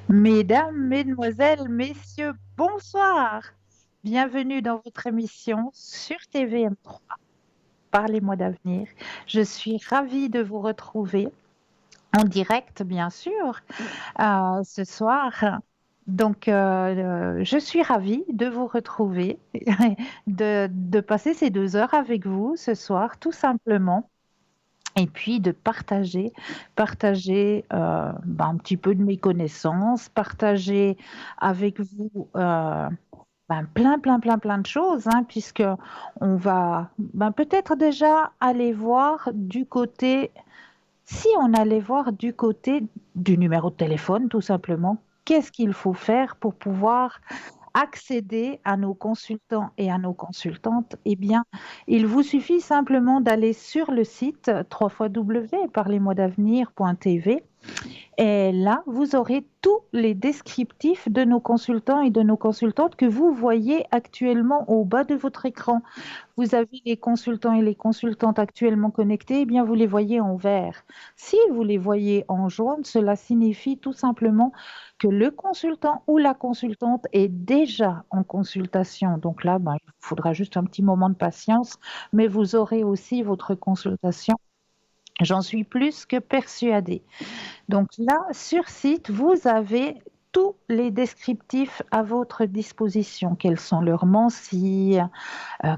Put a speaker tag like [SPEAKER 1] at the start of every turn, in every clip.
[SPEAKER 1] Mesdames, Mesdemoiselles, Messieurs, bonsoir. Bienvenue dans votre émission sur TVM3. Parlez-moi d'avenir. Je suis ravie de vous retrouver en direct, bien sûr, ce soir. Donc, je suis ravie de vous retrouver, de passer ces 2 heures avec vous ce soir, tout simplement. Et puis de partager un petit peu de mes connaissances, partager avec vous plein de choses, hein, puisque on va peut-être déjà aller voir du côté, si on allait voir du côté du numéro de téléphone, tout simplement, qu'est-ce qu'il faut faire pour pouvoir accéder à nos consultants et à nos consultantes, eh bien, il vous suffit simplement d'aller sur le site www.parlez-moi-d'avenir.tv et là, vous aurez tous les descriptifs de nos consultants et de nos consultantes que vous voyez actuellement au bas de votre écran. Vous avez les consultants et les consultantes actuellement connectés, eh bien vous les voyez en vert. Si vous les voyez en jaune, cela signifie tout simplement que le consultant ou la consultante est déjà en consultation. Donc là, il vous faudra juste un petit moment de patience, mais vous aurez aussi votre consultation. J'en suis plus que persuadée. Donc là, sur site, vous avez tous les descriptifs à votre disposition. Quels sont leurs mensies,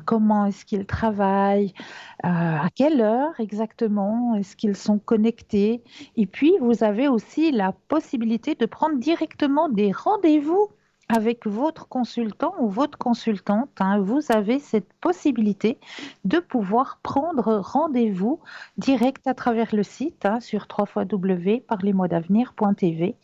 [SPEAKER 1] comment est-ce qu'ils travaillent, à quelle heure exactement est-ce qu'ils sont connectés. Et puis, vous avez aussi la possibilité de prendre directement des rendez-vous avec votre consultant ou votre consultante, hein. Vous avez cette possibilité de pouvoir prendre rendez-vous direct à travers le site, hein, sur www.parlez-moi-d'avenir.tv.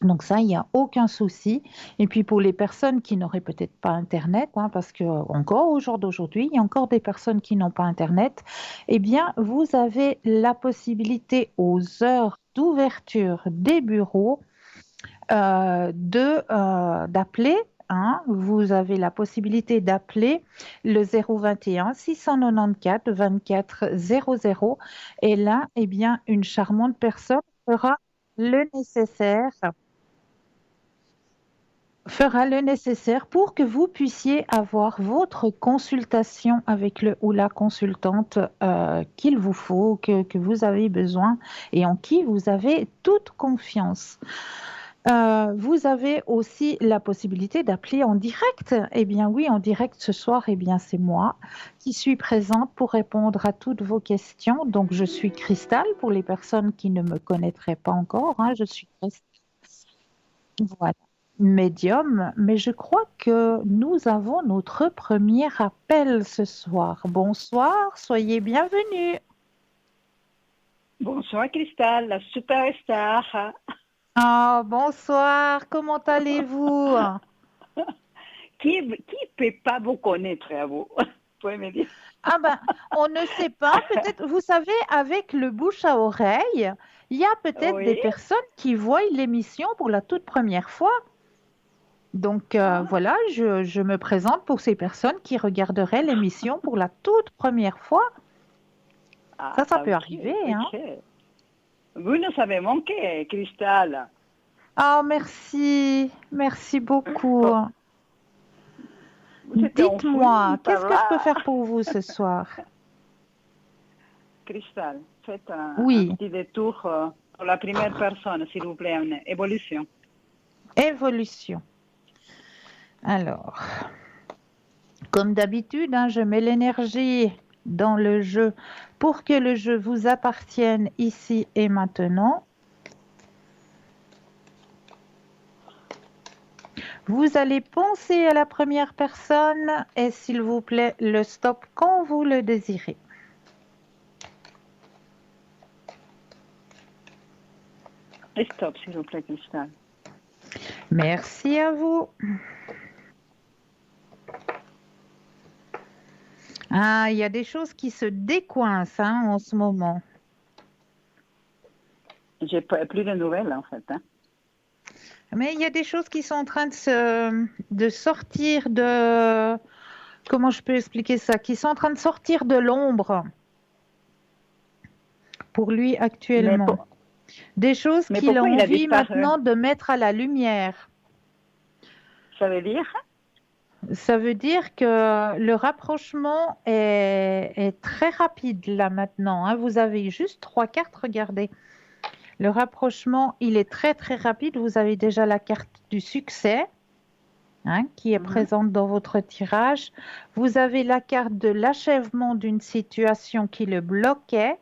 [SPEAKER 1] Donc ça, il n'y a aucun souci. Et puis pour les personnes qui n'auraient peut-être pas Internet, hein, parce que encore au jour d'aujourd'hui, il y a encore des personnes qui n'ont pas Internet, eh bien, vous avez la possibilité aux heures d'ouverture des bureaux d'appeler. Hein. Vous avez la possibilité d'appeler le 021 694 24 00 et là, eh bien, une charmante personne nécessaire fera le nécessaire pour que vous puissiez avoir votre consultation avec le ou la consultante qu'il vous faut, que vous avez besoin et en qui vous avez toute confiance. Vous avez aussi la possibilité d'appeler en direct. Eh bien oui, en direct ce soir, eh bien c'est moi qui suis présente pour répondre à toutes vos questions. Donc je suis Cristal pour les personnes qui ne me connaîtraient pas encore, hein, je suis Cristal. Voilà, médium, mais je crois que nous avons notre premier appel ce soir. Bonsoir, soyez bienvenus.
[SPEAKER 2] Bonsoir Cristal, la superstar.
[SPEAKER 1] Ah, bonsoir, comment allez-vous?
[SPEAKER 2] Qui peut pas vous connaître à vous? Vous pouvez me dire.
[SPEAKER 1] Ah ben, on ne sait pas, peut-être, vous savez, avec le bouche à oreille, il y a peut-être des
[SPEAKER 2] Oui.
[SPEAKER 1] personnes qui voient l'émission pour la toute première fois. Donc
[SPEAKER 2] Ah,
[SPEAKER 1] voilà, je me présente pour ces personnes qui regarderaient l'émission pour la toute première fois. Ça peut
[SPEAKER 2] ok,
[SPEAKER 1] arriver, hein.
[SPEAKER 2] ok. Vous nous avez manqué, Cristal.
[SPEAKER 1] Ah, merci, merci beaucoup.
[SPEAKER 2] Vous êtes
[SPEAKER 1] Dites-moi,
[SPEAKER 2] enfuie par
[SPEAKER 1] qu'est-ce que je peux
[SPEAKER 2] là.
[SPEAKER 1] faire pour vous ce soir?
[SPEAKER 2] Cristal, faites un
[SPEAKER 1] Oui,
[SPEAKER 2] petit détour pour la première personne, s'il vous plaît, une évolution.
[SPEAKER 1] évolution. Alors, comme d'habitude, hein, je mets l'énergie dans le jeu pour que le jeu vous appartienne ici et maintenant. Vous allez penser à la première personne et s'il vous plaît, le stop quand vous le désirez.
[SPEAKER 2] Et stop, s'il vous plaît, Cristal.
[SPEAKER 1] Merci à vous. Ah, il y a des choses qui se décoincent, hein, en ce moment.
[SPEAKER 2] J'ai plus de nouvelles, en fait. Hein.
[SPEAKER 1] Mais il y a des choses qui sont en train de sortir de... Comment je peux expliquer ça? Qui sont en train de sortir de l'ombre pour lui
[SPEAKER 2] Mais
[SPEAKER 1] actuellement. Des choses
[SPEAKER 2] Mais
[SPEAKER 1] qu'il a
[SPEAKER 2] pourquoi il a
[SPEAKER 1] envie
[SPEAKER 2] disparu?
[SPEAKER 1] maintenant de mettre à la lumière.
[SPEAKER 2] Ça veut dire?
[SPEAKER 1] Ça veut dire que le rapprochement est très rapide là maintenant, hein. Vous avez juste trois cartes, regardez. Le rapprochement, il est très très rapide. Vous avez déjà la carte du succès, hein, qui est
[SPEAKER 2] Mhm.
[SPEAKER 1] présente dans votre tirage. Vous avez la carte de l'achèvement d'une situation qui le bloquait.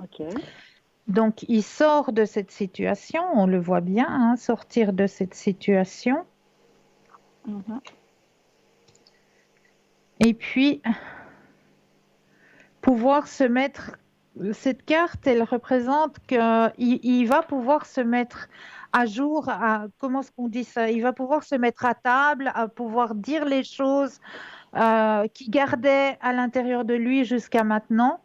[SPEAKER 2] Ok.
[SPEAKER 1] Donc, il sort de cette situation, on le voit bien, hein, sortir de cette situation.
[SPEAKER 2] Mhm.
[SPEAKER 1] Et puis, pouvoir se mettre, cette carte, elle représente qu'il va pouvoir se mettre à jour, comment est-ce qu'on dit ça? Il va pouvoir se mettre à table, à pouvoir dire les choses qu'il gardait à l'intérieur de lui jusqu'à maintenant.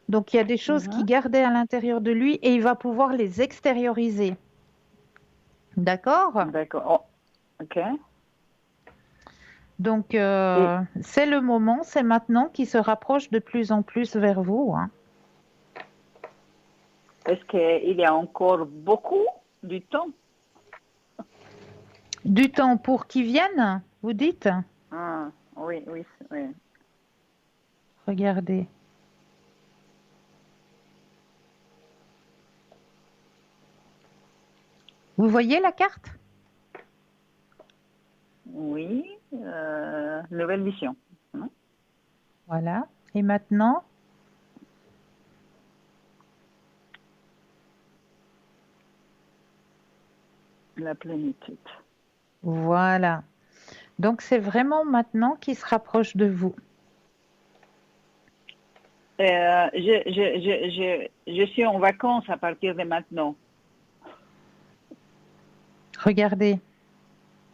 [SPEAKER 1] Donc, il y a des choses
[SPEAKER 2] Mhm.
[SPEAKER 1] qu'il gardait à l'intérieur de lui et il va pouvoir les extérioriser. D'accord?
[SPEAKER 2] D'accord. Oh, ok.
[SPEAKER 1] Donc,
[SPEAKER 2] Et
[SPEAKER 1] c'est le moment, c'est maintenant qu'il se rapproche de plus en plus vers vous, hein.
[SPEAKER 2] est-ce qu'il y a encore beaucoup du temps?
[SPEAKER 1] Du temps pour qu'il vienne, vous dites?
[SPEAKER 2] Ah, oui, oui, oui.
[SPEAKER 1] Regardez. Vous voyez la carte?
[SPEAKER 2] Oui, nouvelle mission. Hein.
[SPEAKER 1] Voilà. Et maintenant,
[SPEAKER 2] La plénitude.
[SPEAKER 1] voilà. Donc, c'est vraiment maintenant qu'il se rapproche de vous.
[SPEAKER 2] Je suis en vacances à partir de maintenant.
[SPEAKER 1] Regardez.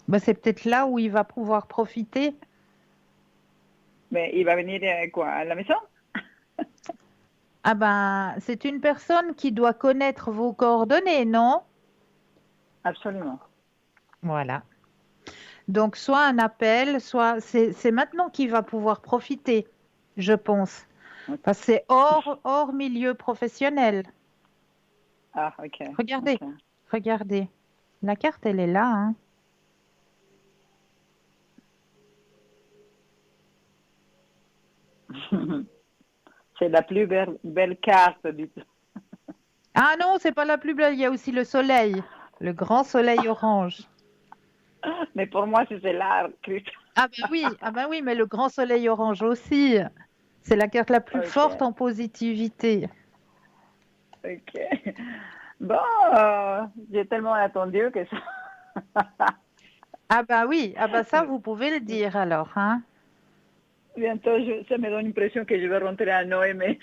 [SPEAKER 1] Ben, c'est peut-être là où il va pouvoir profiter.
[SPEAKER 2] Mais il va venir quoi, à la maison?
[SPEAKER 1] Ah ben, c'est une personne qui doit connaître vos coordonnées, non?
[SPEAKER 2] Absolument.
[SPEAKER 1] Voilà. Donc, soit un appel, soit c'est maintenant qu'il va pouvoir profiter, je pense.
[SPEAKER 2] Ok.
[SPEAKER 1] Parce que c'est hors milieu professionnel.
[SPEAKER 2] Ah, ok,
[SPEAKER 1] Regardez,
[SPEAKER 2] ok.
[SPEAKER 1] regardez. La carte, elle est là, hein.
[SPEAKER 2] C'est la plus belle carte du tout.
[SPEAKER 1] Ah non, c'est pas la plus belle, il y a aussi le soleil, le grand soleil orange.
[SPEAKER 2] Mais pour moi, c'est l'art.
[SPEAKER 1] Ah ben oui, mais le grand soleil orange aussi. C'est la carte la plus
[SPEAKER 2] Ok,
[SPEAKER 1] forte en positivité.
[SPEAKER 2] ok. Bon, j'ai tellement attendu que ça.
[SPEAKER 1] Ah ben oui, ah ben ça, vous pouvez le dire alors, hein.
[SPEAKER 2] Bientôt, ça me donne l'impression que je vais rentrer à Noémie.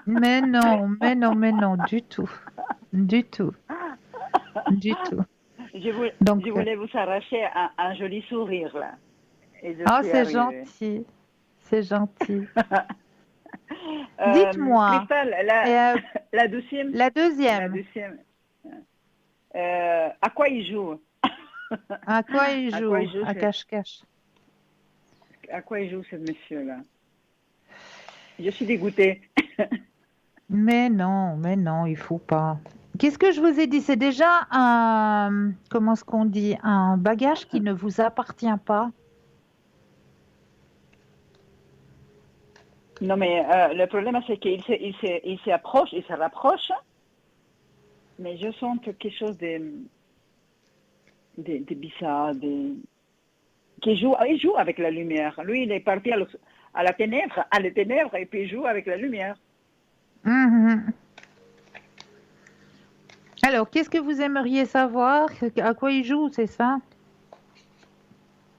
[SPEAKER 1] Mais non, mais non, mais non, du tout. Du tout, du tout.
[SPEAKER 2] Je
[SPEAKER 1] Donc,
[SPEAKER 2] voulais vous arracher un joli sourire là. Et je
[SPEAKER 1] ah,
[SPEAKER 2] suis
[SPEAKER 1] c'est
[SPEAKER 2] arrivée.
[SPEAKER 1] gentil, c'est gentil. Dites-moi,
[SPEAKER 2] Cristal,
[SPEAKER 1] euh,
[SPEAKER 2] la deuxième,
[SPEAKER 1] la
[SPEAKER 2] la
[SPEAKER 1] deuxième,
[SPEAKER 2] deuxième, à quoi il joue?
[SPEAKER 1] à quoi il
[SPEAKER 2] À quoi
[SPEAKER 1] joue?
[SPEAKER 2] il joue,
[SPEAKER 1] À cache-cache.
[SPEAKER 2] à quoi il joue ce monsieur-là? Je suis dégoûtée.
[SPEAKER 1] Mais non, il faut pas. Qu'est-ce que je vous ai dit? C'est déjà un, comment est-ce qu'on dit, un bagage qui ne vous appartient pas.
[SPEAKER 2] Non, mais le problème, c'est il s'approche, il se rapproche, mais je sens quelque chose de bizarre, il joue avec la lumière. Lui, il est parti à la ténèbre, et puis il joue avec la lumière.
[SPEAKER 1] Mhm. Alors, qu'est-ce que vous aimeriez savoir? À quoi il joue, c'est ça?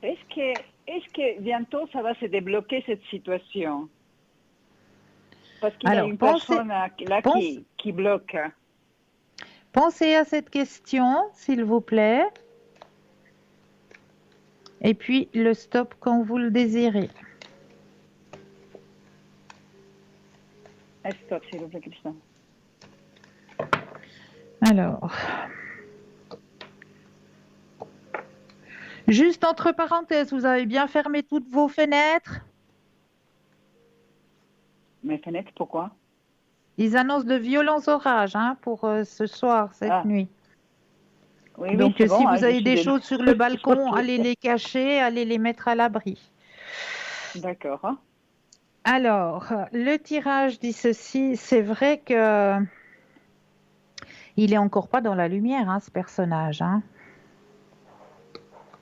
[SPEAKER 2] Est-ce que bientôt ça va se débloquer cette situation? Parce qu'il y a
[SPEAKER 1] Alors,
[SPEAKER 2] une personne là
[SPEAKER 1] pense-
[SPEAKER 2] qui bloque.
[SPEAKER 1] pensez à cette question, s'il vous plaît, et puis le stop quand vous le désirez.
[SPEAKER 2] Stop, s'il vous plaît, Christian.
[SPEAKER 1] Alors, juste entre parenthèses, vous avez bien fermé toutes vos fenêtres?
[SPEAKER 2] Mes fenêtres, pourquoi?
[SPEAKER 1] Ils annoncent de violents orages hein, pour ce soir, cette
[SPEAKER 2] Ah,
[SPEAKER 1] nuit.
[SPEAKER 2] oui, oui,
[SPEAKER 1] Donc,
[SPEAKER 2] c'est
[SPEAKER 1] si
[SPEAKER 2] bon, hein,
[SPEAKER 1] vous
[SPEAKER 2] je
[SPEAKER 1] avez
[SPEAKER 2] suis
[SPEAKER 1] des
[SPEAKER 2] déjà
[SPEAKER 1] choses sur le balcon,
[SPEAKER 2] sortie.
[SPEAKER 1] allez les cacher, allez les mettre à l'abri.
[SPEAKER 2] D'accord. Hein.
[SPEAKER 1] Alors, le tirage dit ceci, c'est vrai que il est encore pas dans la lumière, hein, ce personnage. Hein.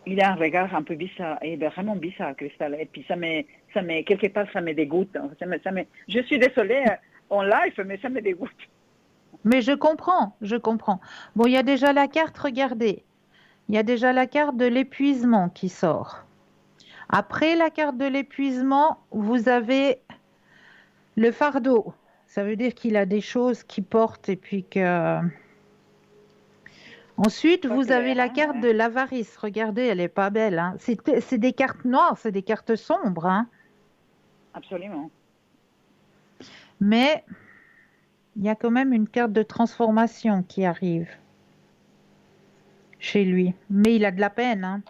[SPEAKER 2] Il a un regard un peu bizarre, et vraiment bizarre, Cristal. Et puis quelque part, ça me dégoûte. Hein. Je suis désolée en live, mais ça me dégoûte.
[SPEAKER 1] Mais je comprends, je comprends. Bon, il y a déjà la carte, regardez. Il y a déjà la carte de l'épuisement qui sort. Après la carte de l'épuisement, vous avez le fardeau. Ça veut dire qu'il a des choses qu'il porte et puis que... Ensuite,
[SPEAKER 2] Pas
[SPEAKER 1] vous avez
[SPEAKER 2] clair,
[SPEAKER 1] la
[SPEAKER 2] hein,
[SPEAKER 1] carte
[SPEAKER 2] ouais.
[SPEAKER 1] de l'avarice. Regardez, elle est pas belle. Hein. C'est des cartes noires, c'est des cartes sombres. Hein.
[SPEAKER 2] Absolument.
[SPEAKER 1] Mais il y a quand même une carte de transformation qui arrive chez lui. Mais il a de la peine. Hein.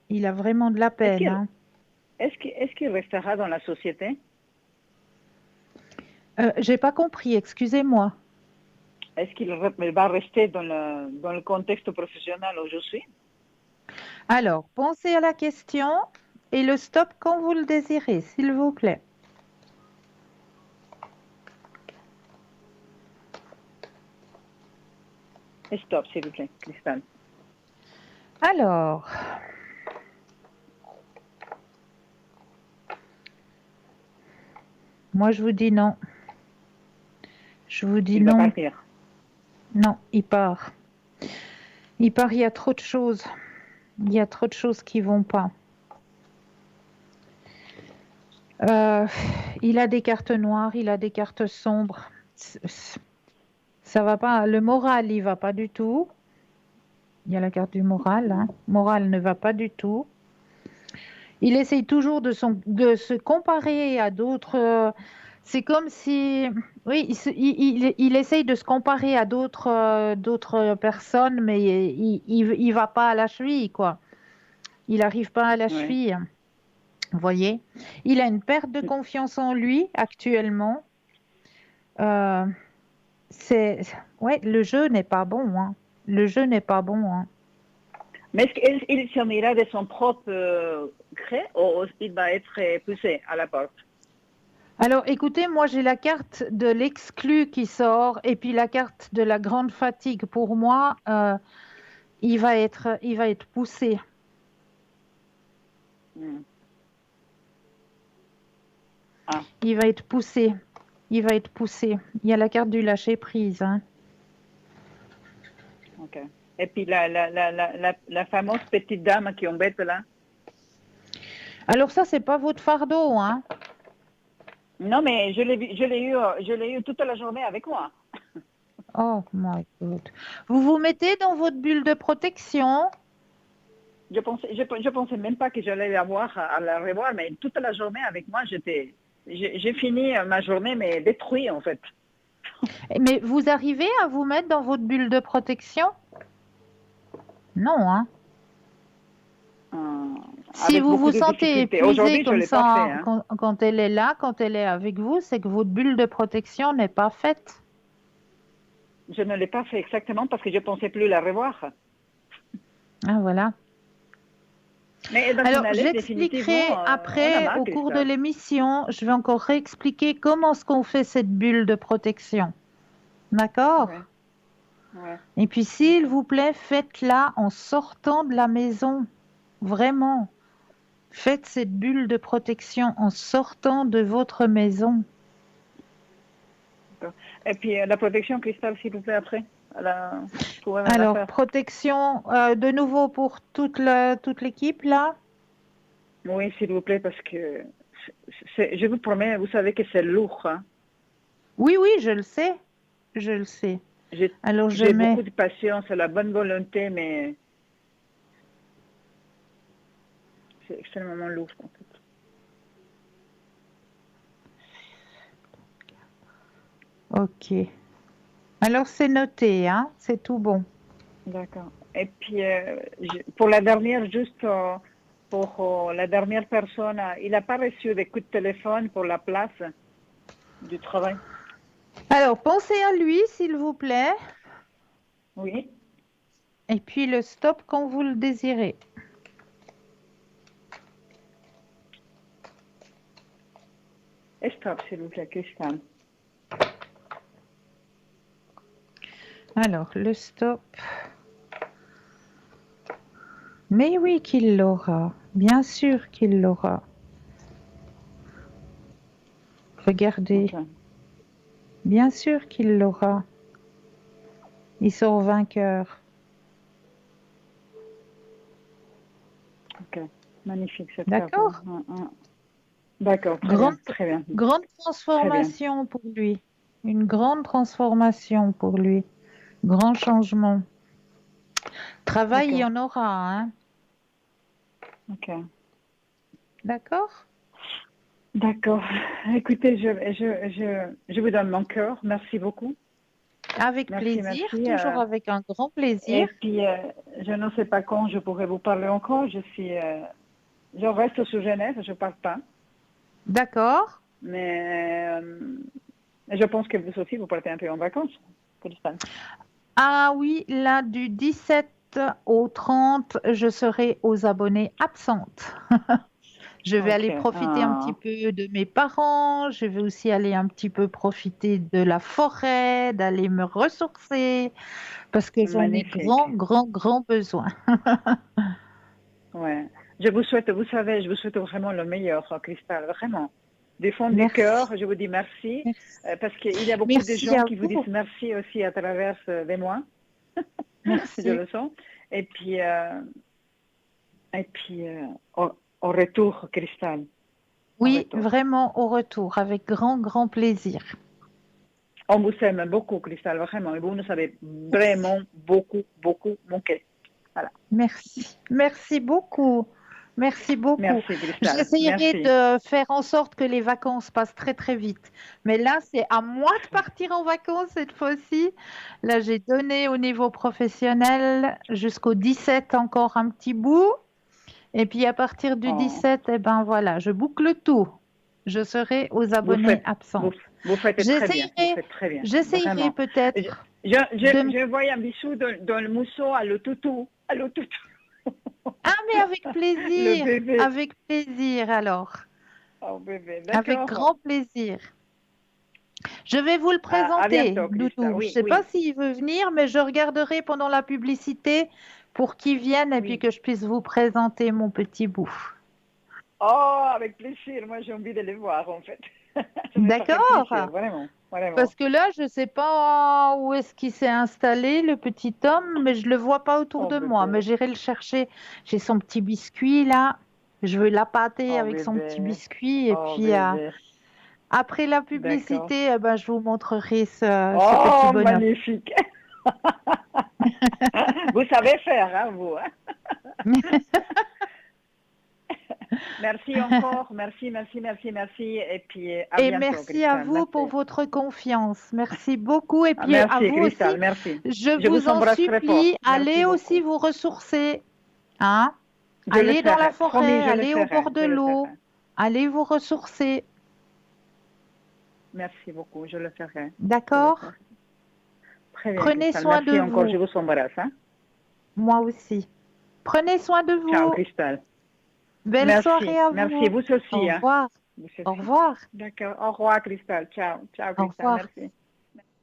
[SPEAKER 1] Il a vraiment de la
[SPEAKER 2] Est-ce
[SPEAKER 1] peine.
[SPEAKER 2] qu'il
[SPEAKER 1] Hein.
[SPEAKER 2] est-ce qu'il restera dans la société?
[SPEAKER 1] J'ai pas compris, excusez-moi.
[SPEAKER 2] Est-ce qu'il va rester dans le contexte professionnel où je suis?
[SPEAKER 1] Alors, pensez à la question et le stop quand vous le désirez, s'il vous plaît.
[SPEAKER 2] Et stop, s'il vous plaît, Cristal.
[SPEAKER 1] Alors, moi je vous dis non. Je vous dis
[SPEAKER 2] Il va
[SPEAKER 1] non.
[SPEAKER 2] partir.
[SPEAKER 1] Non, il part. Il part, il y a trop de choses. Il y a trop de choses qui vont pas. Euh, il a des cartes noires, il a des cartes sombres. Ça va pas. Le moral, il va pas du tout. Il y a la carte du moral. Hein. Moral ne va pas du tout. Il essaye toujours de se comparer à d'autres. C'est comme si, oui, il essaye de se comparer à d'autres personnes, mais il va pas à la cheville, quoi. Il n'arrive pas à la
[SPEAKER 2] Oui.
[SPEAKER 1] cheville. Vous voyez? Il a une perte de confiance en lui actuellement. Euh, c'est, ouais, le jeu n'est pas bon, hein. Le jeu n'est pas bon, hein.
[SPEAKER 2] Mais est-ce qu'il s'en ira de son propre gré ou il va être poussé à la porte?
[SPEAKER 1] Alors, écoutez, moi j'ai la carte de l'exclu qui sort et puis la carte de la grande fatigue. Pour moi, il va être poussé.
[SPEAKER 2] Hmm. Ah,
[SPEAKER 1] Il va être poussé. Il va être poussé. Il y a la carte du lâcher prise. Hein.
[SPEAKER 2] ok. Et puis la fameuse petite dame qui embête là?
[SPEAKER 1] Alors ça, c'est pas votre fardeau, hein.
[SPEAKER 2] Non, mais je l'ai eu toute la journée avec moi.
[SPEAKER 1] Oh my God. Vous vous mettez dans votre bulle de protection.
[SPEAKER 2] Je pensais même pas que j'allais la voir, à la revoir, mais toute la journée avec moi, j'ai fini ma journée, mais détruite en fait.
[SPEAKER 1] Mais vous arrivez à vous mettre dans votre bulle de protection? Non, hein.
[SPEAKER 2] Euh,
[SPEAKER 1] Si
[SPEAKER 2] avec
[SPEAKER 1] vous
[SPEAKER 2] beaucoup
[SPEAKER 1] vous
[SPEAKER 2] de
[SPEAKER 1] sentez
[SPEAKER 2] difficultés.
[SPEAKER 1] épuisé
[SPEAKER 2] Aujourd'hui, je ne
[SPEAKER 1] comme
[SPEAKER 2] l'ai pas fait.
[SPEAKER 1] ça
[SPEAKER 2] Hein.
[SPEAKER 1] quand elle est là, quand elle est avec vous, c'est que votre bulle de protection n'est pas faite.
[SPEAKER 2] Je ne l'ai pas fait exactement parce que je ne pensais plus la revoir.
[SPEAKER 1] Ah, voilà.
[SPEAKER 2] Mais dans
[SPEAKER 1] Alors,
[SPEAKER 2] une lettre, définitivement,
[SPEAKER 1] j'expliquerai
[SPEAKER 2] on a
[SPEAKER 1] après,
[SPEAKER 2] marre,
[SPEAKER 1] au cours de
[SPEAKER 2] Cristal.
[SPEAKER 1] l'émission, je vais encore réexpliquer comment est-ce qu'on fait cette bulle de protection. D'accord?
[SPEAKER 2] Ouais, ouais,
[SPEAKER 1] Et puis, s'il
[SPEAKER 2] ok.
[SPEAKER 1] vous plaît, faites-la en sortant de la maison. Vraiment. Faites cette bulle de protection en sortant de votre maison.
[SPEAKER 2] D'accord. Et puis la protection, Cristal, s'il vous plaît, après. Vous pouvez me la
[SPEAKER 1] Alors,
[SPEAKER 2] faire.
[SPEAKER 1] protection de nouveau pour toute l'équipe, là.
[SPEAKER 2] Oui, s'il vous plaît, parce que je vous promets, vous savez que c'est lourd. Hein.
[SPEAKER 1] Oui, oui, je le sais. Je le sais.
[SPEAKER 2] J'ai
[SPEAKER 1] Alors, je
[SPEAKER 2] j'ai
[SPEAKER 1] mets...
[SPEAKER 2] beaucoup de patience, la bonne volonté, mais c'est extrêmement lourd. En fait.
[SPEAKER 1] OK. Alors, c'est noté, hein. C'est tout bon.
[SPEAKER 2] D'accord. Et puis, pour la dernière, juste pour la dernière personne, il n'a pas reçu des coups de téléphone pour la place du travail.
[SPEAKER 1] Alors, pensez à lui, s'il vous plaît,
[SPEAKER 2] Oui.
[SPEAKER 1] et puis le stop quand vous le désirez.
[SPEAKER 2] Et stop, s'il vous plaît, Christelle.
[SPEAKER 1] Alors, le stop. Mais oui qu'il l'aura. Bien sûr qu'il l'aura. Regardez.
[SPEAKER 2] Ok.
[SPEAKER 1] Bien sûr qu'il l'aura. Ils sont vainqueurs.
[SPEAKER 2] Ok. Magnifique, c'est très beau.
[SPEAKER 1] D'accord?
[SPEAKER 2] D'accord, très bien,
[SPEAKER 1] Grande,
[SPEAKER 2] très bien,
[SPEAKER 1] grande
[SPEAKER 2] très bien.
[SPEAKER 1] transformation pour lui. Une grande transformation pour lui. Grand changement. Travail, il y
[SPEAKER 2] D'accord,
[SPEAKER 1] en aura, hein?
[SPEAKER 2] ok.
[SPEAKER 1] D'accord?
[SPEAKER 2] D'accord. Écoutez, je vous donne mon cœur. Merci beaucoup.
[SPEAKER 1] Avec
[SPEAKER 2] Merci,
[SPEAKER 1] plaisir,
[SPEAKER 2] merci.
[SPEAKER 1] toujours avec un grand plaisir.
[SPEAKER 2] Et puis, je ne sais pas quand je pourrai vous parler encore. Je reste sur Genève, je ne pars pas.
[SPEAKER 1] D'accord?
[SPEAKER 2] Mais je pense que vous aussi, vous partez un peu en vacances, Christelle.
[SPEAKER 1] Ah oui, là, du 17 au 30, je serai aux abonnés absentes. Je vais
[SPEAKER 2] Ok.
[SPEAKER 1] aller profiter un petit
[SPEAKER 2] Ah,
[SPEAKER 1] peu de mes parents. Je vais aussi aller un petit peu profiter de la forêt, d'aller me ressourcer, parce que j'en ai
[SPEAKER 2] magnifique.
[SPEAKER 1] grand, grand, grand besoin.
[SPEAKER 2] Ouais. Je vous souhaite, vous savez, je vous souhaite vraiment le meilleur, Christelle, vraiment. Du fond du
[SPEAKER 1] Merci,
[SPEAKER 2] cœur, je vous dis merci,
[SPEAKER 1] merci.
[SPEAKER 2] parce qu'il y a beaucoup de
[SPEAKER 1] Merci
[SPEAKER 2] gens
[SPEAKER 1] à
[SPEAKER 2] qui vous disent
[SPEAKER 1] vous.
[SPEAKER 2] merci aussi à travers de moi, je
[SPEAKER 1] Merci.
[SPEAKER 2] le sens. Et puis, euh, et puis au retour, Christelle, au
[SPEAKER 1] Oui,
[SPEAKER 2] retour.
[SPEAKER 1] vraiment au retour, avec grand, grand plaisir.
[SPEAKER 2] On vous aime beaucoup, Christelle, vraiment, et vous nous avez
[SPEAKER 1] Merci.
[SPEAKER 2] vraiment beaucoup, beaucoup manqué. Voilà.
[SPEAKER 1] Merci. Merci beaucoup. Merci beaucoup.
[SPEAKER 2] Merci, Christelle.
[SPEAKER 1] J'essayerai
[SPEAKER 2] Merci.
[SPEAKER 1] de faire en sorte que les vacances passent très très vite. Mais là, c'est à moi de partir en vacances cette fois-ci. Là, j'ai donné au niveau professionnel jusqu'au 17 encore un petit bout. Et puis à partir du
[SPEAKER 2] Oh,
[SPEAKER 1] 17, eh ben voilà, je boucle tout. Je serai aux
[SPEAKER 2] vous
[SPEAKER 1] abonnés
[SPEAKER 2] faites, vous,
[SPEAKER 1] absents.
[SPEAKER 2] vous faites très bien. Vous
[SPEAKER 1] J'essayerai,
[SPEAKER 2] faites très bien.
[SPEAKER 1] j'essayerai
[SPEAKER 2] Vraiment. Je,
[SPEAKER 1] peut-être de me...
[SPEAKER 2] je vois un bisou dans le mousseau à le toutou. À le toutou.
[SPEAKER 1] Ah, mais
[SPEAKER 2] Le bébé.
[SPEAKER 1] avec plaisir alors.
[SPEAKER 2] Oh, bébé.
[SPEAKER 1] Avec
[SPEAKER 2] D'accord.
[SPEAKER 1] grand plaisir. Je vais vous le
[SPEAKER 2] À
[SPEAKER 1] présenter,
[SPEAKER 2] bientôt, Christa.
[SPEAKER 1] Doudou. Je ne
[SPEAKER 2] Oui,
[SPEAKER 1] sais pas
[SPEAKER 2] oui,
[SPEAKER 1] s'il veut venir, mais je regarderai pendant la publicité pour qu'il vienne et puis
[SPEAKER 2] oui.
[SPEAKER 1] que je puisse vous présenter mon petit bout.
[SPEAKER 2] Oh, avec plaisir. Moi, j'ai envie de les voir, en fait. Ça me ferait plaisir,
[SPEAKER 1] D'accord?
[SPEAKER 2] vraiment. Vraiment.
[SPEAKER 1] Parce que là, je ne sais pas où est-ce qu'il s'est installé, le petit homme, mais je ne le vois pas autour
[SPEAKER 2] Oh,
[SPEAKER 1] de moi. Mais
[SPEAKER 2] bébé.
[SPEAKER 1] j'irai le chercher. J'ai son petit biscuit là. Je veux l'appâter
[SPEAKER 2] Oh,
[SPEAKER 1] avec son petit
[SPEAKER 2] bébé.
[SPEAKER 1] biscuit. Et
[SPEAKER 2] Oh,
[SPEAKER 1] puis
[SPEAKER 2] bébé.
[SPEAKER 1] après la
[SPEAKER 2] D'accord.
[SPEAKER 1] publicité, eh ben, je vous montrerai ce petit
[SPEAKER 2] Oh,
[SPEAKER 1] bonhomme.
[SPEAKER 2] magnifique. Vous savez faire, hein, vous. Hein? Merci encore. Merci, merci, merci, merci. Et puis, à
[SPEAKER 1] Et
[SPEAKER 2] bientôt,
[SPEAKER 1] merci à
[SPEAKER 2] Christelle.
[SPEAKER 1] vous pour
[SPEAKER 2] Merci.
[SPEAKER 1] votre confiance. Merci beaucoup. Et puis à
[SPEAKER 2] Merci,
[SPEAKER 1] vous aussi,
[SPEAKER 2] Christelle. Merci.
[SPEAKER 1] je
[SPEAKER 2] Je vous
[SPEAKER 1] vous en
[SPEAKER 2] embrasse très fort.
[SPEAKER 1] supplie,
[SPEAKER 2] Merci
[SPEAKER 1] allez aussi
[SPEAKER 2] beaucoup.
[SPEAKER 1] vous ressourcer. Hein?
[SPEAKER 2] Je le
[SPEAKER 1] Allez dans la
[SPEAKER 2] ferai. Promis,
[SPEAKER 1] forêt,
[SPEAKER 2] je le
[SPEAKER 1] allez au
[SPEAKER 2] ferai.
[SPEAKER 1] bord de
[SPEAKER 2] Je le
[SPEAKER 1] l'eau,
[SPEAKER 2] ferai.
[SPEAKER 1] allez vous ressourcer.
[SPEAKER 2] Merci beaucoup. Je le ferai. Je le
[SPEAKER 1] D'accord?
[SPEAKER 2] ferai. Très bien,
[SPEAKER 1] Prenez
[SPEAKER 2] Christelle.
[SPEAKER 1] soin de
[SPEAKER 2] Merci encore. Je
[SPEAKER 1] vous.
[SPEAKER 2] vous embrasse. Hein?
[SPEAKER 1] Moi aussi. Prenez soin de
[SPEAKER 2] Ciao,
[SPEAKER 1] vous.
[SPEAKER 2] Christelle.
[SPEAKER 1] Belle soirée
[SPEAKER 2] Merci.
[SPEAKER 1] à
[SPEAKER 2] Merci.
[SPEAKER 1] vous.
[SPEAKER 2] Vous
[SPEAKER 1] Au
[SPEAKER 2] aussi. Hein?
[SPEAKER 1] revoir.
[SPEAKER 2] Vous
[SPEAKER 1] Au
[SPEAKER 2] aussi.
[SPEAKER 1] revoir.
[SPEAKER 2] D'accord. Au revoir, Christelle. Ciao. Ciao,
[SPEAKER 1] Au
[SPEAKER 2] Christelle.
[SPEAKER 1] revoir.
[SPEAKER 2] Merci.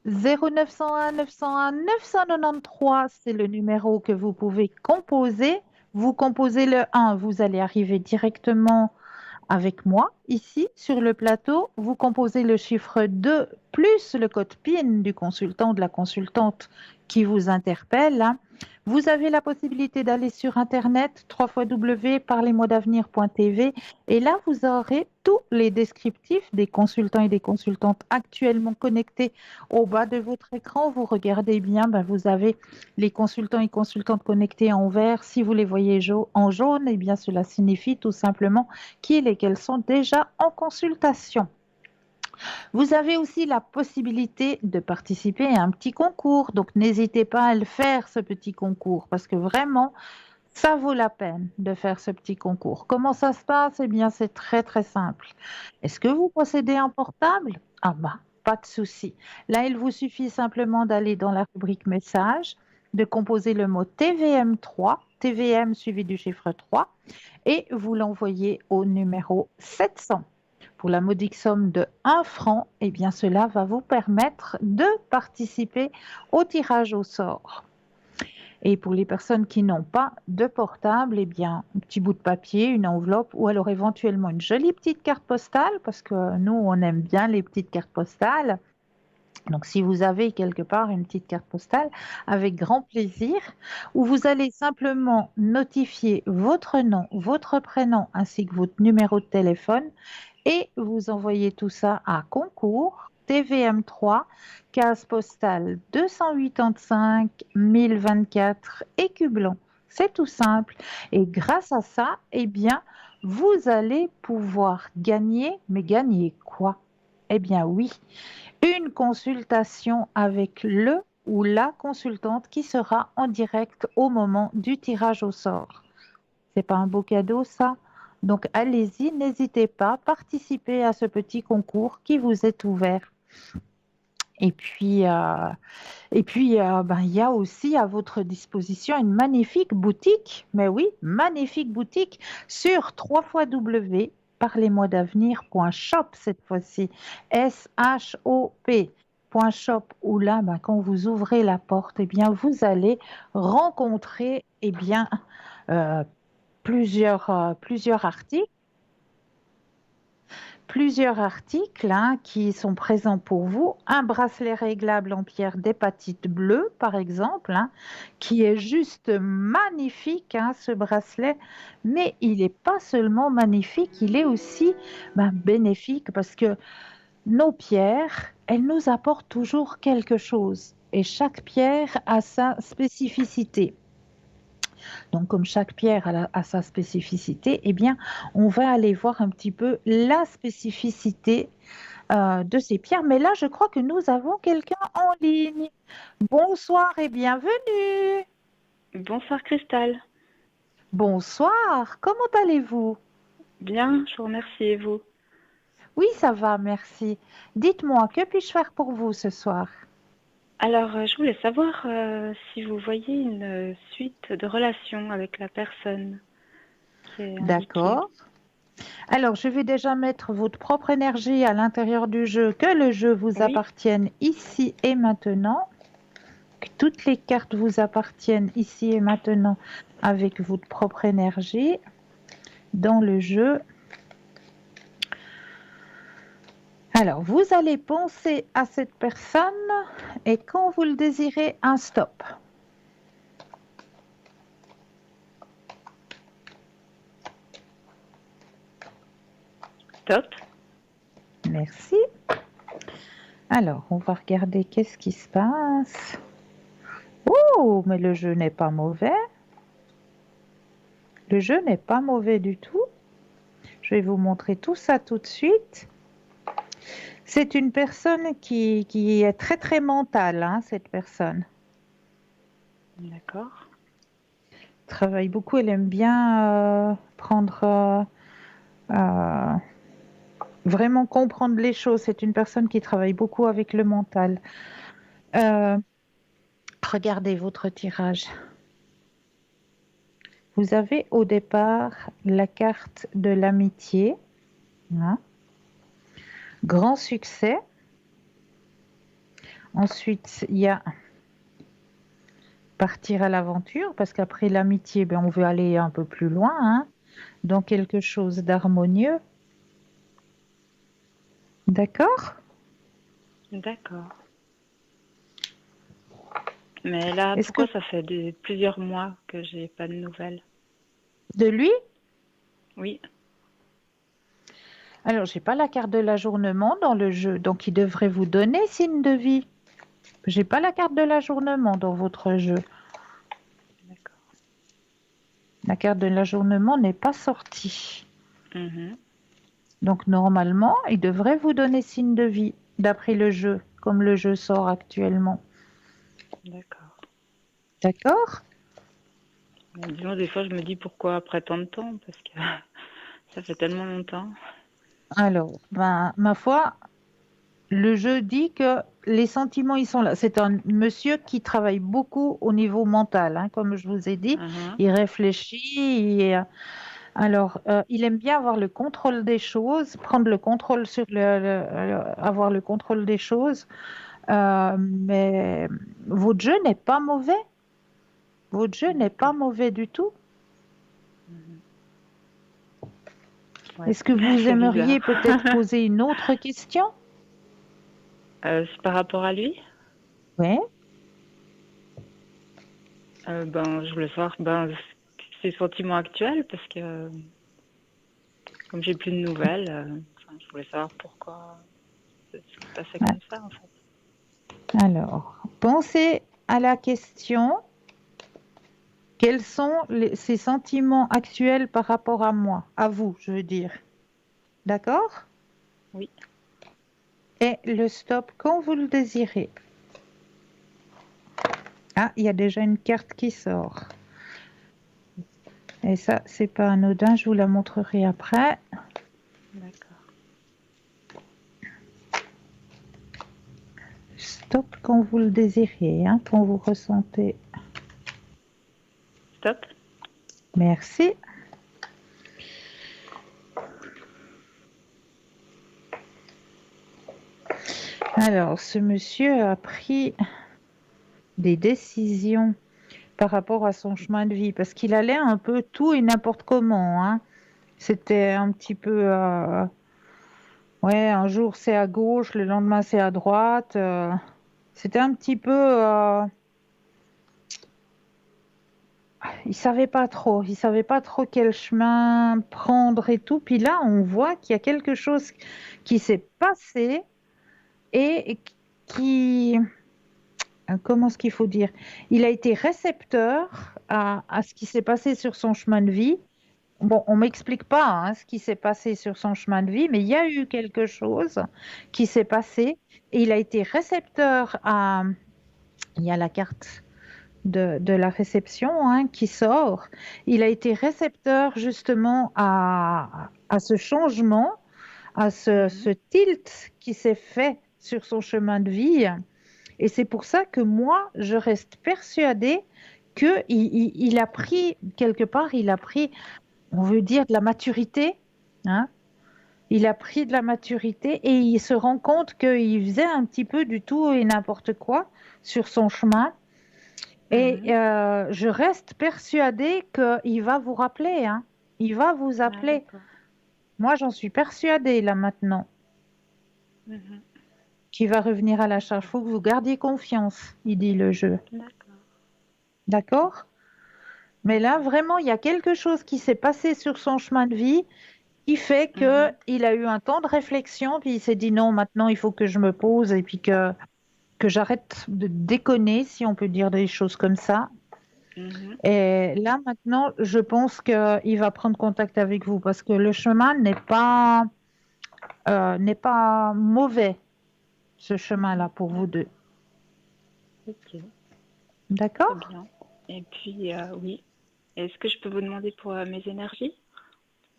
[SPEAKER 1] 0901 901 993, c'est le numéro que vous pouvez composer. Vous composez le 1, vous allez arriver directement avec moi ici sur le plateau. Vous composez le chiffre 2 plus le code PIN du consultant ou de la consultante qui vous interpelle. Vous avez la possibilité d'aller sur Internet, www.parlezmoi-d'avenir.tv, et là, vous aurez tous les descriptifs des consultants et des consultantes actuellement connectés au bas de votre écran. Vous regardez bien, ben, vous avez les consultants et consultantes connectés en vert. Si vous les voyez en jaune, eh bien, cela signifie tout simplement qu'ils et qu'elles sont déjà en consultation. Vous avez aussi la possibilité de participer à un petit concours, donc n'hésitez pas à le faire, ce petit concours, parce que vraiment, ça vaut la peine de faire ce petit concours. Comment ça se passe? Eh bien, c'est très très simple. Est-ce que vous possédez un portable? Ah bah, pas de souci. Là, il vous suffit simplement d'aller dans la rubrique message, de composer le mot TVM3, TVM suivi du chiffre 3, et vous l'envoyez au numéro 700. Pour la modique somme de 1 franc, eh bien cela va vous permettre de participer au tirage au sort. Et pour les personnes qui n'ont pas de portable, eh bien, un petit bout de papier, une enveloppe ou alors éventuellement une jolie petite carte postale, parce que nous, on aime bien les petites cartes postales. Donc, si vous avez quelque part une petite carte postale, avec grand plaisir, où vous allez simplement notifier votre nom, votre prénom ainsi que votre numéro de téléphone et vous envoyez tout ça à concours TVM3, case postale 285 1024 Écublon. C'est tout simple. Et grâce à ça, eh bien, vous allez pouvoir gagner, mais gagner quoi? Eh bien oui, une consultation avec le ou la consultante qui sera en direct au moment du tirage au sort. C'est pas un beau cadeau, ça? Donc allez-y, n'hésitez pas, participez à ce petit concours qui vous est ouvert. Et puis, ben, il y a aussi à votre disposition une magnifique boutique, mais oui, magnifique boutique sur www parlez-moi d'avenir.shop cette fois-ci, S-H-O-P. .shop où là, ben, quand vous ouvrez la porte, eh bien, vous allez rencontrer eh bien, euh, plusieurs articles hein, qui sont présents pour vous. Un bracelet réglable en pierre d'hépatite bleue, par exemple, hein, qui est juste magnifique, hein, ce bracelet. Mais il n'est pas seulement magnifique, il est aussi ben, bénéfique parce que nos pierres, elles nous apportent toujours quelque chose. Et chaque pierre a sa spécificité. Donc, comme chaque pierre a sa spécificité, eh bien, on va aller voir un petit peu la spécificité de ces pierres. Mais là, je crois que nous avons quelqu'un en ligne. Bonsoir et bienvenue.
[SPEAKER 3] Bonsoir Cristal.
[SPEAKER 1] Bonsoir, comment allez-vous?
[SPEAKER 3] Bien, je vous remercie et vous?
[SPEAKER 1] Oui, ça va, merci. Dites-moi, que puis-je faire pour vous ce soir?
[SPEAKER 3] Alors, je voulais savoir si vous voyez une suite de relations avec la personne qui est indiquée.
[SPEAKER 1] D'accord. Alors, je vais déjà mettre votre propre énergie à l'intérieur du jeu, que le jeu vous
[SPEAKER 3] Oui,
[SPEAKER 1] appartienne ici et maintenant. Que toutes les cartes vous appartiennent ici et maintenant avec votre propre énergie dans le jeu. Alors, vous allez penser à cette personne et quand vous le désirez, un stop.
[SPEAKER 3] top.
[SPEAKER 1] Merci. Alors, on va regarder qu'est-ce qui se passe. Oh, mais le jeu n'est pas mauvais. Le jeu n'est pas mauvais du tout. Je vais vous montrer tout ça tout de suite. C'est une personne qui est très très mentale, hein, cette personne.
[SPEAKER 3] D'accord.
[SPEAKER 1] Travaille beaucoup, elle aime bien prendre vraiment comprendre les choses. C'est une personne qui travaille beaucoup avec le mental. Euh, regardez votre tirage. Vous avez au départ la carte de l'amitié. Hein, grand succès. Ensuite, il y a partir à l'aventure, parce qu'après l'amitié, ben, on veut aller un peu plus loin, hein, dans quelque chose d'harmonieux. D'accord?
[SPEAKER 3] D'accord. Mais là,
[SPEAKER 1] Est-ce que
[SPEAKER 3] pourquoi ça fait plusieurs mois que j'ai pas de nouvelles?
[SPEAKER 1] de lui?
[SPEAKER 3] Oui,
[SPEAKER 1] Alors, j'ai pas la carte de l'ajournement dans le jeu, donc il devrait vous donner signe de vie. J'ai pas la carte de l'ajournement dans votre jeu.
[SPEAKER 3] d'accord.
[SPEAKER 1] La carte de l'ajournement n'est pas sortie.
[SPEAKER 3] Mhm.
[SPEAKER 1] Donc normalement, il devrait vous donner signe de vie, d'après le jeu, comme le jeu sort actuellement.
[SPEAKER 3] D'accord.
[SPEAKER 1] D'accord?
[SPEAKER 3] Mais disons, des fois, je me dis pourquoi après tant de temps, parce que ça fait tellement longtemps.
[SPEAKER 1] Alors, ben, ma foi, le jeu dit que les sentiments, ils sont là. C'est un monsieur qui travaille beaucoup au niveau mental, hein, comme je vous ai dit.
[SPEAKER 3] Mhm.
[SPEAKER 1] Il réfléchit. Alors, il aime bien avoir le contrôle des choses, prendre le contrôle sur avoir le contrôle des choses. Mais votre jeu n'est pas mauvais. Votre jeu n'est pas mauvais du tout.
[SPEAKER 3] Ouais,
[SPEAKER 1] Est-ce que vous
[SPEAKER 3] c'est
[SPEAKER 1] aimeriez
[SPEAKER 3] bizarre.
[SPEAKER 1] peut-être poser une autre question?
[SPEAKER 3] C'est par rapport à lui?
[SPEAKER 1] Oui.
[SPEAKER 3] Je voulais savoir ses sentiments actuels parce que comme j'ai plus de nouvelles, je voulais savoir pourquoi ça se passait comme ça en fait.
[SPEAKER 1] Alors, pensez à la question, quels sont ces sentiments actuels par rapport à moi, à vous, je veux dire. D'accord?
[SPEAKER 3] Oui.
[SPEAKER 1] Et le stop quand vous le désirez. Ah, il y a déjà une carte qui sort. Et ça, c'est pas anodin, je vous la montrerai après.
[SPEAKER 3] D'accord.
[SPEAKER 1] Stop quand vous le désirez, hein, quand vous ressentez.
[SPEAKER 3] Stop.
[SPEAKER 1] Merci. Alors, ce monsieur a pris des décisions par rapport à son chemin de vie, parce qu'il allait un peu tout et n'importe comment, hein. C'était un petit peu, ouais, un jour c'est à gauche, le lendemain c'est à droite. C'était un petit peu, il savait pas trop quel chemin prendre et tout. Puis là, on voit qu'il y a quelque chose qui s'est passé et qui, comment est-ce qu'il faut dire? Il a été récepteur à ce qui s'est passé sur son chemin de vie. Bon, on m'explique pas hein, ce qui s'est passé sur son chemin de vie, mais il y a eu quelque chose qui s'est passé et il a été récepteur à. Il y a la carte de la réception hein, qui sort. Il a été récepteur justement à ce changement, à ce tilt qui s'est fait sur son chemin de vie. Et c'est pour ça que moi, je reste persuadée qu'il a pris, quelque part, il a pris, on veut dire, de la maturité. Hein. Il a pris de la maturité et il se rend compte qu'il faisait un petit peu du tout et n'importe quoi sur son chemin. Et je reste persuadée qu'il va vous rappeler. Hein. Il va vous
[SPEAKER 3] Ah,
[SPEAKER 1] appeler.
[SPEAKER 3] d'accord.
[SPEAKER 1] Moi, j'en suis persuadée là maintenant
[SPEAKER 3] Mhm.
[SPEAKER 1] qu'il va revenir à la charge. Il faut que vous gardiez confiance, il dit le jeu.
[SPEAKER 3] D'accord.
[SPEAKER 1] D'accord? Mais là, vraiment, il y a quelque chose qui s'est passé sur son chemin de vie qui fait qu'il a eu un temps de réflexion, puis il s'est dit non, maintenant il faut que je me pose et puis que j'arrête de déconner, si on peut dire des choses comme ça.
[SPEAKER 3] Mhm.
[SPEAKER 1] Et là, maintenant, je pense qu'il va prendre contact avec vous parce que le chemin n'est pas mauvais, ce chemin-là, pour vous deux.
[SPEAKER 3] Ok, très
[SPEAKER 1] D'accord?
[SPEAKER 3] bien. Et puis, oui. Est-ce que je peux vous demander pour mes énergies?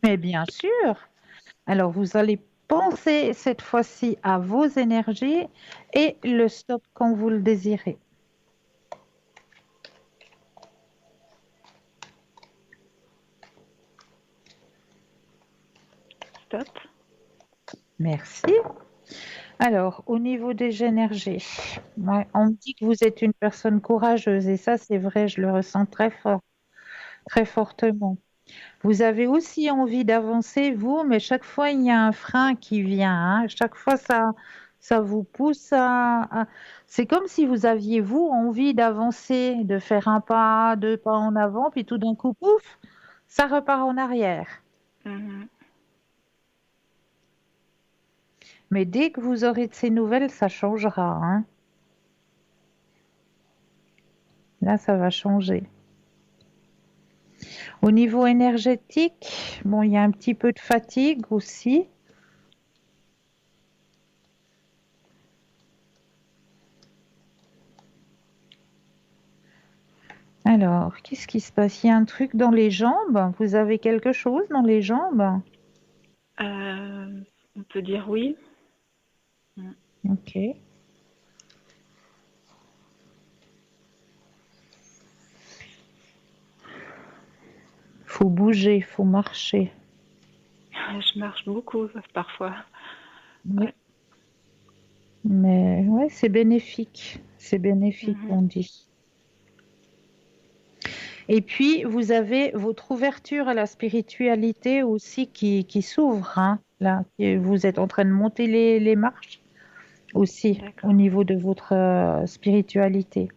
[SPEAKER 1] Mais bien sûr. Alors, vous allez penser cette fois-ci à vos énergies et le stop quand vous le désirez.
[SPEAKER 3] Stop.
[SPEAKER 1] Merci. Alors, au niveau des énergies, ouais, on me dit que vous êtes une personne courageuse et ça, c'est vrai, je le ressens très fort, très fortement. Vous avez aussi envie d'avancer, vous, mais chaque fois, il y a un frein qui vient. Hein. Chaque fois, ça vous pousse C'est comme si vous aviez, vous, envie d'avancer, de faire un pas, deux pas en avant, puis tout d'un coup, pouf, ça repart en arrière.
[SPEAKER 3] Mhm.
[SPEAKER 1] Mais dès que vous aurez de ces nouvelles, ça changera. Hein. Là, ça va changer. Au niveau énergétique, bon, il y a un petit peu de fatigue aussi. Alors, qu'est-ce qui se passe? Il y a un truc dans les jambes? Vous avez quelque chose dans les jambes?
[SPEAKER 3] On peut dire oui. Mm.
[SPEAKER 1] Ok. Faut bouger, faut marcher.
[SPEAKER 3] Je marche beaucoup parfois.
[SPEAKER 1] Oui.
[SPEAKER 3] Ouais.
[SPEAKER 1] Mais ouais, c'est bénéfique. C'est bénéfique,
[SPEAKER 3] Mhm.
[SPEAKER 1] on dit. Et puis, vous avez votre ouverture à la spiritualité aussi qui s'ouvre, hein, là. Vous êtes en train de monter les marches aussi au
[SPEAKER 3] D'accord.
[SPEAKER 1] niveau de votre spiritualité.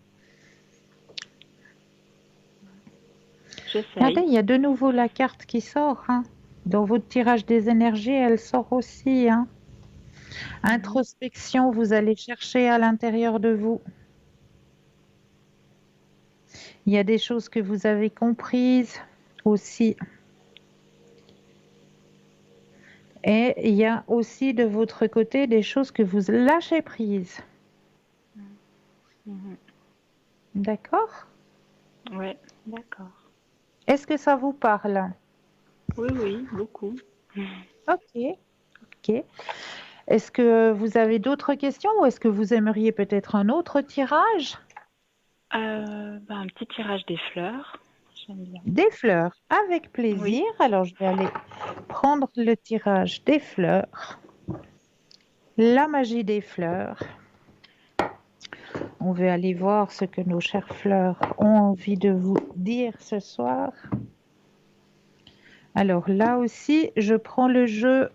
[SPEAKER 1] Regardez,
[SPEAKER 3] J'essaye.
[SPEAKER 1] il y a de nouveau la carte qui sort, hein. Dans votre tirage des énergies, elle sort aussi, hein.
[SPEAKER 3] Mhm.
[SPEAKER 1] Introspection, vous allez chercher à l'intérieur de vous. Il y a des choses que vous avez comprises aussi. Et il y a aussi de votre côté des choses que vous lâchez prises.
[SPEAKER 3] Mhm.
[SPEAKER 1] D'accord?
[SPEAKER 3] Ouais, d'accord.
[SPEAKER 1] Est-ce que ça vous parle?
[SPEAKER 3] Oui, oui, beaucoup.
[SPEAKER 1] Ok, ok. Est-ce que vous avez d'autres questions ou est-ce que vous aimeriez peut-être un autre tirage?
[SPEAKER 3] Un petit tirage des fleurs. J'aime bien.
[SPEAKER 1] Des fleurs, avec
[SPEAKER 3] Oui.
[SPEAKER 1] plaisir. Alors, je vais aller prendre le tirage des fleurs. La magie des fleurs. On va aller voir ce que nos chères fleurs ont envie de vous dire ce soir. Alors là aussi, je prends le jeu.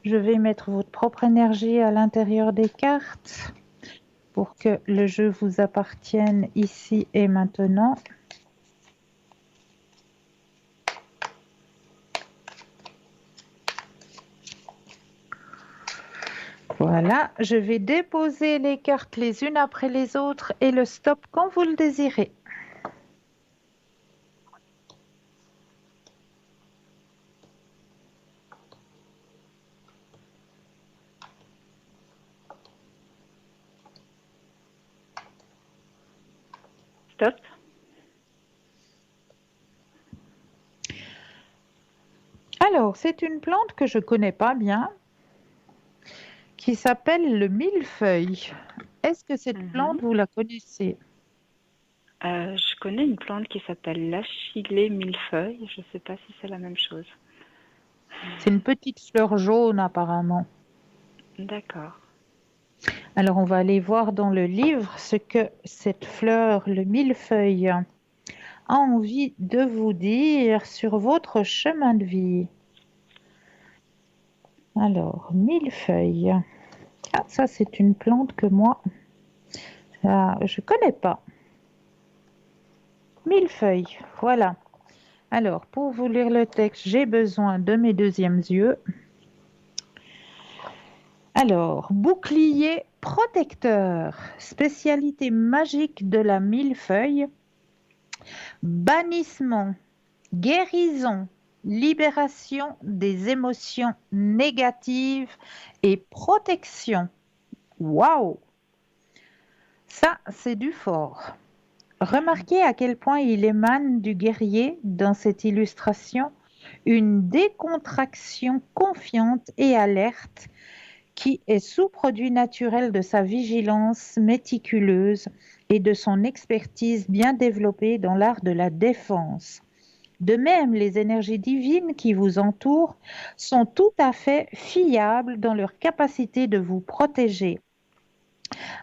[SPEAKER 1] Je vais mettre votre propre énergie à l'intérieur des cartes pour que le jeu vous appartienne ici et maintenant. Voilà, je vais déposer les cartes les unes après les autres et le stop quand vous le désirez.
[SPEAKER 3] Stop.
[SPEAKER 1] Alors, c'est une plante que je connais pas bien qui s'appelle le millefeuille. Est-ce que cette
[SPEAKER 3] Mhm.
[SPEAKER 1] plante, vous la connaissez?
[SPEAKER 3] Je connais une plante qui s'appelle l'achillée millefeuille. Je ne sais pas si c'est la même chose.
[SPEAKER 1] C'est une petite fleur jaune apparemment.
[SPEAKER 3] D'accord.
[SPEAKER 1] Alors, on va aller voir dans le livre ce que cette fleur, le millefeuille, a envie de vous dire sur votre chemin de vie. Alors, millefeuille. Ah, ça, c'est une plante que moi, je connais pas. Millefeuille, voilà. Alors, pour vous lire le texte, j'ai besoin de mes deuxièmes yeux. Alors, bouclier protecteur, spécialité magique de la millefeuille, bannissement, guérison, libération des émotions négatives et protection. Waouh! Ça, c'est du fort. Remarquez à quel point il émane du guerrier dans cette illustration, une décontraction confiante et alerte qui est sous-produit naturel de sa vigilance méticuleuse et de son expertise bien développée dans l'art de la défense. De même, les énergies divines qui vous entourent sont tout à fait fiables dans leur capacité de vous protéger.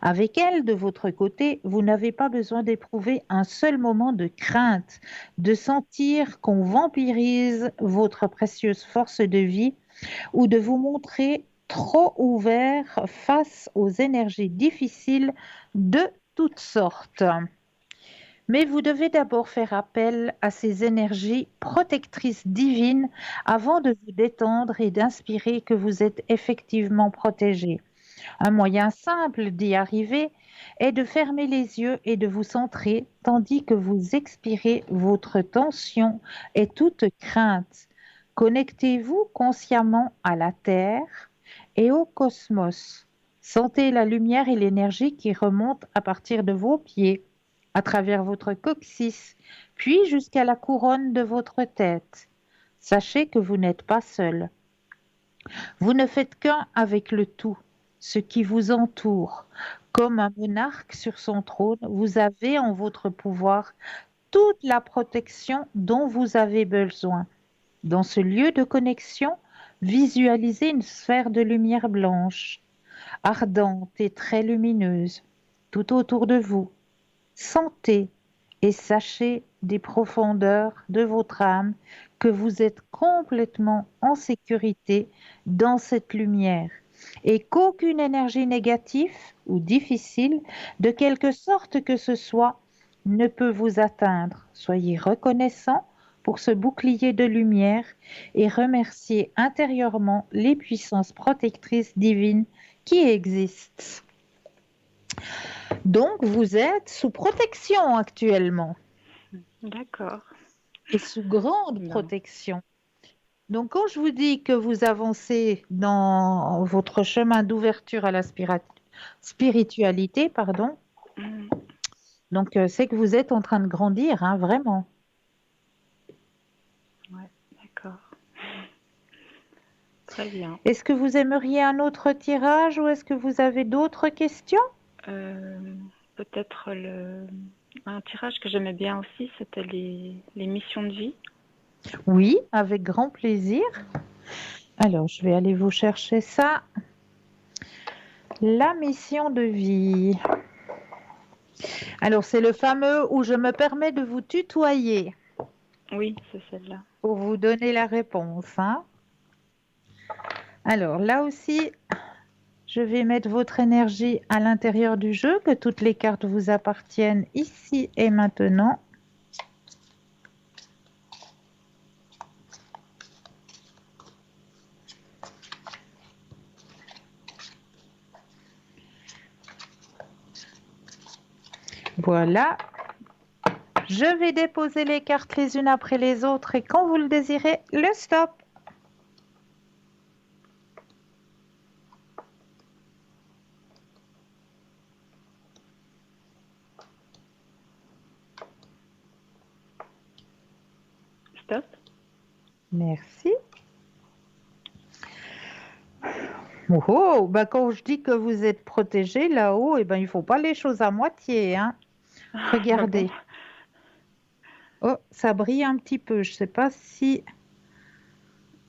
[SPEAKER 1] Avec elles, de votre côté, vous n'avez pas besoin d'éprouver un seul moment de crainte, de sentir qu'on vampirise votre précieuse force de vie ou de vous montrer trop ouvert face aux énergies difficiles de toutes sortes. Mais vous devez d'abord faire appel à ces énergies protectrices divines avant de vous détendre et d'inspirer que vous êtes effectivement protégé. Un moyen simple d'y arriver est de fermer les yeux et de vous centrer tandis que vous expirez votre tension et toute crainte. Connectez-vous consciemment à la Terre et au cosmos. Sentez la lumière et l'énergie qui remontent à partir de vos pieds, à travers votre coccyx, puis jusqu'à la couronne de votre tête. Sachez que vous n'êtes pas seul. Vous ne faites qu'un avec le tout. ce qui vous entoure. Comme un monarque sur son trône, vous avez en votre pouvoir toute la protection dont vous avez besoin. Dans ce lieu de connexion, visualisez une sphère de lumière blanche, ardente et très lumineuse, tout autour de vous. Sentez et sachez des profondeurs de votre âme que vous êtes complètement en sécurité dans cette lumière et qu'aucune énergie négative ou difficile, de quelque sorte que ce soit, ne peut vous atteindre. Soyez reconnaissant pour ce bouclier de lumière et remerciez intérieurement les puissances protectrices divines qui existent. Donc, vous êtes sous protection actuellement
[SPEAKER 3] D'accord.
[SPEAKER 1] et sous grande
[SPEAKER 3] Non.
[SPEAKER 1] protection. Donc, quand je vous dis que vous avancez dans votre chemin d'ouverture à la spiritualité, pardon,
[SPEAKER 3] Mm.
[SPEAKER 1] donc c'est que vous êtes en train de grandir, hein, vraiment.
[SPEAKER 3] Ouais, d'accord. Très bien.
[SPEAKER 1] Est-ce que vous aimeriez un autre tirage ou est-ce que vous avez d'autres questions?
[SPEAKER 3] Euh, Peut-être un tirage que j'aimais bien aussi, c'était les missions de vie.
[SPEAKER 1] Oui, avec grand plaisir. Alors, je vais aller vous chercher ça. La mission de vie. Alors, c'est le fameux où je me permets de vous tutoyer
[SPEAKER 3] Oui, c'est celle-là.
[SPEAKER 1] pour vous donner la réponse, hein. Alors, là aussi, je vais mettre votre énergie à l'intérieur du jeu, que toutes les cartes vous appartiennent ici et maintenant. Voilà. Je vais déposer les cartes les unes après les autres et quand vous le désirez, le stop.
[SPEAKER 3] Stop.
[SPEAKER 1] Merci. Oh, oh, bah quand je dis que vous êtes protégé là-haut, eh ben, il ne faut pas les choses à moitié, hein. Regardez. Oh, ça brille un petit peu. Je ne sais pas si...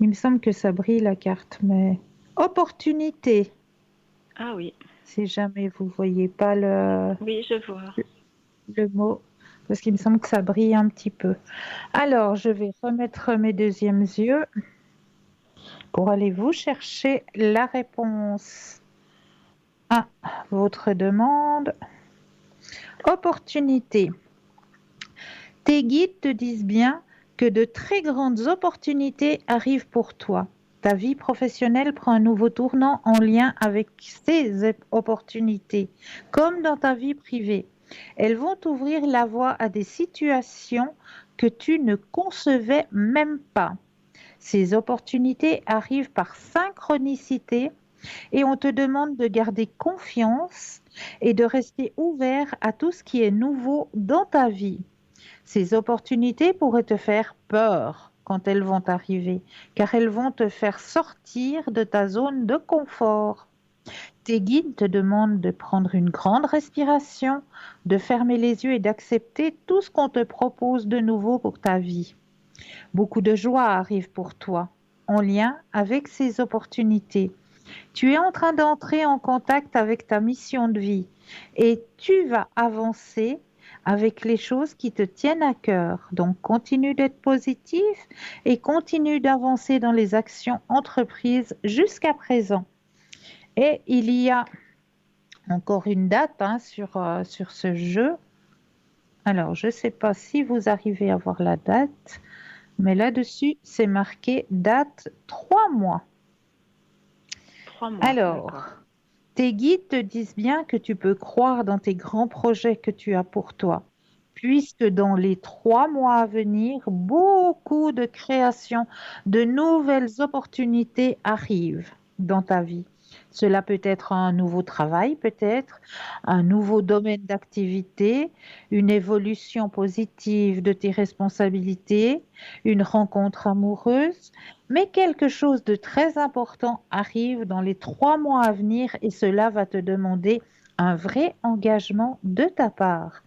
[SPEAKER 1] Il me semble que ça brille la carte, mais... Opportunité.
[SPEAKER 3] Ah oui.
[SPEAKER 1] Si jamais vous voyez pas
[SPEAKER 3] Oui, je vois.
[SPEAKER 1] le mot, parce qu'il me semble que ça brille un petit peu. Alors, je vais remettre mes deuxièmes yeux pour aller vous chercher la réponse à votre demande. Opportunité. Tes guides te disent bien que de très grandes opportunités arrivent pour toi. Ta vie professionnelle prend un nouveau tournant en lien avec ces opportunités, comme dans ta vie privée. Elles vont t'ouvrir la voie à des situations que tu ne concevais même pas. Ces opportunités arrivent par synchronicité et on te demande de garder confiance et de rester ouvert à tout ce qui est nouveau dans ta vie. Ces opportunités pourraient te faire peur quand elles vont arriver, car elles vont te faire sortir de ta zone de confort. Tes guides te demandent de prendre une grande respiration, de fermer les yeux et d'accepter tout ce qu'on te propose de nouveau pour ta vie. Beaucoup de joie arrive pour toi en lien avec ces opportunités. Tu es en train d'entrer en contact avec ta mission de vie et tu vas avancer avec les choses qui te tiennent à cœur. Donc, continue d'être positif et continue d'avancer dans les actions entreprises jusqu'à présent. Et il y a encore une date hein, sur ce jeu. Alors, je ne sais pas si vous arrivez à voir la date, mais là-dessus, c'est marqué date 3 mois.
[SPEAKER 3] 3 mois.
[SPEAKER 1] Alors,
[SPEAKER 3] D'accord.
[SPEAKER 1] tes guides te disent bien que tu peux croire dans tes grands projets que tu as pour toi, puisque dans les 3 mois à venir, beaucoup de créations, de nouvelles opportunités arrivent dans ta vie. Cela peut être un nouveau travail, peut-être un nouveau domaine d'activité, une évolution positive de tes responsabilités, une rencontre amoureuse, mais quelque chose de très important arrive dans les 3 mois à venir et cela va te demander un vrai engagement de ta part.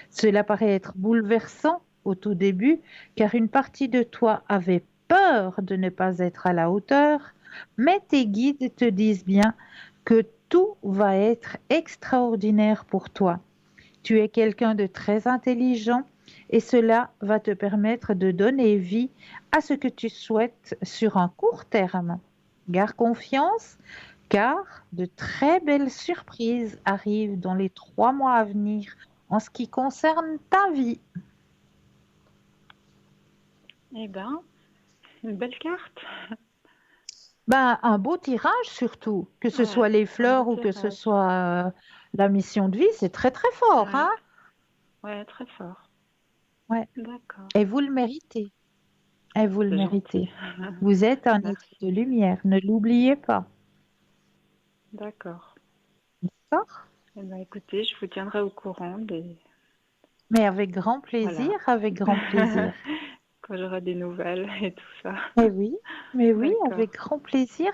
[SPEAKER 1] Cela paraît être bouleversant au tout début, car une partie de toi avait peur de ne pas être à la hauteur, mais tes guides te disent bien que tout va être extraordinaire pour toi. Tu es quelqu'un de très intelligent et cela va te permettre de donner vie à ce que tu souhaites sur un court terme. Garde confiance, car de très belles surprises arrivent dans les 3 mois à venir en ce qui concerne ta vie.
[SPEAKER 3] Eh ben, une belle carte.
[SPEAKER 1] Ben, un beau tirage surtout, que ce soit
[SPEAKER 3] Ouais,
[SPEAKER 1] les
[SPEAKER 3] un beau
[SPEAKER 1] fleurs ou que ce
[SPEAKER 3] tirage.
[SPEAKER 1] soit la mission de vie, c'est très très fort,
[SPEAKER 3] Ouais,
[SPEAKER 1] hein?
[SPEAKER 3] ouais, très fort.
[SPEAKER 1] Ouais.
[SPEAKER 3] D'accord.
[SPEAKER 1] Et vous le méritez. Et vous le
[SPEAKER 3] C'est gentil.
[SPEAKER 1] méritez. Vous êtes un être de
[SPEAKER 3] Merci.
[SPEAKER 1] lumière, ne l'oubliez pas.
[SPEAKER 3] D'accord.
[SPEAKER 1] D'accord?
[SPEAKER 3] Eh ben, écoutez, je vous tiendrai au courant
[SPEAKER 1] Mais avec grand plaisir,
[SPEAKER 3] voilà.
[SPEAKER 1] avec grand plaisir.
[SPEAKER 3] Quand j'aurai des nouvelles et tout ça.
[SPEAKER 1] Mais oui,
[SPEAKER 3] D'accord.
[SPEAKER 1] avec grand plaisir.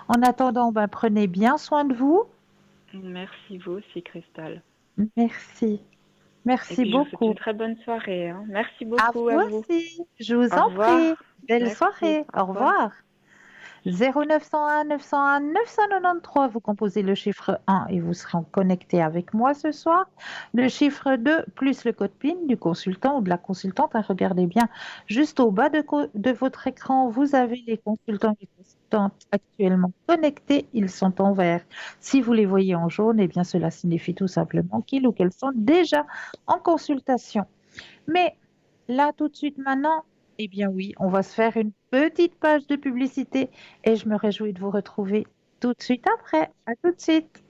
[SPEAKER 1] En attendant, ben, prenez bien soin de vous.
[SPEAKER 3] Merci vous aussi, Cristal.
[SPEAKER 1] Merci.
[SPEAKER 3] Et
[SPEAKER 1] Merci
[SPEAKER 3] puis je vous souhaite
[SPEAKER 1] beaucoup.
[SPEAKER 3] une très bonne soirée, hein. Merci
[SPEAKER 1] À
[SPEAKER 3] beaucoup à
[SPEAKER 1] vous
[SPEAKER 3] vous.
[SPEAKER 1] aussi. Je vous
[SPEAKER 3] Au
[SPEAKER 1] en prie.
[SPEAKER 3] revoir.
[SPEAKER 1] Belle
[SPEAKER 3] Merci.
[SPEAKER 1] soirée.
[SPEAKER 3] Au
[SPEAKER 1] Au
[SPEAKER 3] revoir.
[SPEAKER 1] revoir. 0901 901 993, vous composez le chiffre 1 et vous serez connecté avec moi ce soir. Le chiffre 2 plus le code PIN du consultant ou de la consultante. Hein, regardez bien, juste au bas de votre écran, vous avez les consultants et les consultantes actuellement connectés. Ils sont en vert. Si vous les voyez en jaune, eh bien cela signifie tout simplement qu'ils ou qu'elles sont déjà en consultation. Mais là, tout de suite maintenant, eh bien oui, on va se faire une petite page de publicité et je me réjouis de vous retrouver tout de suite après. À tout de suite.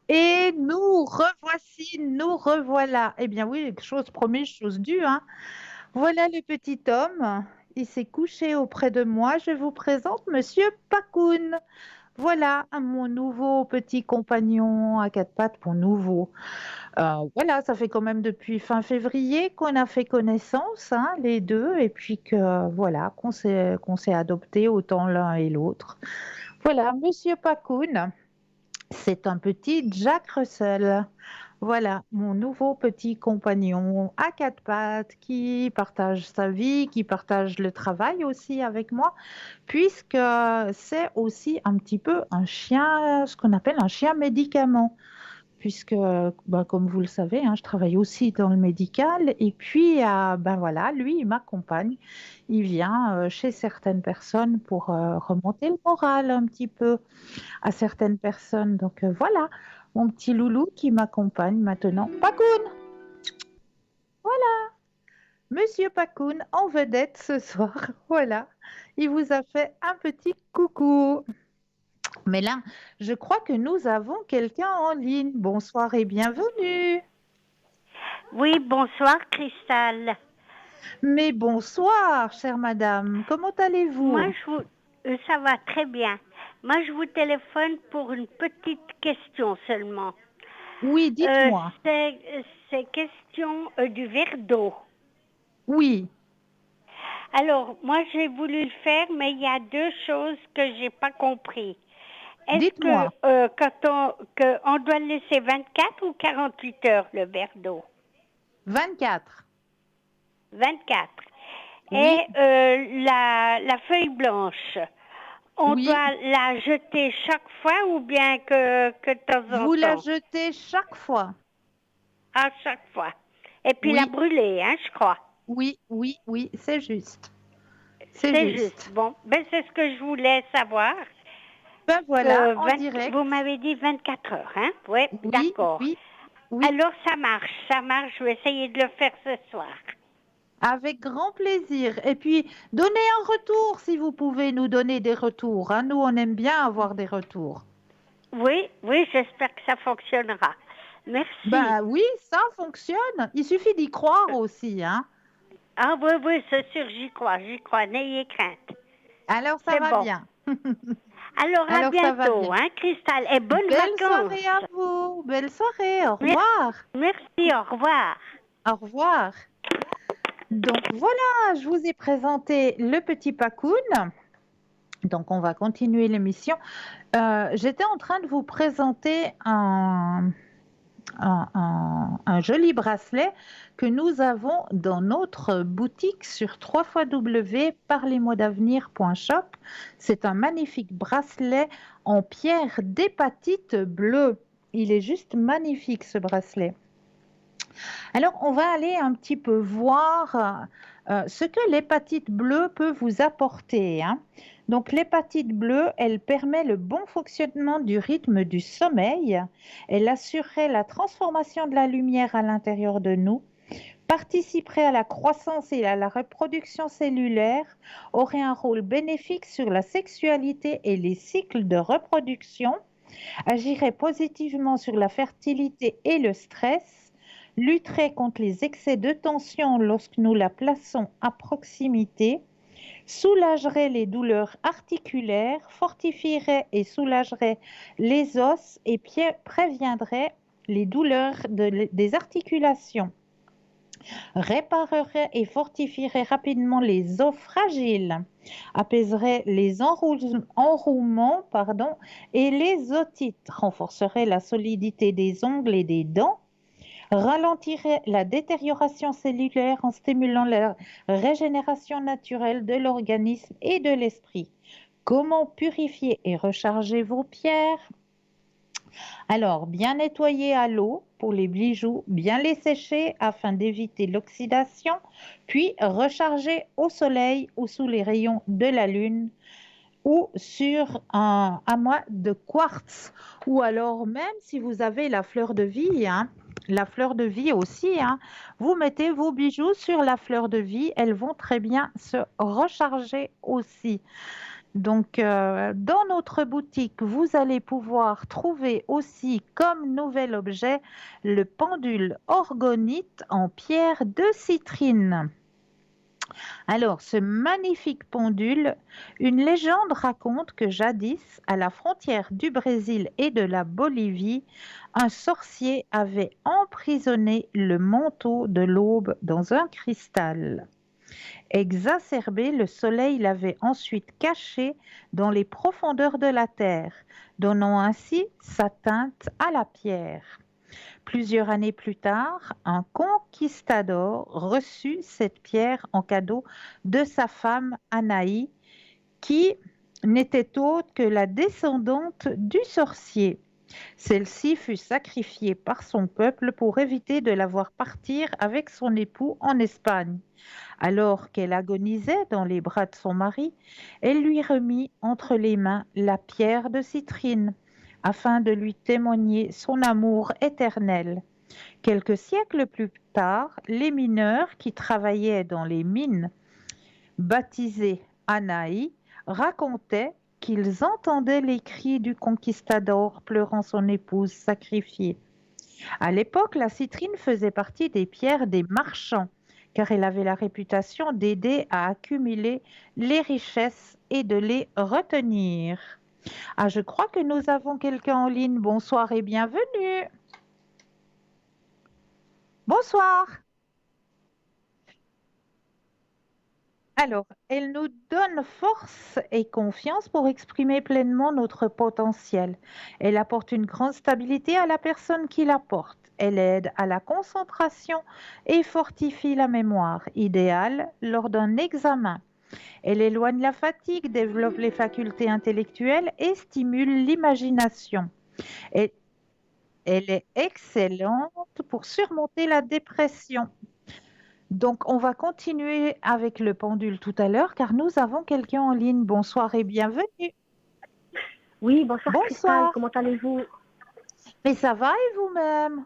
[SPEAKER 1] Et nous revoici, nous revoilà. Eh bien oui, chose promise, chose due, hein. Voilà le petit homme. Il s'est couché auprès de moi. Je vous présente Monsieur Pacoun. Voilà mon nouveau petit compagnon à 4 pattes, pour nouveau. Voilà, ça fait quand même depuis fin février qu'on a fait connaissance, hein, les deux, et puis que voilà, qu'on s'est adoptés autant l'un et l'autre. Voilà, Monsieur Pacoun, c'est un petit Jack Russell. Voilà, mon nouveau petit compagnon à 4 pattes qui partage sa vie, qui partage le travail aussi avec moi, puisque c'est aussi un petit peu un chien, ce qu'on appelle un chien médicament puisque, bah, comme vous le savez, hein, je travaille aussi dans le médical. Et puis, ben voilà, lui, il m'accompagne. Il vient chez certaines personnes pour remonter le moral un petit peu à certaines personnes. Donc voilà, mon petit loulou qui m'accompagne maintenant. Pacoun, Monsieur Pacoun en vedette ce soir. Voilà, il vous a fait un petit coucou. Mais là, je crois que nous avons quelqu'un en ligne. Bonsoir et bienvenue.
[SPEAKER 4] Oui, bonsoir Cristal.
[SPEAKER 1] Mais bonsoir, chère madame. Comment
[SPEAKER 4] Moi,
[SPEAKER 1] allez-vous?
[SPEAKER 4] ça va très bien. Moi, je vous téléphone pour une petite question seulement.
[SPEAKER 1] Oui,
[SPEAKER 4] Euh,
[SPEAKER 1] dites-moi.
[SPEAKER 4] c'est question du verre d'eau.
[SPEAKER 1] Oui,
[SPEAKER 4] Alors, moi, j'ai voulu le faire, mais il y a deux choses que j'ai pas compris. Est-ce que
[SPEAKER 1] dites-moi.
[SPEAKER 4] on doit le laisser 24 ou 48 heures le verre d'eau?
[SPEAKER 1] 24.
[SPEAKER 4] 24.
[SPEAKER 1] Oui,
[SPEAKER 4] Et la feuille blanche, on
[SPEAKER 1] oui.
[SPEAKER 4] doit la jeter chaque fois ou bien que de temps en
[SPEAKER 1] Vous la
[SPEAKER 4] temps?
[SPEAKER 1] jetez chaque fois.
[SPEAKER 4] À chaque fois. Et puis la
[SPEAKER 1] Oui,
[SPEAKER 4] brûler, hein, je crois.
[SPEAKER 1] oui, oui, oui, c'est juste. C'est
[SPEAKER 4] C'est juste.
[SPEAKER 1] juste.
[SPEAKER 4] Bon, ben c'est ce que je voulais savoir.
[SPEAKER 1] Ben voilà, en direct.
[SPEAKER 4] Vous m'avez dit 24 heures, hein? Oui,
[SPEAKER 1] Oui,
[SPEAKER 4] d'accord.
[SPEAKER 1] oui, oui.
[SPEAKER 4] Alors ça marche, ça marche. Je vais essayer de le faire ce soir.
[SPEAKER 1] Avec grand plaisir. Et puis, donnez un retour si vous pouvez nous donner des retours, hein. Nous, on aime bien avoir des retours.
[SPEAKER 4] Oui, oui, j'espère que ça fonctionnera. Merci.
[SPEAKER 1] Ben oui, ça fonctionne. Il suffit d'y croire aussi, hein.
[SPEAKER 4] Ah oui, oui, c'est sûr, j'y crois, n'ayez crainte.
[SPEAKER 1] Alors, ça
[SPEAKER 4] C'est
[SPEAKER 1] va
[SPEAKER 4] bon.
[SPEAKER 1] bien.
[SPEAKER 4] Alors, à
[SPEAKER 1] Alors, ça va
[SPEAKER 4] bientôt,
[SPEAKER 1] bien.
[SPEAKER 4] hein, Cristal, et bonnes
[SPEAKER 1] Belle
[SPEAKER 4] vacances.
[SPEAKER 1] soirée à vous. Belle soirée. Au
[SPEAKER 4] Merci,
[SPEAKER 1] revoir.
[SPEAKER 4] merci, au revoir.
[SPEAKER 1] Au revoir. Donc, voilà, je vous ai présenté le petit Pacoun. Donc, on va continuer l'émission. J'étais en train de vous présenter un joli bracelet que nous avons dans notre boutique sur www.parlezmoi-d'avenir.shop. C'est un magnifique bracelet en pierre d'hépatite bleue. Il est juste magnifique ce bracelet. Alors, on va aller un petit peu voir ce que l'hépatite bleue peut vous apporter, hein. Donc, l'hépatite bleue, elle permet le bon fonctionnement du rythme du sommeil. Elle assurerait la transformation de la lumière à l'intérieur de nous, participerait à la croissance et à la reproduction cellulaire, aurait un rôle bénéfique sur la sexualité et les cycles de reproduction, agirait positivement sur la fertilité et le stress, lutterait contre les excès de tension lorsque nous la plaçons à proximité, soulagerait les douleurs articulaires, fortifierait et soulagerait les os et préviendrait les douleurs des articulations, réparerait et fortifierait rapidement les os fragiles, apaiserait les enrouements et les otites, renforcerait la solidité des ongles et des dents, ralentirait la détérioration cellulaire en stimulant la régénération naturelle de l'organisme et de l'esprit. Comment purifier et recharger vos pierres? Alors, bien nettoyer à l'eau pour les bijoux, bien les sécher afin d'éviter l'oxydation, puis recharger au soleil ou sous les rayons de la lune ou sur un amas de quartz, ou alors même si vous avez la fleur de vie, hein, la fleur de vie aussi, hein, vous mettez vos bijoux sur la fleur de vie, elles vont très bien se recharger aussi. Donc, dans notre boutique, vous allez pouvoir trouver aussi comme nouvel objet le pendule orgonite en pierre de citrine. Alors, ce magnifique pendule, une légende raconte que jadis, à la frontière du Brésil et de la Bolivie, un sorcier avait emprisonné le manteau de l'aube dans un cristal. Exacerbé, le soleil l'avait ensuite caché dans les profondeurs de la terre, donnant ainsi sa teinte à la pierre. Plusieurs années plus tard, un conquistador reçut cette pierre en cadeau de sa femme Anaï, qui n'était autre que la descendante du sorcier. Celle-ci fut sacrifiée par son peuple pour éviter de la voir partir avec son époux en Espagne. Alors qu'elle agonisait dans les bras de son mari, elle lui remit entre les mains la pierre de citrine, afin de lui témoigner son amour éternel. Quelques siècles plus tard, les mineurs qui travaillaient dans les mines, baptisés Anaï, racontaient qu'ils entendaient les cris du conquistador pleurant son épouse sacrifiée. À l'époque, la citrine faisait partie des pierres des marchands, car elle avait la réputation d'aider à accumuler les richesses et de les retenir. Ah, je crois que nous avons quelqu'un en ligne. Bonsoir et bienvenue. Bonsoir. Alors, elle nous donne force et confiance pour exprimer pleinement notre potentiel. Elle apporte une grande stabilité à la personne qui la porte. Elle aide à la concentration et fortifie la mémoire, idéale lors d'un examen. Elle éloigne la fatigue, développe les facultés intellectuelles et stimule l'imagination. Elle, elle est excellente pour surmonter la dépression. Donc, on va continuer avec le pendule tout à l'heure car nous avons quelqu'un en ligne. Bonsoir et bienvenue.
[SPEAKER 5] Oui, bonsoir, Cristal,
[SPEAKER 1] Bonsoir.
[SPEAKER 5] comment allez-vous?
[SPEAKER 1] Mais ça va et vous-même?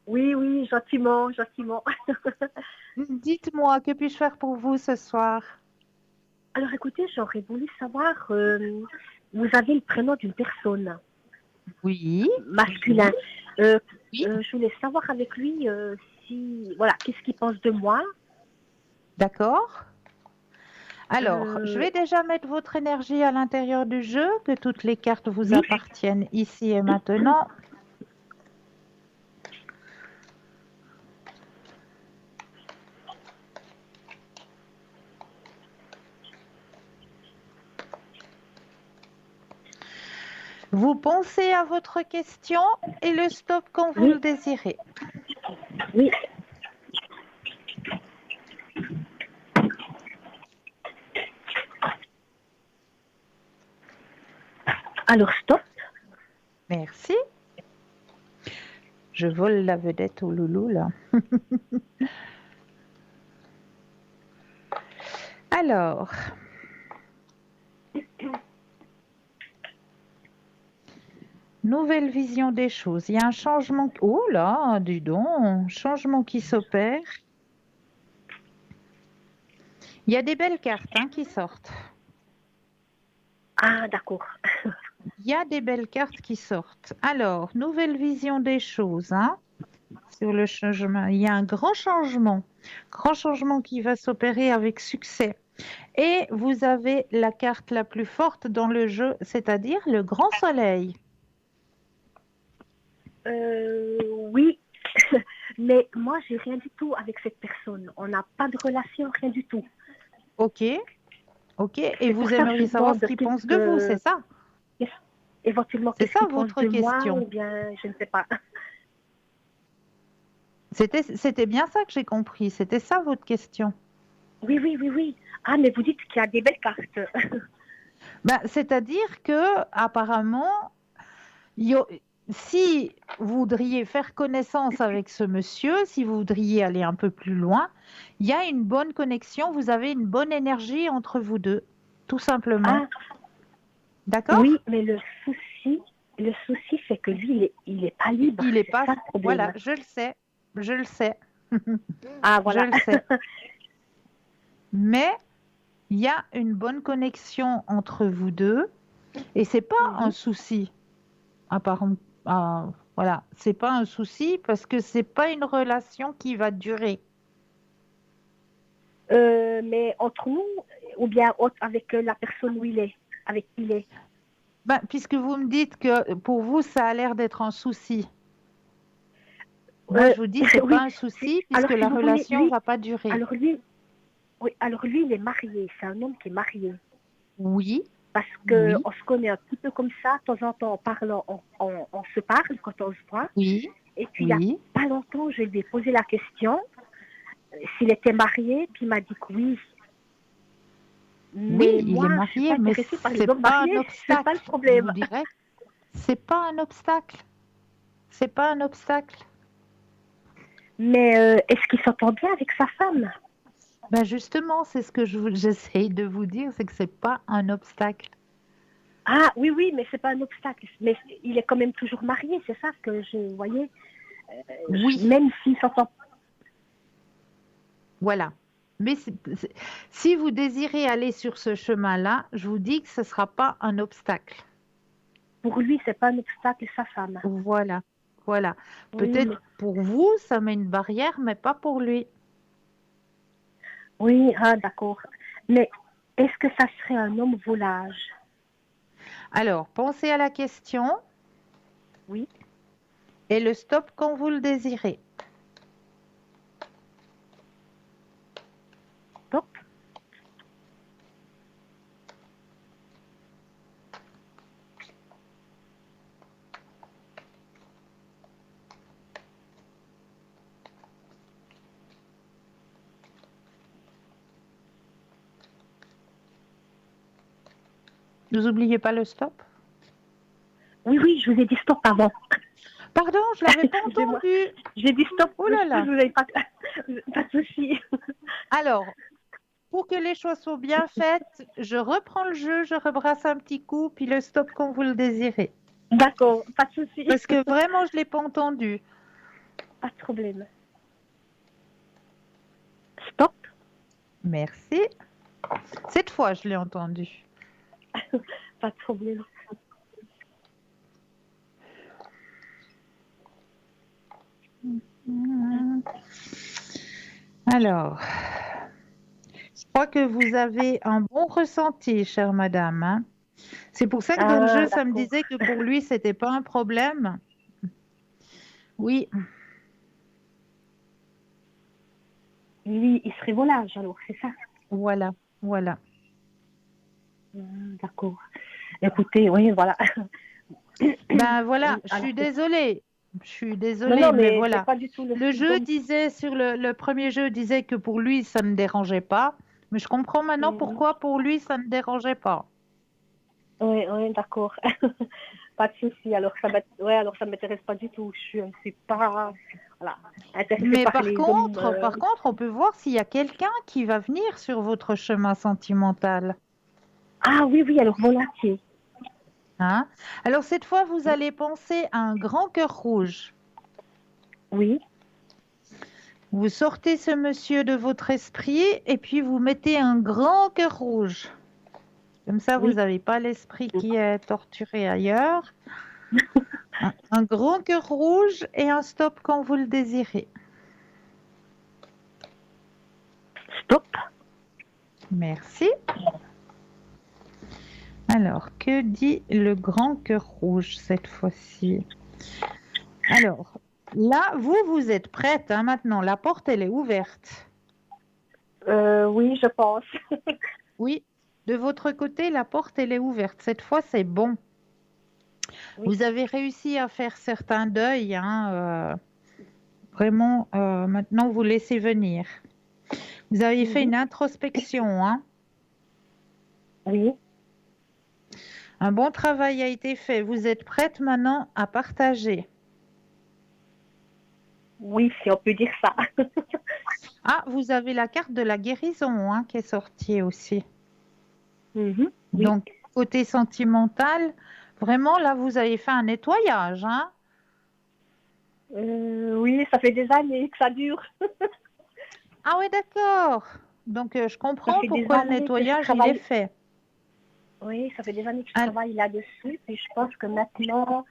[SPEAKER 5] Oui, gentiment, gentiment.
[SPEAKER 1] Dites-moi, que puis-je faire pour vous ce soir?
[SPEAKER 5] Alors écoutez, j'aurais voulu savoir, vous avez le prénom d'une personne
[SPEAKER 1] Oui,
[SPEAKER 5] masculin.
[SPEAKER 1] oui,
[SPEAKER 5] Je voulais savoir avec lui si, voilà, qu'est-ce qu'il pense de moi.
[SPEAKER 1] d'accord. Alors, je
[SPEAKER 5] Euh,
[SPEAKER 1] vais déjà mettre votre énergie à l'intérieur du jeu, que toutes les cartes vous
[SPEAKER 5] oui,
[SPEAKER 1] appartiennent ici et maintenant. Vous pensez à votre question et le stop quand vous
[SPEAKER 5] oui,
[SPEAKER 1] le désirez.
[SPEAKER 5] oui. Alors stop.
[SPEAKER 1] Merci. Je vole la vedette au loulou, là. Alors, nouvelle vision des choses. Il y a un changement. Oh là, dis donc, changement qui s'opère. Il y a des belles cartes hein, qui sortent.
[SPEAKER 5] Ah, d'accord.
[SPEAKER 1] Il y a des belles cartes qui sortent. Alors, nouvelle vision des choses. Hein, sur le changement. Il y a un grand changement qui va s'opérer avec succès. Et vous avez la carte la plus forte dans le jeu, c'est-à-dire le grand soleil.
[SPEAKER 5] Oui, mais moi, j'ai rien du tout avec cette personne. On n'a pas de relation, rien du tout.
[SPEAKER 1] Ok, ok. Et
[SPEAKER 5] C'est pour
[SPEAKER 1] vous
[SPEAKER 5] ça que je
[SPEAKER 1] aimeriez savoir
[SPEAKER 5] demande
[SPEAKER 1] ce qu'il pense de vous, c'est ça?
[SPEAKER 5] éventuellement
[SPEAKER 1] C'est
[SPEAKER 5] qu'est-ce
[SPEAKER 1] ça
[SPEAKER 5] qu'il pense
[SPEAKER 1] votre
[SPEAKER 5] de moi
[SPEAKER 1] question.
[SPEAKER 5] ou bien je ne sais pas.
[SPEAKER 1] C'était bien ça que j'ai compris. C'était ça votre question.
[SPEAKER 5] Oui, oui, oui, oui. Ah, mais vous dites qu'il y a des belles cartes.
[SPEAKER 1] Ben, c'est-à-dire que apparemment, il y a- si vous voudriez faire connaissance avec ce monsieur, si vous voudriez aller un peu plus loin, il y a une bonne connexion. Vous avez une bonne énergie entre vous deux, tout simplement.
[SPEAKER 5] Ah,
[SPEAKER 1] D'accord?
[SPEAKER 5] oui, mais le souci, c'est que lui, il est pas libre.
[SPEAKER 1] Il est
[SPEAKER 5] C'est
[SPEAKER 1] pas.
[SPEAKER 5] ça le
[SPEAKER 1] Voilà,
[SPEAKER 5] problème.
[SPEAKER 1] je le sais. Je le sais.
[SPEAKER 5] Ah,
[SPEAKER 1] Je
[SPEAKER 5] voilà.
[SPEAKER 1] le sais. Mais il y a une bonne connexion entre vous deux et c'est pas un
[SPEAKER 5] Mhm.
[SPEAKER 1] souci. Apparemment, voilà, c'est pas un souci parce que c'est pas une relation qui va durer.
[SPEAKER 5] Mais entre nous, ou bien avec la personne où il est, avec qui il est.
[SPEAKER 1] Ben, puisque vous me dites que pour vous, ça a l'air d'être un souci. Moi,
[SPEAKER 5] Euh,
[SPEAKER 1] je vous dis, c'est pas
[SPEAKER 5] oui.
[SPEAKER 1] un souci puisque
[SPEAKER 5] Alors, si
[SPEAKER 1] la
[SPEAKER 5] vous voulez,
[SPEAKER 1] relation va pas durer.
[SPEAKER 5] alors lui, oui, alors lui, il est marié. C'est un homme qui est marié.
[SPEAKER 1] Oui,
[SPEAKER 5] Parce
[SPEAKER 1] oui,
[SPEAKER 5] qu'on se connaît un petit peu comme ça, de temps en temps, en parlant, on se parle quand on se voit.
[SPEAKER 1] oui,
[SPEAKER 5] Et puis, il n'y a
[SPEAKER 1] oui.
[SPEAKER 5] pas longtemps, je lui ai posé la question s'il était marié, puis il m'a dit que oui.
[SPEAKER 1] Oui,
[SPEAKER 5] Mais
[SPEAKER 1] il est
[SPEAKER 5] moi, je ne suis
[SPEAKER 1] marié,
[SPEAKER 5] pas
[SPEAKER 1] mais
[SPEAKER 5] intéressée par les
[SPEAKER 1] c'est
[SPEAKER 5] hommes
[SPEAKER 1] pas un
[SPEAKER 5] mariés, c'est ça le
[SPEAKER 1] obstacle. Je vous
[SPEAKER 5] problème.
[SPEAKER 1] dirais, c'est pas un obstacle. C'est pas un obstacle.
[SPEAKER 5] Mais est-ce qu'il s'entend bien avec sa femme?
[SPEAKER 1] Ben justement, c'est ce que j'essaye de vous dire, c'est que c'est pas un obstacle.
[SPEAKER 5] Ah oui, oui, mais c'est pas un obstacle. Mais il est quand même toujours marié, c'est ça que je voyais.
[SPEAKER 1] Oui,
[SPEAKER 5] Même s'il s'entend.
[SPEAKER 1] voilà. Mais si vous désirez aller sur ce chemin-là, je vous dis que ce ne sera pas un obstacle.
[SPEAKER 5] Pour lui, c'est pas un obstacle, sa femme.
[SPEAKER 1] Voilà, voilà.
[SPEAKER 5] Oui,
[SPEAKER 1] Peut-être pour vous, ça met une barrière, mais pas pour lui.
[SPEAKER 5] oui, ah, d'accord. Mais est-ce que ça serait un homme volage?
[SPEAKER 1] Alors, pensez à la question
[SPEAKER 5] Oui,
[SPEAKER 1] et le stop quand vous le désirez.
[SPEAKER 5] top.
[SPEAKER 1] Vous n'oubliez pas le stop?
[SPEAKER 5] Oui, oui, je vous ai dit stop avant.
[SPEAKER 1] Pardon, je l'avais pas
[SPEAKER 5] Excusez-moi.
[SPEAKER 1] entendu.
[SPEAKER 5] J'ai dit stop,
[SPEAKER 1] Oh
[SPEAKER 5] mais
[SPEAKER 1] là
[SPEAKER 5] je pense
[SPEAKER 1] là.
[SPEAKER 5] que vous n'avez pas, pas de souci.
[SPEAKER 1] Alors, pour que les choses soient bien faites, je reprends le jeu, je rebrasse un petit coup, puis le stop quand vous le désirez.
[SPEAKER 5] D'accord, pas de souci.
[SPEAKER 1] Parce que vraiment, je ne l'ai pas entendu.
[SPEAKER 5] Pas de problème. Stop.
[SPEAKER 1] Merci. Cette fois, je l'ai entendu.
[SPEAKER 5] Pas de problème.
[SPEAKER 1] Alors, je crois que vous avez un bon ressenti, chère madame, hein. C'est pour ça que dans le jeu, ça me
[SPEAKER 5] D'accord.
[SPEAKER 1] disait que pour lui, c'était pas un problème. Oui,
[SPEAKER 5] Lui, il serait volage, alors, c'est ça?
[SPEAKER 1] voilà, voilà.
[SPEAKER 5] D'accord. Écoutez, oui, voilà.
[SPEAKER 1] Ben voilà,
[SPEAKER 5] Oui,
[SPEAKER 1] je
[SPEAKER 5] alors,
[SPEAKER 1] suis désolée. Je suis
[SPEAKER 5] non,
[SPEAKER 1] désolée,
[SPEAKER 5] non,
[SPEAKER 1] mais
[SPEAKER 5] mais c'est
[SPEAKER 1] voilà.
[SPEAKER 5] pas du tout le
[SPEAKER 1] Le
[SPEAKER 5] style
[SPEAKER 1] jeu
[SPEAKER 5] d'homme.
[SPEAKER 1] disait sur le premier jeu disait que pour lui, ça ne dérangeait pas. Mais je comprends maintenant pourquoi pour lui, ça ne dérangeait pas.
[SPEAKER 5] Oui, oui, d'accord. Pas de souci. Alors, alors ça m'intéresse pas du tout. Je ne suis pas, voilà, intéressée
[SPEAKER 1] Mais
[SPEAKER 5] par les hommes.
[SPEAKER 1] par contre, on peut voir s'il y a quelqu'un qui va venir sur votre chemin sentimental.
[SPEAKER 5] Ah oui, oui, alors volontiers.
[SPEAKER 1] Hein? Alors cette fois, vous allez penser à un grand cœur rouge.
[SPEAKER 5] Oui,
[SPEAKER 1] Vous sortez ce monsieur de votre esprit et puis vous mettez un grand cœur rouge. Comme ça, vous
[SPEAKER 5] oui.
[SPEAKER 1] n'avez pas l'esprit qui est torturé ailleurs. Un grand cœur rouge et un stop quand vous le désirez.
[SPEAKER 5] Stop.
[SPEAKER 1] Merci. Alors, que dit le grand cœur rouge cette fois-ci? Alors, là, vous êtes prête, hein, maintenant. La porte, elle est ouverte.
[SPEAKER 5] Oui, je pense.
[SPEAKER 1] Oui, de votre côté, la porte, elle est ouverte. Cette fois, c'est bon.
[SPEAKER 5] Oui.
[SPEAKER 1] Vous avez réussi à faire certains deuils, hein, vraiment, maintenant, vous laissez venir. Vous avez fait une introspection, hein.
[SPEAKER 5] Oui,
[SPEAKER 1] Un bon travail a été fait. Vous êtes prête maintenant à partager.
[SPEAKER 5] oui, si on peut dire ça.
[SPEAKER 1] Ah, vous avez la carte de la guérison, hein, qui est sortie aussi.
[SPEAKER 5] Oui.
[SPEAKER 1] Donc, côté sentimental, vraiment, là, vous avez fait un nettoyage, hein.
[SPEAKER 5] Oui, ça fait des années que ça dure.
[SPEAKER 1] Ah oui, d'accord. Donc, je
[SPEAKER 5] Ça
[SPEAKER 1] comprends
[SPEAKER 5] fait des
[SPEAKER 1] pourquoi le
[SPEAKER 5] années que je
[SPEAKER 1] nettoyage, il est
[SPEAKER 5] travaille.
[SPEAKER 1] fait.
[SPEAKER 5] Oui, ça fait des années que je
[SPEAKER 1] Ah,
[SPEAKER 5] travaille là-dessus. Et je pense que maintenant,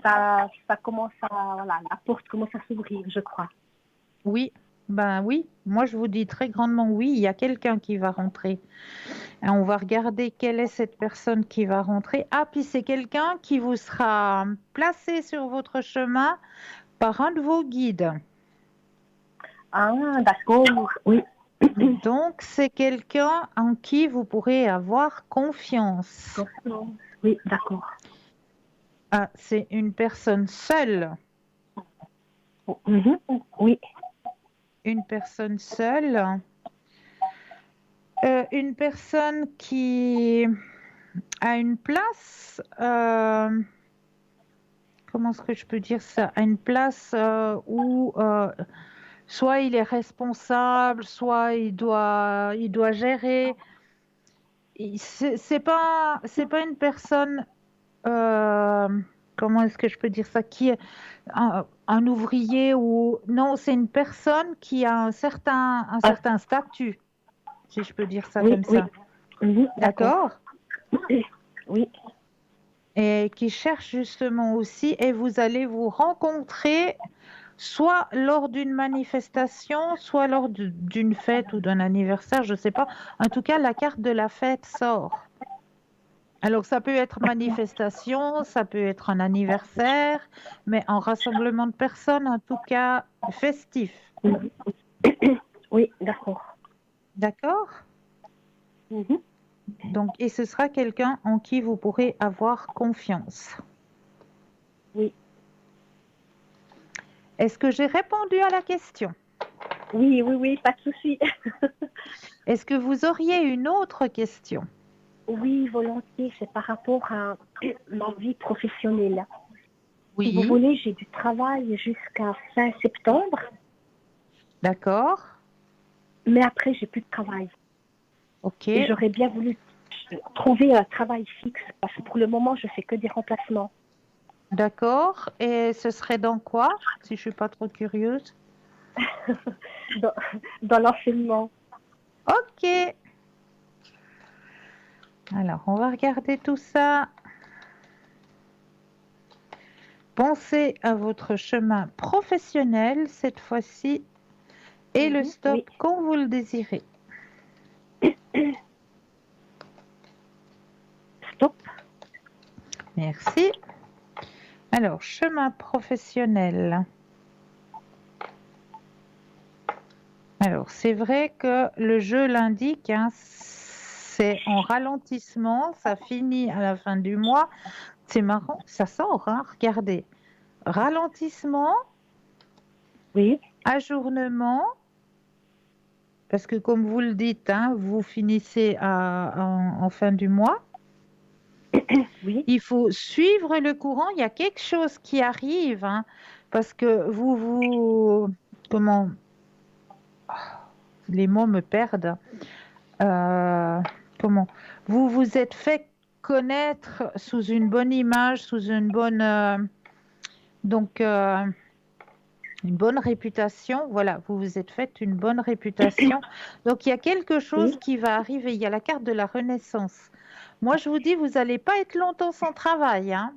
[SPEAKER 5] ça commence à, voilà, la porte commence à s'ouvrir, je crois.
[SPEAKER 1] oui, ben oui. Moi, je vous dis très grandement oui, il y a quelqu'un qui va rentrer. Et on va regarder quelle est cette personne qui va rentrer. Ah, puis c'est quelqu'un qui vous sera placé sur votre chemin par un de vos guides.
[SPEAKER 5] Ah, d'accord. Oui.
[SPEAKER 1] Donc, c'est quelqu'un en qui vous pourrez avoir confiance.
[SPEAKER 5] Oui, d'accord.
[SPEAKER 1] Ah, c'est une personne seule.
[SPEAKER 5] Oui.
[SPEAKER 1] Une personne seule. Une personne qui a une place. Comment est-ce que je peux dire ça? À une place où soit il est responsable, soit il doit gérer. C'est pas une personne. euh, comment est-ce que je peux dire ça? Qui est un ouvrier ou non? C'est une personne qui a un certain statut, si je peux dire ça
[SPEAKER 5] Oui,
[SPEAKER 1] comme
[SPEAKER 5] oui.
[SPEAKER 1] ça.
[SPEAKER 5] D'accord.
[SPEAKER 1] D'accord?
[SPEAKER 5] Oui.
[SPEAKER 1] Et qui cherche justement aussi, et vous allez vous rencontrer soit lors d'une manifestation, soit lors d'une fête ou d'un anniversaire, je ne sais pas. En tout cas, la carte de la fête sort. Alors, ça peut être manifestation, ça peut être un anniversaire, mais un rassemblement de personnes, en tout cas festif.
[SPEAKER 5] Oui, d'accord.
[SPEAKER 1] D'accord? Donc, et ce sera quelqu'un en qui vous pourrez avoir confiance.
[SPEAKER 5] Oui.
[SPEAKER 1] Est-ce que j'ai répondu à la question?
[SPEAKER 5] Oui, oui, oui, pas de souci.
[SPEAKER 1] Est-ce que vous auriez une autre question?
[SPEAKER 5] Oui, volontiers, c'est par rapport à ma vie professionnelle. Si vous
[SPEAKER 1] Oui,
[SPEAKER 5] voulez, j'ai du travail jusqu'à fin septembre,
[SPEAKER 1] d'accord.
[SPEAKER 5] mais après, j'ai plus de travail.
[SPEAKER 1] Ok,
[SPEAKER 5] Et j'aurais bien voulu trouver un travail fixe, parce que pour le moment, je fais que des remplacements.
[SPEAKER 1] d'accord. Et ce serait dans quoi, si je suis pas trop curieuse?
[SPEAKER 5] dans, dans l'enseignement.
[SPEAKER 1] Ok. Alors, on va regarder tout ça. Pensez à votre chemin professionnel cette fois-ci et le stop
[SPEAKER 5] Oui.
[SPEAKER 1] quand vous le désirez.
[SPEAKER 5] Stop.
[SPEAKER 1] Merci. Alors, chemin professionnel. Alors, c'est vrai que le jeu l'indique, hein, c'est en ralentissement, ça finit à la fin du mois. C'est marrant, ça sort, hein, regardez. Ralentissement,
[SPEAKER 5] Oui.
[SPEAKER 1] ajournement, parce que comme vous le dites, hein, vous finissez en fin du mois.
[SPEAKER 5] Oui.
[SPEAKER 1] Il faut suivre le courant, il y a quelque chose qui arrive, hein, parce que comment, les mots me perdent. Comment, vous vous êtes fait connaître sous une bonne image, sous une bonne, une bonne réputation. Voilà, vous vous êtes fait une bonne réputation. Donc il y a quelque chose qui va arriver. Il y a la carte de la Renaissance. Moi, je vous dis, vous n'allez pas être longtemps sans travail, hein.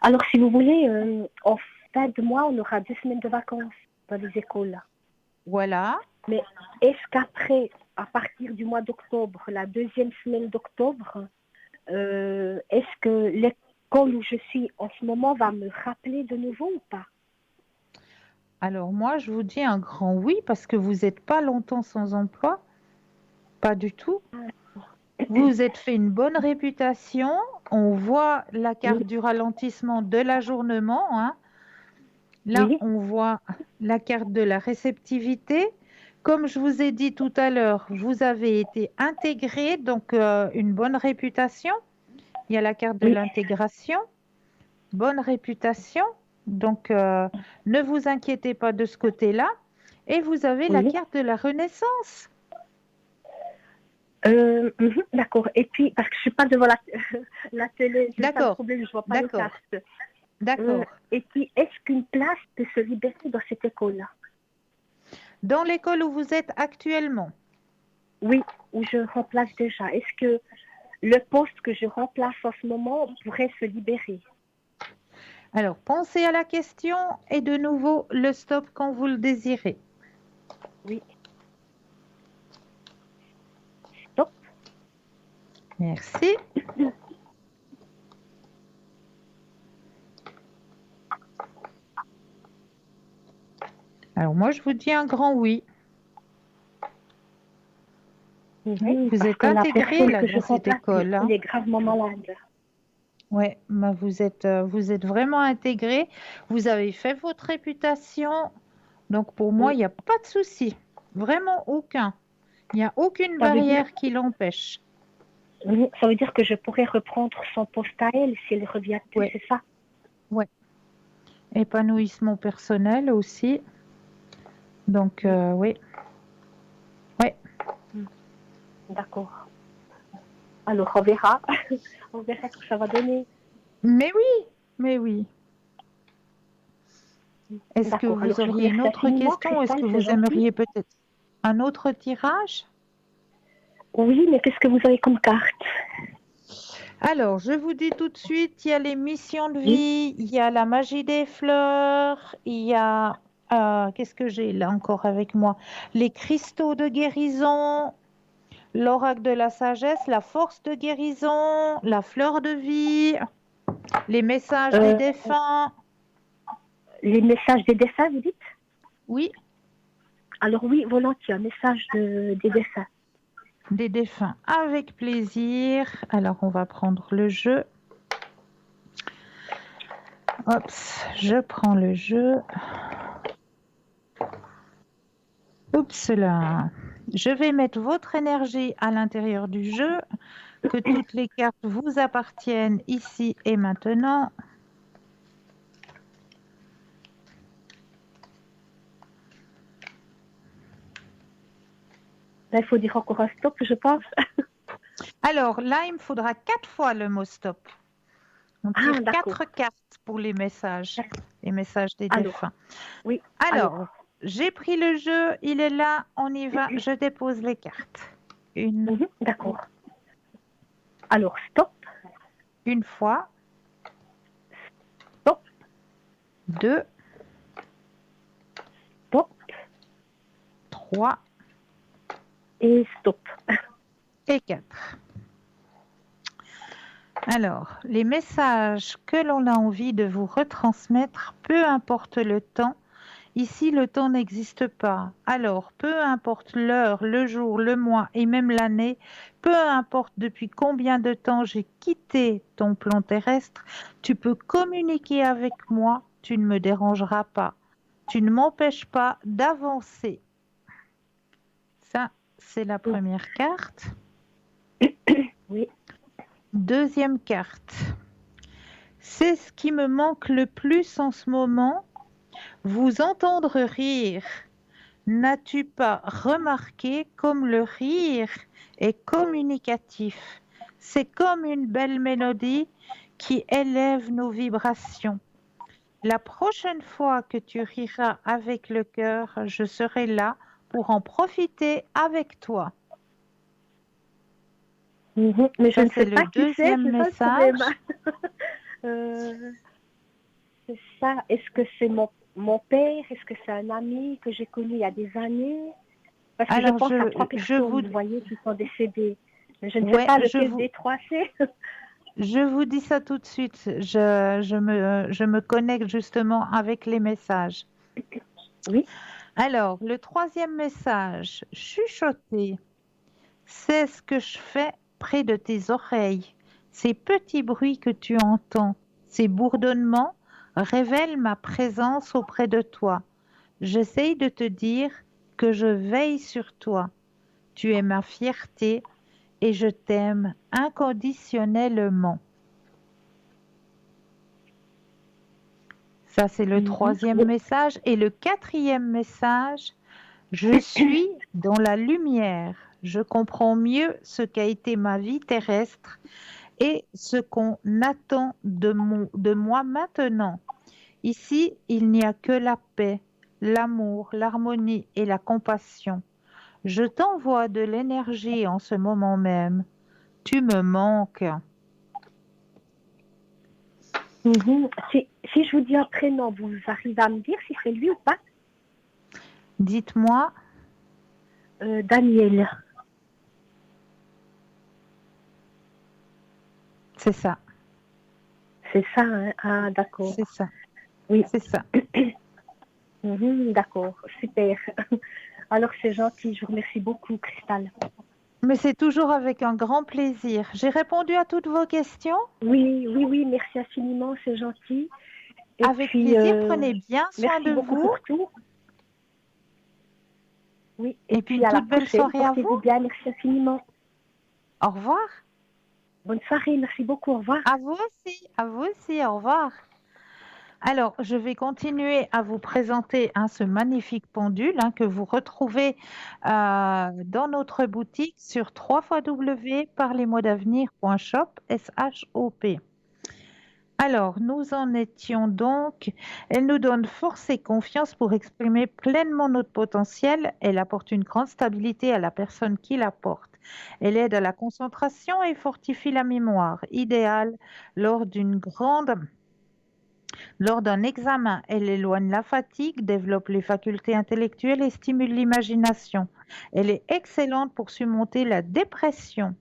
[SPEAKER 5] Alors, si vous voulez, en fin de mois, on aura 2 semaines de vacances dans les écoles.
[SPEAKER 1] Voilà.
[SPEAKER 5] Mais est-ce qu'après, à partir du mois d'octobre, la 2e semaine d'octobre, est-ce que l'école où je suis en ce moment va me rappeler de nouveau ou pas?
[SPEAKER 1] Alors moi, je vous dis un grand oui parce que vous n'êtes pas longtemps sans emploi. Pas du tout. Vous vous êtes fait une bonne réputation. On voit la carte du ralentissement de l'ajournement, hein. Là, on voit la carte de la réceptivité. Comme je vous ai dit tout à l'heure, vous avez été intégré, donc une bonne réputation. Il y a la carte de l'intégration, bonne réputation. Donc, ne vous inquiétez pas de ce côté-là. Et vous avez la carte de la Renaissance.
[SPEAKER 5] D'accord. Et puis, parce que je ne suis pas devant la télé, c'est ça le problème, je ne vois pas le carte.
[SPEAKER 1] D'accord.
[SPEAKER 5] Et puis, est-ce qu'une place peut se libérer dans cette école-là?
[SPEAKER 1] Dans l'école où vous êtes actuellement?
[SPEAKER 5] Oui, où je remplace déjà. Est-ce que le poste que je remplace en ce moment pourrait se libérer?
[SPEAKER 1] Alors, pensez à la question et de nouveau le stop quand vous le désirez.
[SPEAKER 5] Oui. Stop.
[SPEAKER 1] Merci. Alors, moi, je vous dis un grand oui.
[SPEAKER 5] Oui,
[SPEAKER 1] vous êtes intégré là, dans cette école.
[SPEAKER 5] Il est gravement malade.
[SPEAKER 1] Oui, bah vous êtes vraiment intégré. Vous avez fait votre réputation. Donc, pour moi, il n'y a pas de souci. Vraiment aucun. Il n'y a aucune barrière qui l'empêche.
[SPEAKER 5] Oui, ça veut dire que je pourrais reprendre son poste à elle si elle revient plus, c'est ça?
[SPEAKER 1] Oui. Épanouissement personnel aussi. Donc, oui. Oui.
[SPEAKER 5] D'accord. Alors, on verra. On verra ce que ça va donner.
[SPEAKER 1] Mais oui, mais oui. Est-ce que vous auriez une autre question? Est-ce que vous aimeriez peut-être un autre tirage?
[SPEAKER 5] Oui, mais qu'est-ce que vous avez comme carte?
[SPEAKER 1] Alors, je vous dis tout de suite, il y a les missions de vie, il y a la magie des fleurs, il y a, qu'est-ce que j'ai là encore avec moi? Les cristaux de guérison, l'oracle de la sagesse, la force de guérison, la fleur de vie, les messages des défunts.
[SPEAKER 5] Les messages des défunts, vous dites?
[SPEAKER 1] Oui.
[SPEAKER 5] Alors oui, volontiers, un message des défunts.
[SPEAKER 1] Des défunts, avec plaisir. Alors, on va prendre le jeu. Hop, je prends le jeu. Oups là. Je vais mettre votre énergie à l'intérieur du jeu, que toutes les cartes vous appartiennent ici et maintenant.
[SPEAKER 5] Là, il faut dire encore un stop, je pense.
[SPEAKER 1] Alors là, il me faudra 4 fois le mot stop. On tire 4 cartes pour les messages des défunts.
[SPEAKER 5] Oui.
[SPEAKER 1] Alors, j'ai pris le jeu, il est là, on y va, je dépose les cartes.
[SPEAKER 5] D'accord. Alors, stop.
[SPEAKER 1] Une fois.
[SPEAKER 5] Stop.
[SPEAKER 1] 2.
[SPEAKER 5] Stop.
[SPEAKER 1] 3.
[SPEAKER 5] Et stop.
[SPEAKER 1] Et 4. Alors, les messages que l'on a envie de vous retransmettre, peu importe le temps, ici le temps n'existe pas. Alors, peu importe l'heure, le jour, le mois et même l'année, peu importe depuis combien de temps j'ai quitté ton plan terrestre, tu peux communiquer avec moi, tu ne me dérangeras pas. Tu ne m'empêches pas d'avancer. Ça, c'est la première carte.
[SPEAKER 5] Oui.
[SPEAKER 1] Deuxième carte. C'est ce qui me manque le plus en ce moment. Vous entendre rire. N'as-tu pas remarqué comme le rire est communicatif? C'est comme une belle mélodie qui élève nos vibrations. La prochaine fois que tu riras avec le cœur, je serai là pour en profiter avec toi.
[SPEAKER 5] Mais
[SPEAKER 1] Ça,
[SPEAKER 5] je ne
[SPEAKER 1] c'est
[SPEAKER 5] sais pas
[SPEAKER 1] le
[SPEAKER 5] qui c'est
[SPEAKER 1] deuxième
[SPEAKER 5] ça le
[SPEAKER 1] message.
[SPEAKER 5] problème. C'est ça. Est-ce que c'est mon père? Est-ce que c'est un ami que j'ai connu il y a des années? Parce que
[SPEAKER 1] Alors,
[SPEAKER 5] je pense à 3 personnes, vous voyez, qui sont décédées. Mais je ne sais pas lequel des 3 c'est.
[SPEAKER 1] Je vous dis ça tout de suite. Je me connecte justement avec les messages.
[SPEAKER 5] Oui.
[SPEAKER 1] Alors, le troisième message, chuchoter. C'est ce que je fais près de tes oreilles. Ces petits bruits que tu entends, ces bourdonnements révèlent ma présence auprès de toi. J'essaye de te dire que je veille sur toi. Tu es ma fierté et je t'aime inconditionnellement. Ça, c'est le troisième message. Et le quatrième message, je suis dans la lumière. Je comprends mieux ce qu'a été ma vie terrestre et ce qu'on attend de moi maintenant. Ici, il n'y a que la paix, l'amour, l'harmonie et la compassion. Je t'envoie de l'énergie en ce moment même. Tu me manques.
[SPEAKER 5] Si je vous dis un prénom, vous arrivez à me dire si c'est lui ou pas?
[SPEAKER 1] Dites-moi.
[SPEAKER 5] Daniel.
[SPEAKER 1] C'est ça.
[SPEAKER 5] C'est ça, hein? Ah, d'accord.
[SPEAKER 1] C'est ça.
[SPEAKER 5] Oui.
[SPEAKER 1] C'est ça.
[SPEAKER 5] D'accord, super. Alors, c'est gentil. Je vous remercie beaucoup, Cristal.
[SPEAKER 1] Mais c'est toujours avec un grand plaisir. J'ai répondu à toutes vos questions?
[SPEAKER 5] Oui, merci infiniment, c'est gentil. Et
[SPEAKER 1] avec
[SPEAKER 5] puis,
[SPEAKER 1] plaisir, prenez bien soin de
[SPEAKER 5] beaucoup
[SPEAKER 1] vous.
[SPEAKER 5] pour tout. Oui,
[SPEAKER 1] et puis
[SPEAKER 5] à
[SPEAKER 1] une
[SPEAKER 5] la
[SPEAKER 1] toute belle
[SPEAKER 5] prochaine.
[SPEAKER 1] soirée à
[SPEAKER 5] Portez-vous
[SPEAKER 1] vous.
[SPEAKER 5] bien, merci infiniment.
[SPEAKER 1] Au revoir.
[SPEAKER 5] Bonne soirée, merci beaucoup, au revoir.
[SPEAKER 1] À vous aussi, au revoir. Alors, je vais continuer à vous présenter ce magnifique pendule que vous retrouvez dans notre boutique sur www.parlezmoi-d'avenir.shop, S-H-O-P. Alors, nous en étions donc, elle nous donne force et confiance pour exprimer pleinement notre potentiel. Elle apporte une grande stabilité à la personne qui la porte. Elle aide à la concentration et fortifie la mémoire, idéale lors d'un examen. Elle éloigne la fatigue, développe les facultés intellectuelles et stimule l'imagination. Elle est excellente pour surmonter la dépression,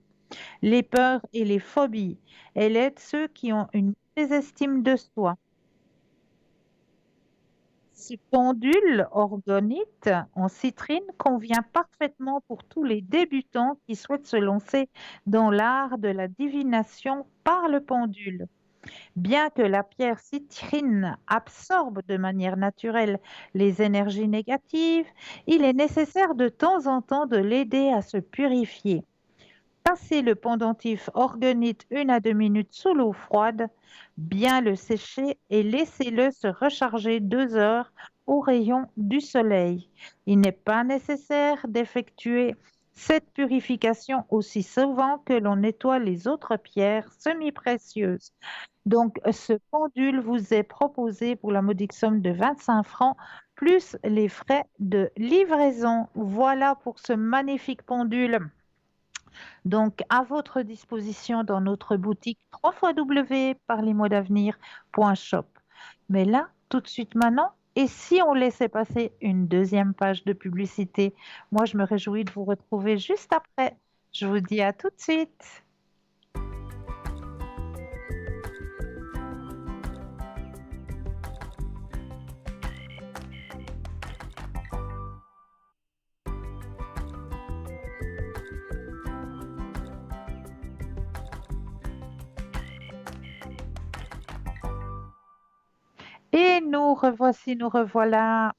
[SPEAKER 1] les peurs et les phobies. Elle aide ceux qui ont une mauvaise estime de soi. Ce pendule orgonite en citrine convient parfaitement pour tous les débutants qui souhaitent se lancer dans l'art de la divination par le pendule. Bien que la pierre citrine absorbe de manière naturelle les énergies négatives, il est nécessaire de temps en temps de l'aider à se purifier. Passez le pendentif orgonite 1 à 2 minutes sous l'eau froide, bien le sécher et laissez-le se recharger 2 heures au rayon du soleil. Il n'est pas nécessaire d'effectuer Cette purification aussi souvent que l'on nettoie les autres pierres semi-précieuses. Donc, ce pendule vous est proposé pour la modique somme de 25 francs, plus les frais de livraison. Voilà pour ce magnifique pendule. Donc, à votre disposition dans notre boutique www.parlez-moi-d'avenir.shop. Mais là, tout de suite maintenant, et si on laissait passer une deuxième page de publicité, moi je me réjouis de vous retrouver juste après. Je vous dis à tout de suite. Et nous revoici, nous revoilà.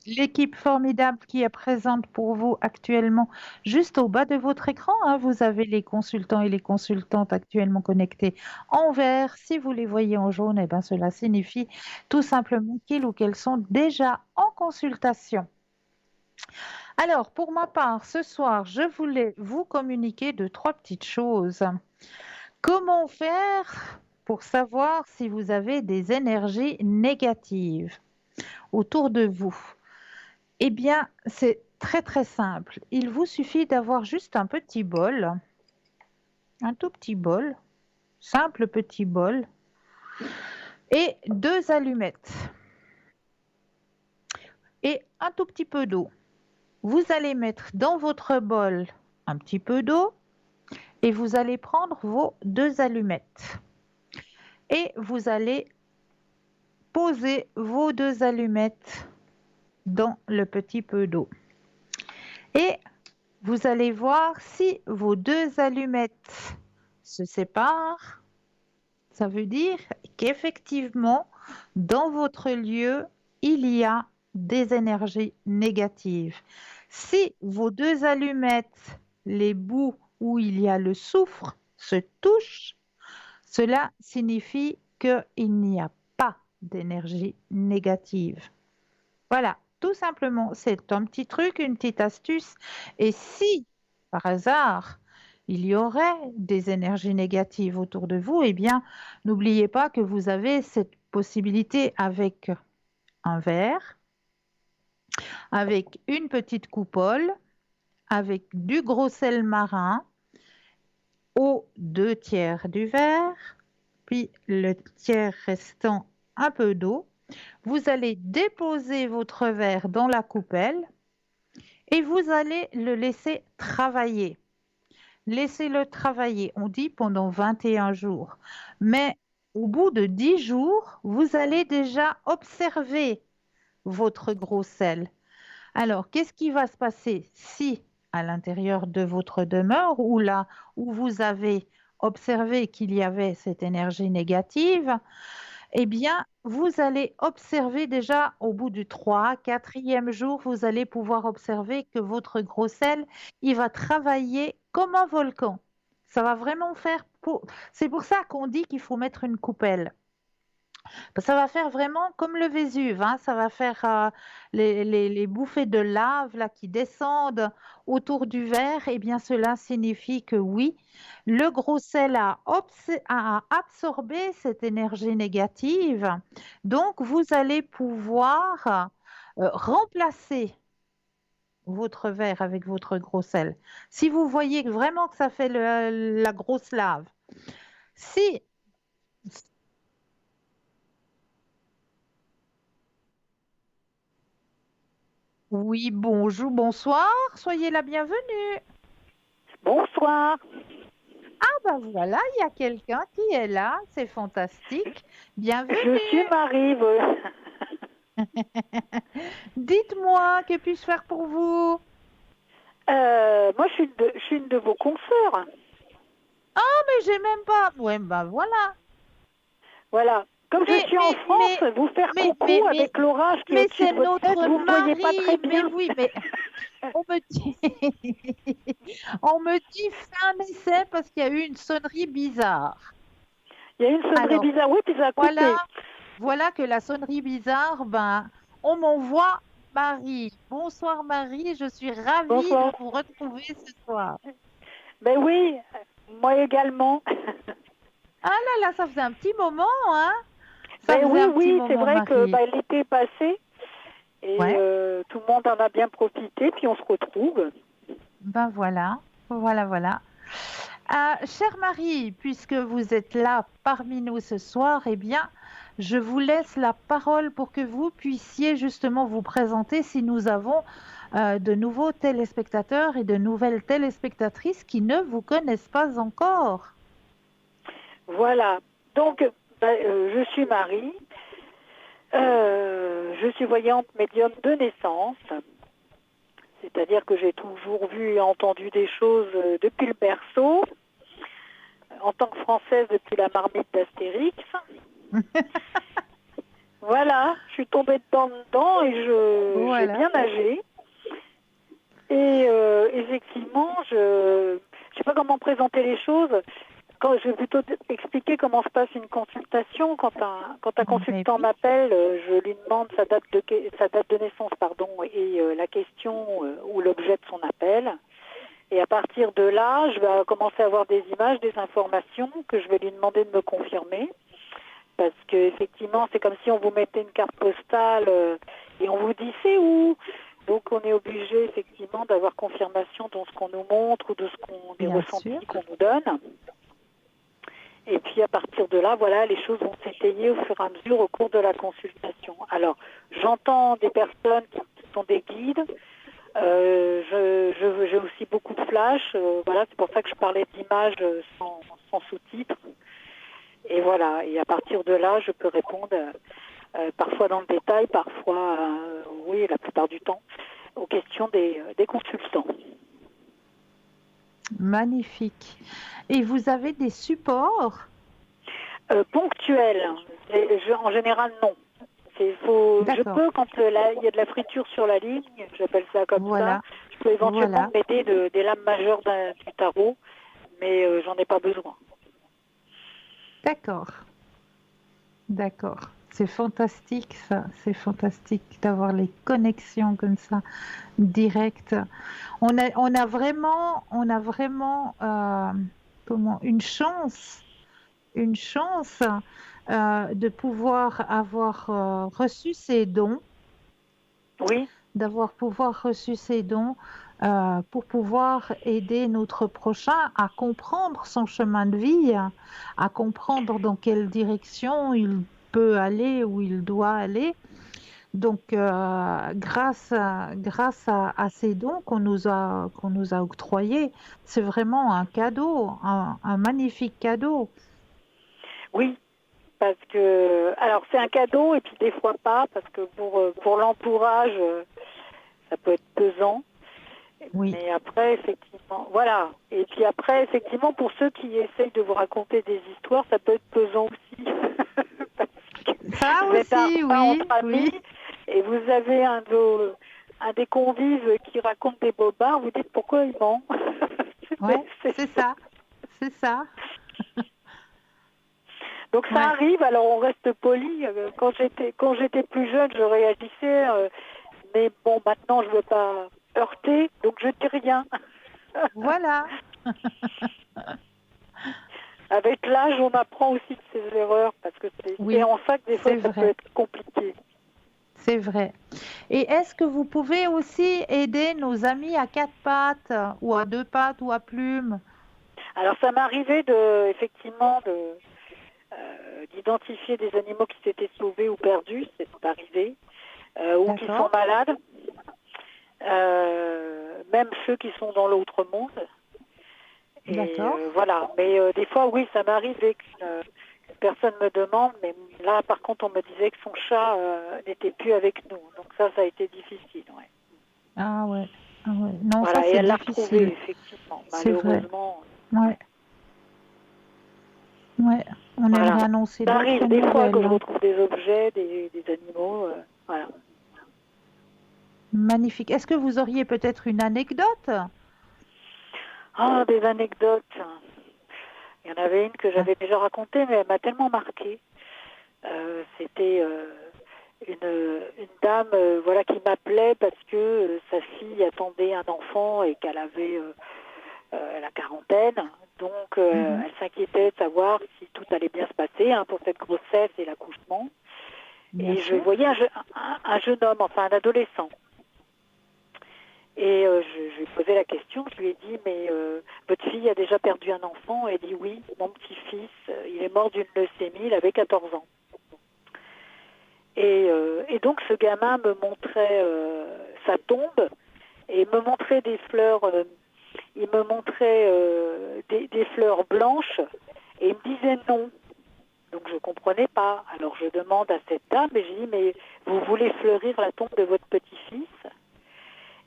[SPEAKER 1] L'équipe formidable qui est présente pour vous actuellement, juste au bas de votre écran, hein, vous avez les consultants et les consultantes actuellement connectés en vert. Si vous les voyez en jaune, eh ben, cela signifie tout simplement qu'ils ou qu'elles sont déjà en consultation. Alors, pour ma part, ce soir, je voulais vous communiquer de 3 petites choses. Comment faire pour savoir si vous avez des énergies négatives autour de vous? Eh bien, c'est très très simple. Il vous suffit d'avoir juste un petit bol, un tout petit bol, simple petit bol, et 2 allumettes et un tout petit peu d'eau. Vous allez mettre dans votre bol un petit peu d'eau et vous allez prendre vos 2 allumettes et vous allez poser vos 2 allumettes dans le petit peu d'eau. Et vous allez voir si vos 2 allumettes se séparent. Ça veut dire qu'effectivement, dans votre lieu, il y a des énergies négatives. Si vos 2 allumettes, les bouts où il y a le soufre, se touchent, cela signifie qu'il n'y a pas d'énergie négative. Voilà, tout simplement, c'est un petit truc, une petite astuce. Et si, par hasard, il y aurait des énergies négatives autour de vous, eh bien, n'oubliez pas que vous avez cette possibilité avec un verre, avec une petite coupole, avec du gros sel marin, aux 2 tiers du verre, puis le tiers restant un peu d'eau. Vous allez déposer votre verre dans la coupelle et vous allez le laisser travailler. Laissez-le travailler, on dit pendant 21 jours. Mais au bout de 10 jours, vous allez déjà observer votre gros sel. Alors, qu'est-ce qui va se passer si, à l'intérieur de votre demeure, ou là où vous avez observé qu'il y avait cette énergie négative, eh bien, vous allez observer déjà au bout du 3e, 4e jour, vous allez pouvoir observer que votre gros sel, il va travailler comme un volcan. Ça va vraiment faire... C'est pour ça qu'on dit qu'il faut mettre une coupelle. Ça va faire vraiment comme le Vésuve, hein. Ça va faire les bouffées de lave là, qui descendent autour du verre. Eh bien, cela signifie que oui, le gros sel a absorbé cette énergie négative. Donc, vous allez pouvoir remplacer votre verre avec votre gros sel. Si vous voyez vraiment que ça fait la grosse lave. Si Oui, bonjour, bonsoir, soyez la bienvenue.
[SPEAKER 6] Bonsoir.
[SPEAKER 1] Ah ben voilà, il y a quelqu'un qui est là, c'est fantastique.
[SPEAKER 6] Je
[SPEAKER 1] Bienvenue.
[SPEAKER 6] suis Marie.
[SPEAKER 1] Dites-moi, que puis-je faire pour vous?
[SPEAKER 6] Moi, je suis une de vos consoeurs.
[SPEAKER 1] Ah, mais j'ai même pas. Ouais, ben voilà.
[SPEAKER 6] Voilà. Comme je suis en France, vous faire coucou avec l'orage qui est au-dessus de votre tête, vous ne voyez pas très bien.
[SPEAKER 1] Mais oui, mais on me dit, on me dit fin essai parce qu'il y a eu une sonnerie bizarre.
[SPEAKER 6] Il y a eu une sonnerie bizarre, oui, puis ça a coupé.
[SPEAKER 1] Voilà que la sonnerie bizarre, ben, on m'envoie Marie. Bonsoir Marie, je suis ravie
[SPEAKER 6] Bonsoir.
[SPEAKER 1] de vous retrouver ce soir.
[SPEAKER 6] Ben oui, moi également.
[SPEAKER 1] Ah là là, ça faisait un petit moment, hein? Ça
[SPEAKER 6] Ben
[SPEAKER 1] faisait un petit
[SPEAKER 6] oui, c'est
[SPEAKER 1] moment,
[SPEAKER 6] vrai que
[SPEAKER 1] Marie.
[SPEAKER 6] l'été est passé et
[SPEAKER 1] Ouais,
[SPEAKER 6] tout le monde en a bien profité, puis on se retrouve.
[SPEAKER 1] ben voilà, voilà, voilà. Chère Marie, puisque vous êtes là parmi nous ce soir, eh bien, je vous laisse la parole pour que vous puissiez justement vous présenter si nous avons de nouveaux téléspectateurs et de nouvelles téléspectatrices qui ne vous connaissent pas encore.
[SPEAKER 6] Voilà. Donc, je suis Marie. Je suis voyante médium de naissance. C'est-à-dire que j'ai toujours vu et entendu des choses depuis le berceau. En tant que Française depuis la marmite d'Astérix. Voilà, je suis tombée dedans et j'ai
[SPEAKER 1] Voilà.
[SPEAKER 6] bien nagé. Et effectivement, je ne sais pas comment présenter les choses. Quand, je vais plutôt expliquer comment se passe une consultation. Quand un consultant
[SPEAKER 1] oui.
[SPEAKER 6] m'appelle, je lui demande sa date de naissance, pardon, et la question ou l'objet de son appel. Et à partir de là, je vais commencer à avoir des images, des informations que je vais lui demander de me confirmer. Parce que effectivement, c'est comme si on vous mettait une carte postale et on vous dit c'est où. Donc on est obligé effectivement d'avoir confirmation dans ce qu'on nous montre ou de ce qu'on des
[SPEAKER 1] Bien sûr.
[SPEAKER 6] ressentis qu'on nous donne. Et puis à partir de là, voilà, les choses vont s'étayer au fur et à mesure au cours de la consultation. Alors j'entends des personnes qui sont des guides. J'ai aussi beaucoup de flash. Voilà, c'est pour ça que je parlais d'images sans sous-titres. Et voilà, et à partir de là, je peux répondre parfois dans le détail, parfois, oui, la plupart du temps, aux questions des consultants.
[SPEAKER 1] Magnifique. Et vous avez des supports?
[SPEAKER 6] Ponctuels, en général, non. Je peux, quand il y a de la friture sur la ligne, j'appelle ça comme ça,
[SPEAKER 1] Voilà.
[SPEAKER 6] je peux éventuellement
[SPEAKER 1] Voilà.
[SPEAKER 6] m'aider des lames majeures du tarot, mais j'en ai pas besoin.
[SPEAKER 1] D'accord. D'accord. C'est fantastique ça. C'est fantastique d'avoir les connexions comme ça, directes. On a vraiment une chance de pouvoir avoir reçu ces dons,
[SPEAKER 6] Oui.
[SPEAKER 1] d'avoir pouvoir reçu ces dons pour pouvoir aider notre prochain à comprendre son chemin de vie, à comprendre dans quelle direction il peut aller, où il doit aller. Donc, grâce à ces dons qu'on nous a octroyés, c'est vraiment un cadeau, un magnifique cadeau.
[SPEAKER 6] Oui, parce que, alors c'est un cadeau et puis des fois pas, parce que pour l'entourage, ça peut être pesant.
[SPEAKER 1] Oui.
[SPEAKER 6] Mais après, effectivement, voilà. Et puis après, effectivement, pour ceux qui essayent de vous raconter des histoires, ça peut être pesant aussi.
[SPEAKER 1] Ça
[SPEAKER 6] Vous êtes un
[SPEAKER 1] aussi,
[SPEAKER 6] repas
[SPEAKER 1] oui,
[SPEAKER 6] entre amis
[SPEAKER 1] oui.
[SPEAKER 6] et vous avez un des convives qui raconte des bobards, vous dites pourquoi il ment.
[SPEAKER 1] Ouais, c'est ça, c'est ça.
[SPEAKER 6] Donc ça arrive, alors on reste poli. Quand j'étais plus jeune, je réagissais, mais bon, maintenant je veux pas heurter, donc je dis rien.
[SPEAKER 1] Voilà.
[SPEAKER 6] Avec l'âge, on apprend aussi de ses erreurs, parce que c'est en ça que des fois ça peut être compliqué.
[SPEAKER 1] C'est vrai. Et est-ce que vous pouvez aussi aider nos amis à 4 pattes, ou à 2 pattes, ou à plumes?
[SPEAKER 6] Alors ça m'est arrivé effectivement d'identifier des animaux qui s'étaient sauvés ou perdus, c'est arrivé, ou qui sont malades, même ceux qui sont dans l'autre monde. Et voilà. Mais des fois, oui, ça m'arrivait qu'une personne me demande, mais là, par contre, on me disait que son chat n'était plus avec nous. Donc ça a été difficile. Ouais.
[SPEAKER 1] Ah ouais. Ah ouais. Non,
[SPEAKER 6] voilà,
[SPEAKER 1] ça
[SPEAKER 6] et
[SPEAKER 1] c'est
[SPEAKER 6] elle l'a
[SPEAKER 1] difficile.
[SPEAKER 6] retrouvé, effectivement, malheureusement.
[SPEAKER 1] Ouais. Ouais. On aimerait annoncer d'autres nouvelles.
[SPEAKER 6] Ça arrive des fois que je retrouve des objets, des animaux, voilà.
[SPEAKER 1] Magnifique. Est-ce que vous auriez peut-être une anecdote?
[SPEAKER 6] Ah, des anecdotes. Il y en avait une que j'avais déjà racontée, mais elle m'a tellement marquée. C'était une dame voilà, qui m'appelait parce que sa fille attendait un enfant et qu'elle avait la quarantaine. Donc, elle s'inquiétait de savoir si tout allait bien se passer pour cette grossesse et l'accouchement.
[SPEAKER 1] Bien
[SPEAKER 6] Et
[SPEAKER 1] sûr.
[SPEAKER 6] je voyais un jeune homme, enfin un adolescent. Et je lui ai posé la question, je lui ai dit, mais votre fille a déjà perdu un enfant? Elle dit, oui, mon petit-fils, il est mort d'une leucémie, il avait 14 ans. Et donc ce gamin me montrait sa tombe et me montrait des fleurs, il me montrait des fleurs blanches et il me disait non. Donc je ne comprenais pas. Alors je demande à cette dame et je dis, mais vous voulez fleurir la tombe de votre petit-fils?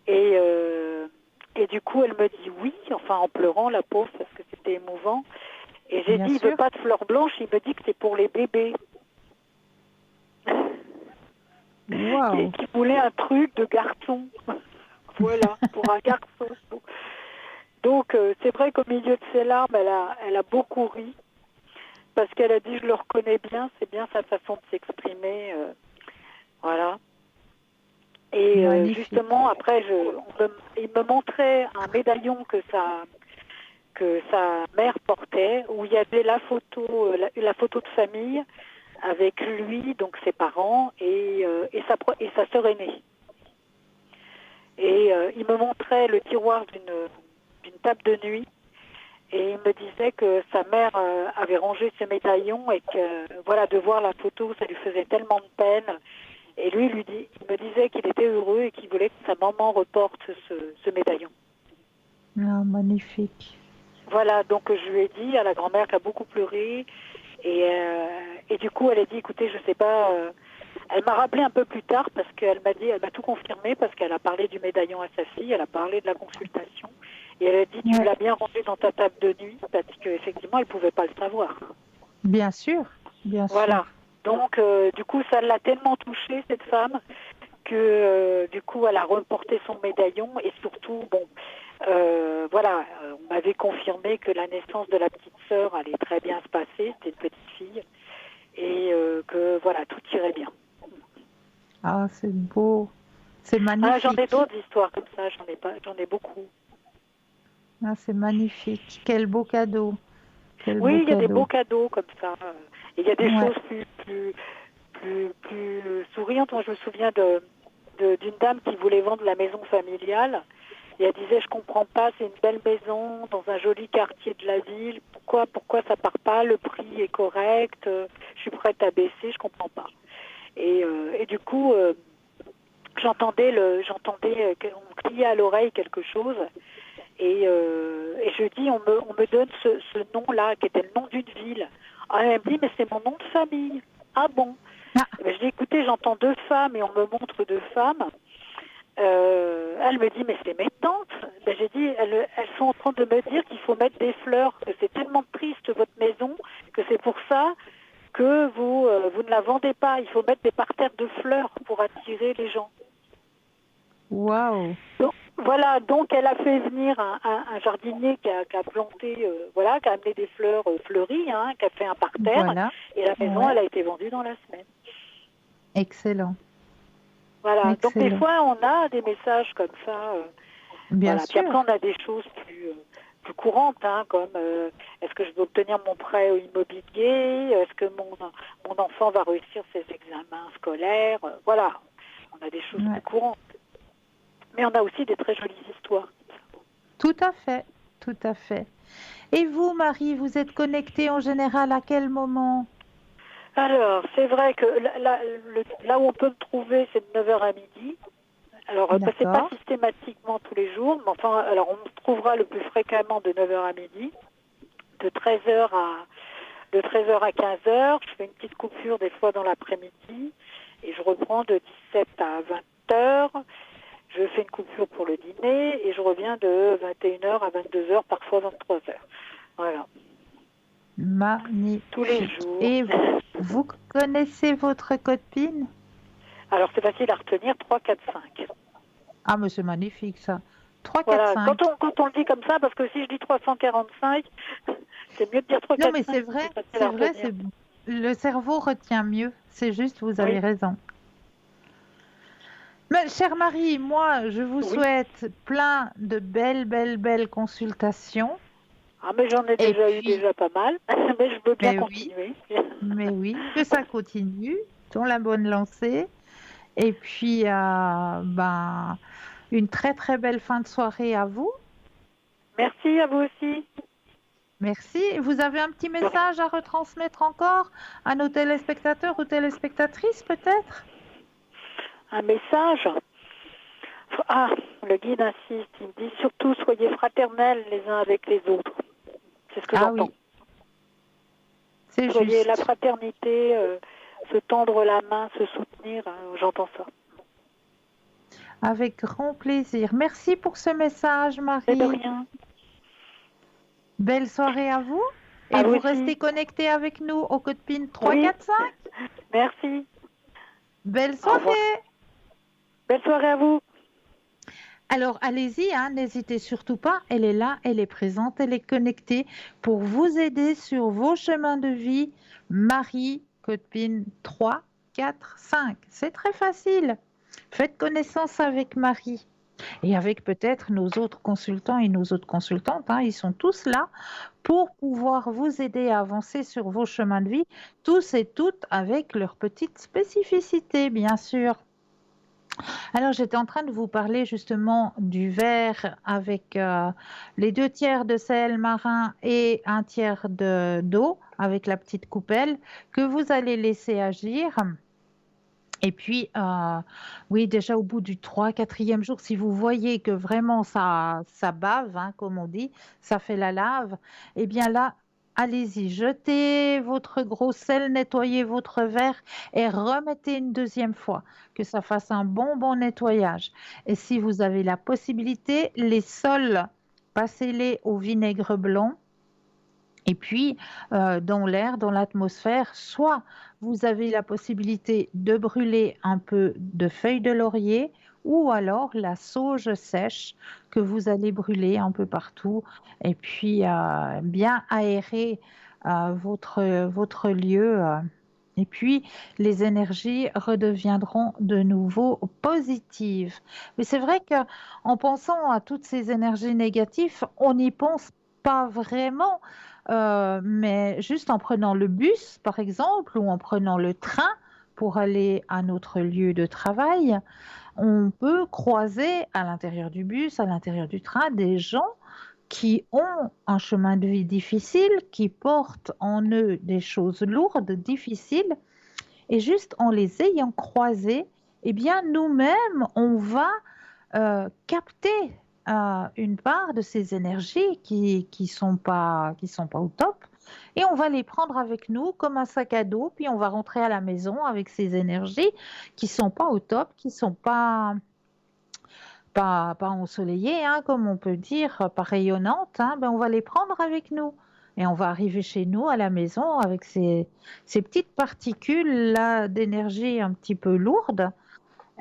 [SPEAKER 6] Et du coup, elle me dit oui, enfin en pleurant, la pauvre, parce que c'était émouvant. Et j'ai
[SPEAKER 1] Bien
[SPEAKER 6] dit, il
[SPEAKER 1] sûr.
[SPEAKER 6] veut pas de fleurs blanches, il me dit que c'est pour les bébés.
[SPEAKER 1] Waouh.
[SPEAKER 6] Qui voulait un truc de garçon. Voilà, pour un garçon. Donc, c'est vrai qu'au milieu de ses larmes, elle a beaucoup ri, parce qu'elle a dit, je le reconnais bien, c'est bien sa façon de s'exprimer. Voilà. Et
[SPEAKER 1] Magnifique.
[SPEAKER 6] justement, après, il me montrait un médaillon que sa mère portait, où il y avait la photo de famille avec lui, donc ses parents, et sa sœur aînée. Et il me montrait le tiroir d'une table de nuit, et il me disait que sa mère avait rangé ce médaillon et que, voilà, de voir la photo, ça lui faisait tellement de peine. Et lui, il me disait qu'il était heureux et qu'il voulait que sa maman reporte ce médaillon.
[SPEAKER 1] Ah, magnifique.
[SPEAKER 6] Voilà, donc je lui ai dit à la grand-mère qui a beaucoup pleuré. Et du coup, elle a dit, écoutez, je sais pas... elle m'a rappelé un peu plus tard parce qu'elle m'a tout confirmé parce qu'elle a parlé du médaillon à sa fille, elle a parlé de la consultation. Et elle a dit, tu l'as bien rangé dans ta table de nuit parce qu'effectivement, elle ne pouvait pas le savoir.
[SPEAKER 1] Bien sûr, bien sûr.
[SPEAKER 6] Voilà. Donc, du coup, ça l'a tellement touchée, cette femme, que du coup, elle a reporté son médaillon et surtout, bon, voilà, on m'avait confirmé que la naissance de la petite sœur allait très bien se passer, c'était une petite fille, et que voilà, tout irait bien.
[SPEAKER 1] Ah, c'est beau. C'est
[SPEAKER 6] Ah,
[SPEAKER 1] magnifique.
[SPEAKER 6] j'en ai d'autres histoires comme ça, j'en ai beaucoup.
[SPEAKER 1] Ah, c'est magnifique. Quel beau cadeau. Quel
[SPEAKER 6] Oui,
[SPEAKER 1] beau
[SPEAKER 6] il y a des
[SPEAKER 1] cadeau.
[SPEAKER 6] beaux cadeaux comme ça. Et il y a des
[SPEAKER 1] Ouais.
[SPEAKER 6] choses plus souriantes. Moi, je me souviens d'une dame qui voulait vendre la maison familiale. Et elle disait, je comprends pas, c'est une belle maison dans un joli quartier de la ville. Pourquoi ça part pas? Le prix est correct. Je suis prête à baisser, je comprends pas. Et du coup, j'entendais qu'on me criait à l'oreille quelque chose. Et je dis, on me donne ce nom-là, qui était le nom d'une ville. Ah, elle me dit, mais c'est mon nom de famille. Ah bon?
[SPEAKER 1] Ah.
[SPEAKER 6] Je dis, écoutez, j'entends deux femmes et on me montre deux femmes. Elle me dit, mais c'est mes tantes. J'ai dit, elles sont en train de me dire qu'il faut mettre des fleurs, que c'est tellement triste votre maison, que c'est pour ça que vous ne la vendez pas. Il faut mettre des parterres de fleurs pour attirer les gens.
[SPEAKER 1] Waouh.
[SPEAKER 6] Voilà, donc elle a fait venir un jardinier qui a planté, qui a amené des fleurs fleuries, qui a fait un parterre,
[SPEAKER 1] Voilà.
[SPEAKER 6] et la maison, elle a été vendue dans la semaine.
[SPEAKER 1] Excellent.
[SPEAKER 6] Voilà,
[SPEAKER 1] Excellent.
[SPEAKER 6] donc des fois, on a des messages comme ça.
[SPEAKER 1] Bien
[SPEAKER 6] voilà.
[SPEAKER 1] sûr.
[SPEAKER 6] Puis après, on a des choses plus courantes, comme est-ce que je vais obtenir mon prêt immobilier, est-ce que mon enfant va réussir ses examens scolaires, voilà, on a des choses plus courantes. Mais on a aussi des très jolies histoires.
[SPEAKER 1] Tout à fait, tout à fait. Et vous, Marie, vous êtes connectée en général à quel moment?
[SPEAKER 6] Alors, c'est vrai que là où on peut me trouver, c'est de 9h à midi. Alors, c'est pas systématiquement tous les jours, mais enfin, alors on me trouvera le plus fréquemment de 9h à midi, de 13h à 15h. Je fais une petite coupure des fois dans l'après-midi et je reprends de 17 à 20h. Je fais une coupure pour le dîner et je reviens de 21h à 22h, parfois 23h. Voilà.
[SPEAKER 1] Magnifique.
[SPEAKER 6] Tous les jours.
[SPEAKER 1] Et vous connaissez votre code PIN?
[SPEAKER 6] Alors, c'est facile à retenir, 3, 4, 5.
[SPEAKER 1] Ah, mais c'est magnifique, ça. 3, 4,
[SPEAKER 6] Voilà,
[SPEAKER 1] 5.
[SPEAKER 6] quand on le dit comme ça, parce que si je dis 345, c'est mieux de dire 3, 4, 5.
[SPEAKER 1] Non, mais c'est vrai, le cerveau retient mieux. C'est juste, vous avez raison. Mais, chère Marie, moi, je vous
[SPEAKER 6] Oui.
[SPEAKER 1] souhaite plein de belles consultations.
[SPEAKER 6] Ah, mais j'en ai
[SPEAKER 1] Et
[SPEAKER 6] déjà eu
[SPEAKER 1] puis,
[SPEAKER 6] pas mal, mais je veux bien
[SPEAKER 1] mais oui,
[SPEAKER 6] continuer.
[SPEAKER 1] mais oui, que ça continue, dans la bonne lancée. Et puis, ben, une très belle fin de soirée à vous.
[SPEAKER 6] Merci à vous aussi.
[SPEAKER 1] Merci. Vous avez un petit message à retransmettre encore à nos téléspectateurs ou téléspectatrices, peut-être?
[SPEAKER 6] Un message. Ah, le guide insiste, il me dit surtout soyez fraternels les uns avec les autres. C'est ce que
[SPEAKER 1] Ah
[SPEAKER 6] j'entends.
[SPEAKER 1] oui, c'est
[SPEAKER 6] Soyez la
[SPEAKER 1] juste.
[SPEAKER 6] fraternité, se tendre la main, se soutenir, j'entends ça.
[SPEAKER 1] Avec grand plaisir. Merci pour ce message,
[SPEAKER 6] Mais de
[SPEAKER 1] Marie.
[SPEAKER 6] rien.
[SPEAKER 1] Belle soirée à vous.
[SPEAKER 6] À
[SPEAKER 1] Et
[SPEAKER 6] vous
[SPEAKER 1] vous
[SPEAKER 6] aussi.
[SPEAKER 1] restez connectés avec nous au code PIN
[SPEAKER 6] Oui.
[SPEAKER 1] 345.
[SPEAKER 6] Merci.
[SPEAKER 1] Belle
[SPEAKER 6] Au revoir.
[SPEAKER 1] soirée.
[SPEAKER 6] Belle soirée à vous.
[SPEAKER 1] Alors, allez-y, hein, n'hésitez surtout pas. Elle est là, elle est présente, elle est connectée pour vous aider sur vos chemins de vie. Marie, code PIN 3, 4, 5. C'est très facile. Faites connaissance avec Marie et avec peut-être nos autres consultants et nos autres consultantes. Hein, ils sont tous là pour pouvoir vous aider à avancer sur vos chemins de vie, tous et toutes avec leurs petites spécificités, bien sûr. Alors, j'étais en train de vous parler justement du verre avec les 2 tiers de sel marin et 1 tiers d'eau avec la petite coupelle que vous allez laisser agir. Et puis, oui, déjà au bout du 4e jour, si vous voyez que vraiment ça bave, hein, comme on dit, ça fait la lave, eh bien là, allez-y, jetez votre gros sel, nettoyez votre verre et remettez une 2e fois, que ça fasse un bon nettoyage. Et si vous avez la possibilité, les sols, passez-les au vinaigre blanc. Et puis, dans l'air, dans l'atmosphère, soit vous avez la possibilité de brûler un peu de feuilles de laurier ou alors la sauge sèche que vous allez brûler un peu partout et puis bien aérer votre lieu. Et puis, les énergies redeviendront de nouveau positives. Mais c'est vrai qu'en pensant à toutes ces énergies négatives, on n'y pense pas vraiment. Mais juste en prenant le bus, par exemple, ou en prenant le train pour aller à notre lieu de travail, on peut croiser à l'intérieur du bus, à l'intérieur du train, des gens qui ont un chemin de vie difficile, qui portent en eux des choses lourdes, difficiles, et juste en les ayant croisés, eh bien, nous-mêmes, on va capter une part de ces énergies qui sont pas au top et on va les prendre avec nous comme un sac à dos puis on va rentrer à la maison avec ces énergies qui sont pas au top, qui sont pas ensoleillées, hein, comme on peut dire, pas rayonnantes, hein, ben on va les prendre avec nous. Et on va arriver chez nous à la maison avec ces petites particules là d'énergie un petit peu lourdes.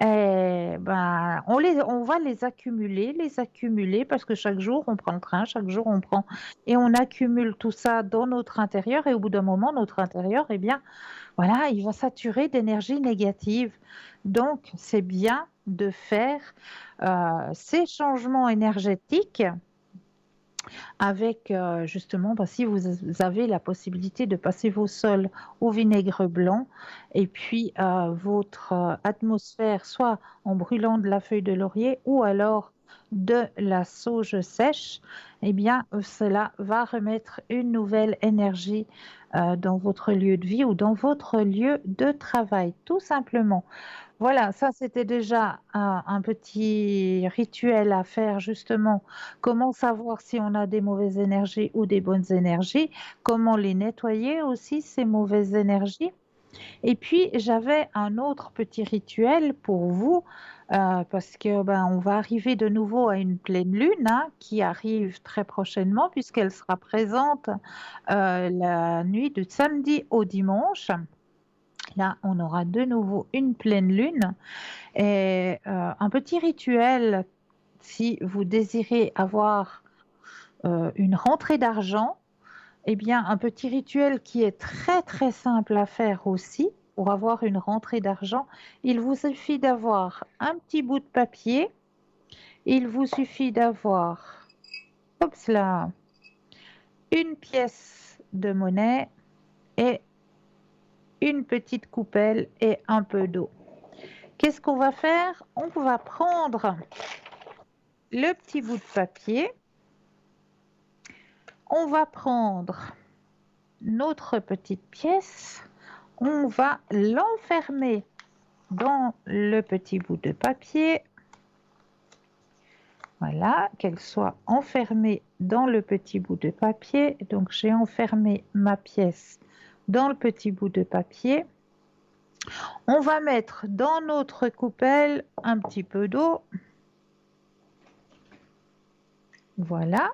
[SPEAKER 1] Eh ben, on va les accumuler parce que chaque jour on prend le train, chaque jour on prend et on accumule tout ça dans notre intérieur et au bout d'un moment, notre intérieur, eh bien, voilà, il va saturer d'énergie négative. Donc, c'est bien de faire ces changements énergétiques avec justement, si vous avez la possibilité de passer vos sols au vinaigre blanc et puis votre atmosphère, soit en brûlant de la feuille de laurier ou alors de la sauge sèche, eh bien cela va remettre une nouvelle énergie dans votre lieu de vie ou dans votre lieu de travail, tout simplement. Voilà, ça c'était déjà un petit rituel à faire justement. Comment savoir si on a des mauvaises énergies ou des bonnes énergies? Comment les nettoyer aussi, ces mauvaises énergies? Et puis j'avais un autre petit rituel pour vous parce que ben, on va arriver de nouveau à une pleine lune hein, qui arrive très prochainement puisqu'elle sera présente la nuit de samedi au dimanche. Là, on aura de nouveau une pleine lune et un petit rituel si vous désirez avoir une rentrée d'argent, eh bien, un petit rituel qui est très simple à faire aussi, pour avoir une rentrée d'argent, il vous suffit d'avoir un petit bout de papier, il vous suffit d'avoir, hop là, une pièce de monnaie et une petite coupelle et un peu d'eau. Qu'est-ce qu'on va faire? On va prendre le petit bout de papier, on va prendre notre petite pièce, on va l'enfermer dans le petit bout de papier. Voilà, qu'elle soit enfermée dans le petit bout de papier. Donc, j'ai enfermé ma pièce dans le petit bout de papier. On va mettre dans notre coupelle un petit peu d'eau. Voilà.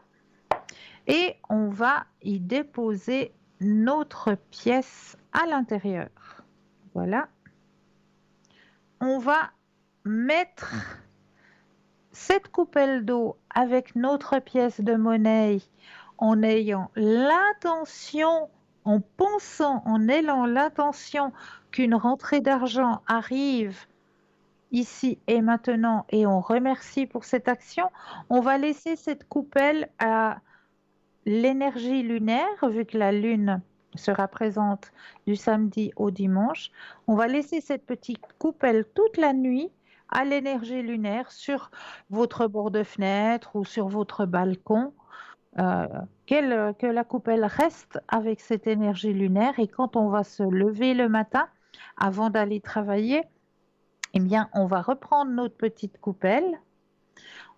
[SPEAKER 1] Et on va y déposer notre pièce à l'intérieur. Voilà. On va mettre cette coupelle d'eau avec notre pièce de monnaie en ayant l'intention, en pensant, en ayant l'intention qu'une rentrée d'argent arrive ici et maintenant et on remercie pour cette action, on va laisser cette coupelle à l'énergie lunaire, vu que la lune sera présente du samedi au dimanche. On va laisser cette petite coupelle toute la nuit à l'énergie lunaire sur votre bord de fenêtre ou sur votre balcon. Que la coupelle reste avec cette énergie lunaire et quand on va se lever le matin avant d'aller travailler, eh bien, on va reprendre notre petite coupelle.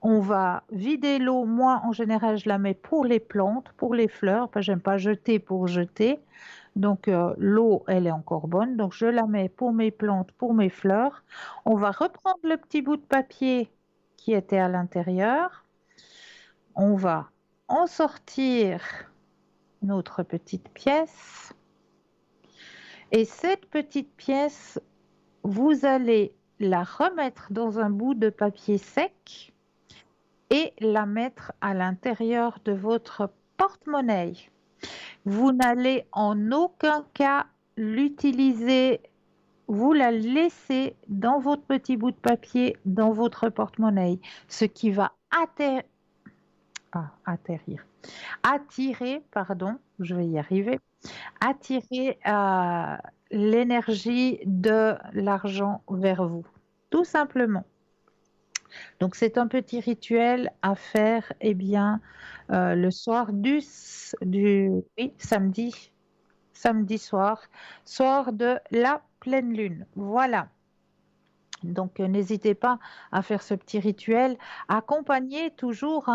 [SPEAKER 1] On va vider l'eau. Moi, en général, je la mets pour les plantes, pour les fleurs, parce que j'aime pas jeter pour jeter. Donc, l'eau, elle est encore bonne. Donc, je la mets pour mes plantes, pour mes fleurs. On va reprendre le petit bout de papier qui était à l'intérieur. On va en sortir notre petite pièce. Et cette petite pièce, vous allez la remettre dans un bout de papier sec et la mettre à l'intérieur de votre porte-monnaie. Vous n'allez en aucun cas l'utiliser, vous la laissez dans votre petit bout de papier, dans votre porte-monnaie, ce qui va attirer, pardon, je vais y arriver, attirer l'énergie de l'argent vers vous, tout simplement. Donc, c'est un petit rituel à faire le soir samedi soir de la pleine lune. Voilà. Donc, n'hésitez pas à faire ce petit rituel, accompagné toujours,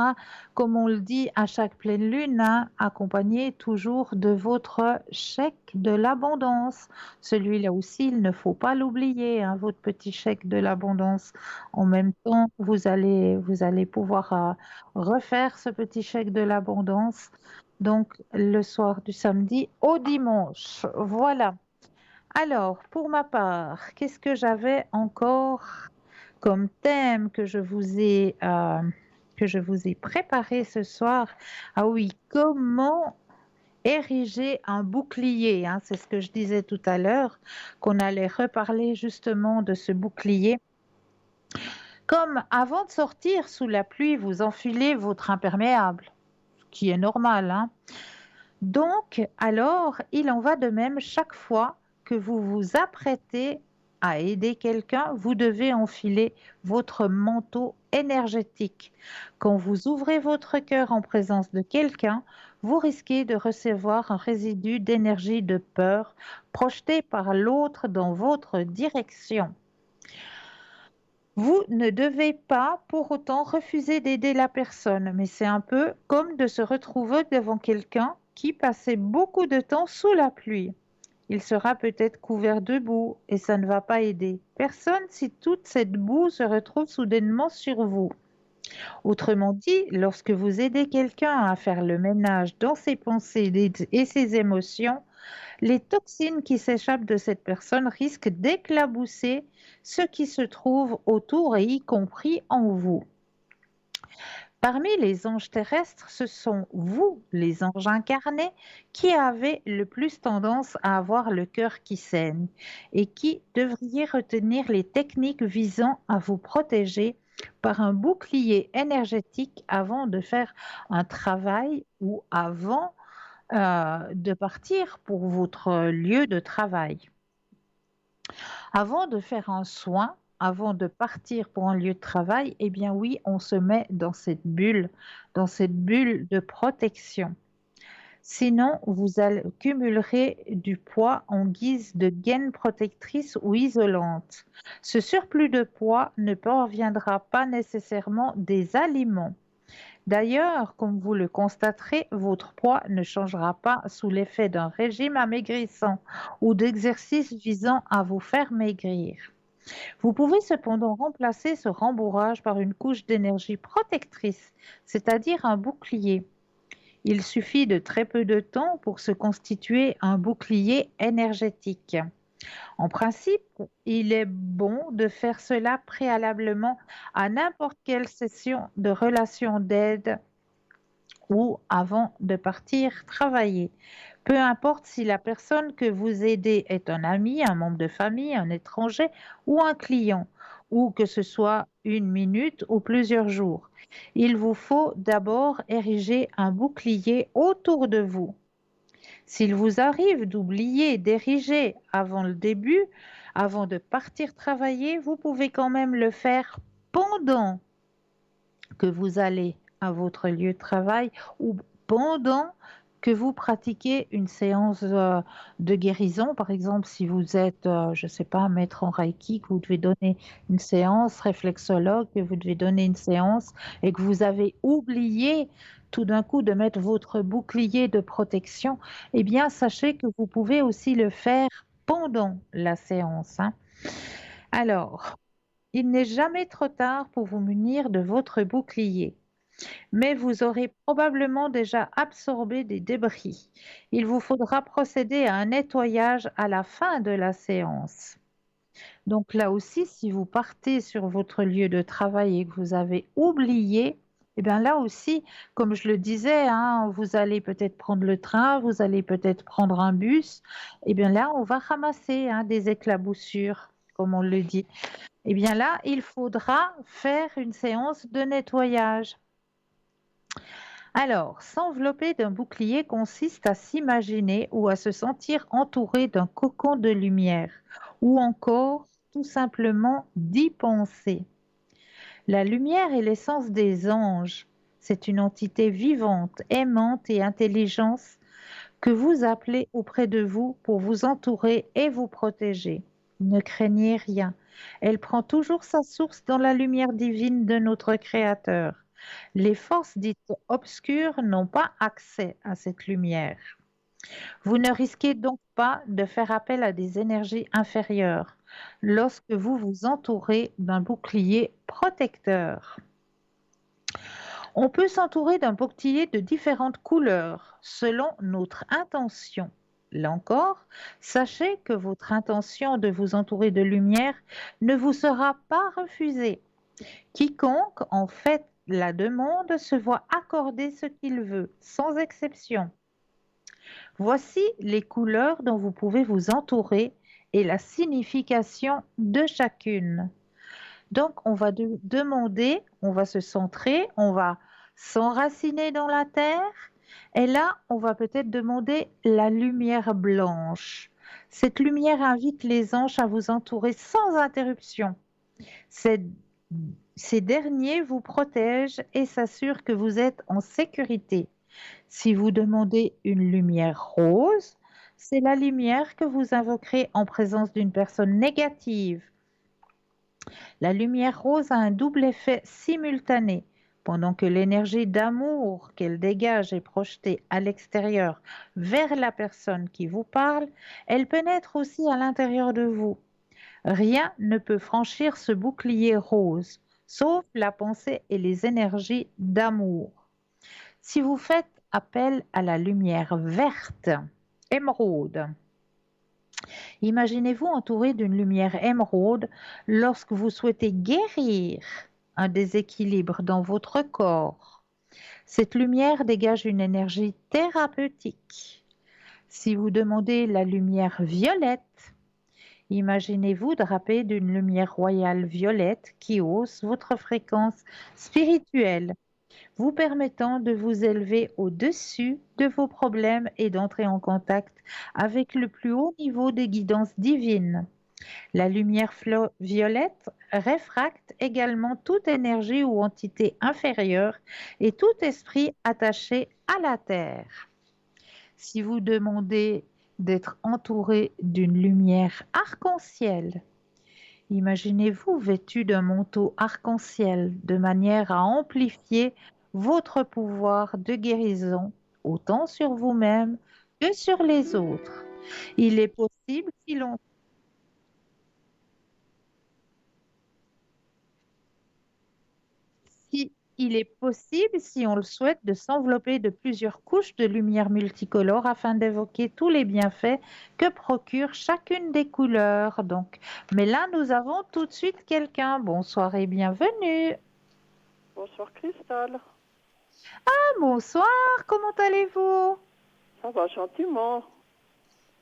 [SPEAKER 1] comme on le dit à chaque pleine lune, accompagné toujours de votre chèque de l'abondance. Celui-là aussi, il ne faut pas l'oublier, votre petit chèque de l'abondance. En même temps, vous allez pouvoir refaire ce petit chèque de l'abondance, donc le soir du samedi au dimanche. Voilà. Alors, pour ma part, qu'est-ce que j'avais encore comme thème que je vous ai préparé ce soir? Ah oui, comment ériger un bouclier, c'est ce que je disais tout à l'heure, qu'on allait reparler justement de ce bouclier. Comme avant de sortir sous la pluie, vous enfilez votre imperméable, ce qui est normal. Donc, alors, il en va de même chaque fois que vous vous apprêtez à aider quelqu'un, vous devez enfiler votre manteau énergétique. Quand vous ouvrez votre cœur en présence de quelqu'un, vous risquez de recevoir un résidu d'énergie de peur projeté par l'autre dans votre direction. Vous ne devez pas pour autant refuser d'aider la personne, mais c'est un peu comme de se retrouver devant quelqu'un qui passait beaucoup de temps sous la pluie. Il sera peut-être couvert de boue et ça ne va pas aider personne si toute cette boue se retrouve soudainement sur vous. Autrement dit, lorsque vous aidez quelqu'un à faire le ménage dans ses pensées et ses émotions, les toxines qui s'échappent de cette personne risquent d'éclabousser ce qui se trouve autour et y compris en vous. Parmi les anges terrestres, ce sont vous, les anges incarnés, qui avez le plus tendance à avoir le cœur qui saigne et qui devriez retenir les techniques visant à vous protéger par un bouclier énergétique avant de faire un travail ou avant de partir pour votre lieu de travail. Avant de faire un soin, avant de partir pour un lieu de travail, eh bien oui, on se met dans cette bulle de protection. Sinon, vous cumulerez du poids en guise de gaine protectrice ou isolante. Ce surplus de poids ne proviendra pas nécessairement des aliments. D'ailleurs, comme vous le constaterez, votre poids ne changera pas sous l'effet d'un régime amaigrissant ou d'exercices visant à vous faire maigrir. Vous pouvez cependant remplacer ce rembourrage par une couche d'énergie protectrice, c'est-à-dire un bouclier. Il suffit de très peu de temps pour se constituer un bouclier énergétique. En principe, il est bon de faire cela préalablement à n'importe quelle session de relation d'aide ou avant de partir travailler. Peu importe si la personne que vous aidez est un ami, un membre de famille, un étranger ou un client, ou que ce soit 1 minute ou plusieurs jours. Il vous faut d'abord ériger un bouclier autour de vous. S'il vous arrive d'oublier d'ériger avant le début, avant de partir travailler, vous pouvez quand même le faire pendant que vous allez à votre lieu de travail ou pendant que vous pratiquez une séance de guérison. Par exemple, si vous êtes, je ne sais pas, maître en Reiki, que vous devez donner une séance, réflexologue, que vous devez donner une séance et que vous avez oublié tout d'un coup de mettre votre bouclier de protection, eh bien, sachez que vous pouvez aussi le faire pendant la séance. Alors, il n'est jamais trop tard pour vous munir de votre bouclier, mais vous aurez probablement déjà absorbé des débris. Il vous faudra procéder à un nettoyage à la fin de la séance. Donc là aussi, si vous partez sur votre lieu de travail et que vous avez oublié, eh bien là aussi, comme je le disais, vous allez peut-être prendre le train, vous allez peut-être prendre un bus, eh bien là, on va ramasser des éclaboussures, comme on le dit. Eh bien là, il faudra faire une séance de nettoyage. Alors, s'envelopper d'un bouclier consiste à s'imaginer ou à se sentir entouré d'un cocon de lumière, ou encore tout simplement d'y penser. La lumière est l'essence des anges. C'est une entité vivante, aimante et intelligente que vous appelez auprès de vous pour vous entourer et vous protéger. Ne craignez rien. Elle prend toujours sa source dans la lumière divine de notre Créateur. Les forces dites obscures n'ont pas accès à cette lumière. Vous ne risquez donc pas de faire appel à des énergies inférieures lorsque vous vous entourez d'un bouclier protecteur. On peut s'entourer d'un bouclier de différentes couleurs selon notre intention. Là encore, sachez que votre intention de vous entourer de lumière ne vous sera pas refusée. Quiconque en fait la demande se voit accorder ce qu'il veut, sans exception. Voici les couleurs dont vous pouvez vous entourer et la signification de chacune. Donc, on va demander, on va se centrer, on va s'enraciner dans la terre. Et là, on va peut-être demander la lumière blanche. Cette lumière invite les anges à vous entourer sans interruption. Ces derniers vous protègent et s'assurent que vous êtes en sécurité. Si vous demandez une lumière rose, c'est la lumière que vous invoquerez en présence d'une personne négative. La lumière rose a un double effet simultané. Pendant que l'énergie d'amour qu'elle dégage est projetée à l'extérieur vers la personne qui vous parle, elle pénètre aussi à l'intérieur de vous. Rien ne peut franchir ce bouclier rose, sauf la pensée et les énergies d'amour. Si vous faites appel à la lumière verte, émeraude, imaginez-vous entouré d'une lumière émeraude lorsque vous souhaitez guérir un déséquilibre dans votre corps. Cette lumière dégage une énergie thérapeutique. Si vous demandez la lumière violette, imaginez-vous drapé d'une lumière royale violette qui hausse votre fréquence spirituelle, vous permettant de vous élever au-dessus de vos problèmes et d'entrer en contact avec le plus haut niveau des guidances divines. La lumière violette réfracte également toute énergie ou entité inférieure et tout esprit attaché à la Terre. Si vous demandez d'être entouré d'une lumière arc-en-ciel, imaginez-vous vêtu d'un manteau arc-en-ciel de manière à amplifier votre pouvoir de guérison, autant sur vous-même que sur les autres. Il est possible, il est possible, si on le souhaite, de s'envelopper de plusieurs couches de lumière multicolore afin d'évoquer tous les bienfaits que procure chacune des couleurs. Donc, mais là, nous avons tout de suite quelqu'un. Bonsoir et bienvenue.
[SPEAKER 7] Bonsoir Cristal.
[SPEAKER 1] Ah, bonsoir, comment allez-vous?
[SPEAKER 7] Ça va gentiment.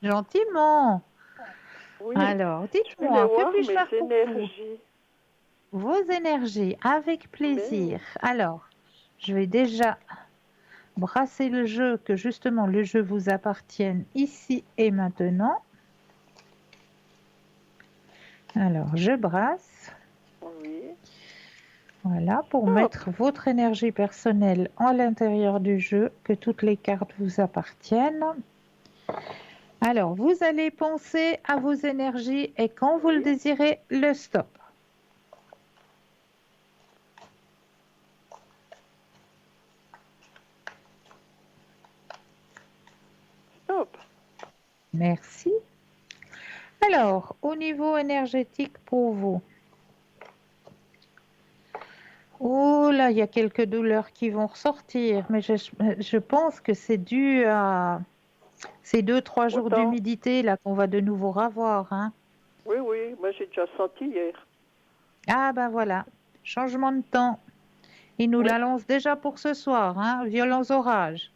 [SPEAKER 1] Gentiment.
[SPEAKER 7] Oui.
[SPEAKER 1] Alors, dites-moi, que puis-je faire pour
[SPEAKER 7] énergies.
[SPEAKER 1] Vos énergies, avec plaisir. Alors, je vais déjà brasser le jeu, que justement le jeu vous appartienne ici et maintenant. Alors, je brasse.
[SPEAKER 7] Oui.
[SPEAKER 1] Voilà, pour mettre votre énergie personnelle à l'intérieur du jeu, que toutes les cartes vous appartiennent. Alors, vous allez penser à vos énergies et quand vous le désirez, le stop.
[SPEAKER 7] Stop.
[SPEAKER 1] Merci. Alors, au niveau énergétique pour vous. Oh là, il y a quelques douleurs qui vont ressortir, mais je pense que c'est dû à ces 2-3 jours d'humidité là qu'on va de nouveau avoir. Hein.
[SPEAKER 7] Oui, oui, moi j'ai déjà senti hier.
[SPEAKER 1] Ah ben voilà, changement de temps. Il nous l'annonce déjà pour ce soir, hein, violents orages.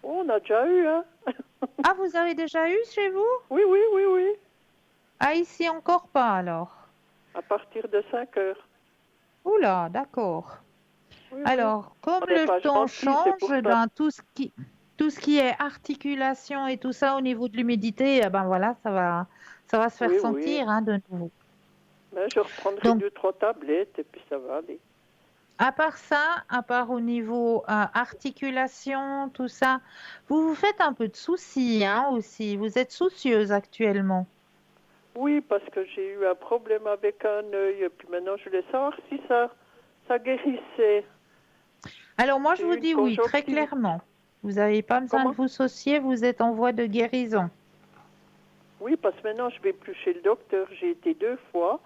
[SPEAKER 7] Oh, on a déjà eu, hein.
[SPEAKER 1] Ah, vous avez déjà eu chez vous?
[SPEAKER 7] Oui, oui, oui, oui.
[SPEAKER 1] Ah, ici encore pas alors?
[SPEAKER 7] À partir de 5 heures.
[SPEAKER 1] Oula, d'accord.
[SPEAKER 7] Oui,
[SPEAKER 1] alors, comme le temps change, ben, tout ce qui est articulation et tout ça au niveau de l'humidité, ben voilà, ça va se faire sentir hein, de nouveau.
[SPEAKER 7] Ben, je reprendrai 2-3 tablettes et puis ça va aller.
[SPEAKER 1] À part ça, à part au niveau articulation, tout ça, vous vous faites un peu de soucis hein, aussi. Vous êtes soucieuse actuellement.
[SPEAKER 7] Oui, parce que j'ai eu un problème avec un œil et puis maintenant je voulais savoir si ça guérissait.
[SPEAKER 1] Alors moi je vous dis oui, très clairement. Vous n'avez pas besoin de vous soucier, vous êtes en voie de guérison.
[SPEAKER 7] Oui, parce que maintenant je ne vais plus chez le docteur. J'ai été 2 fois.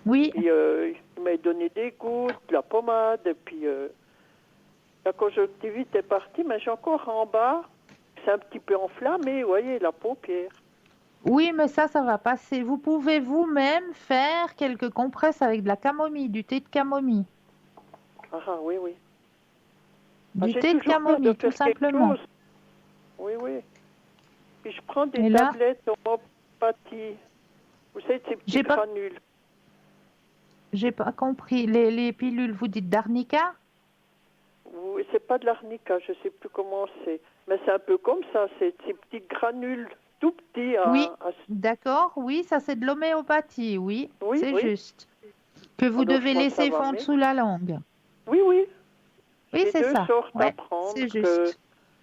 [SPEAKER 1] Oui.
[SPEAKER 7] Puis il m'a donné des gouttes, de la pommade, et puis la conjonctivite est partie, mais j'ai encore en bas. C'est un petit peu enflammé, vous voyez, la paupière.
[SPEAKER 1] Oui, mais ça va passer. Vous pouvez vous-même faire quelques compresses avec de la camomille, du thé de camomille.
[SPEAKER 7] Ah oui, oui.
[SPEAKER 1] Du thé de camomille, tout simplement.
[SPEAKER 7] Oui, oui. Puis je prends des tablettes homéopathie. Vous savez, ces petits granules.
[SPEAKER 1] J'ai pas compris. Les pilules, vous dites d'arnica?
[SPEAKER 7] Oui, c'est pas de l'arnica, je sais plus comment c'est. Mais c'est un peu comme ça, c'est ces petits granules tout petits.
[SPEAKER 1] Oui, d'accord, oui, ça c'est de l'homéopathie, oui, c'est juste. Que vous devez laisser fondre sous la langue.
[SPEAKER 7] Oui, oui.
[SPEAKER 1] Oui, c'est ça.
[SPEAKER 7] Sortes à prendre.
[SPEAKER 1] C'est juste.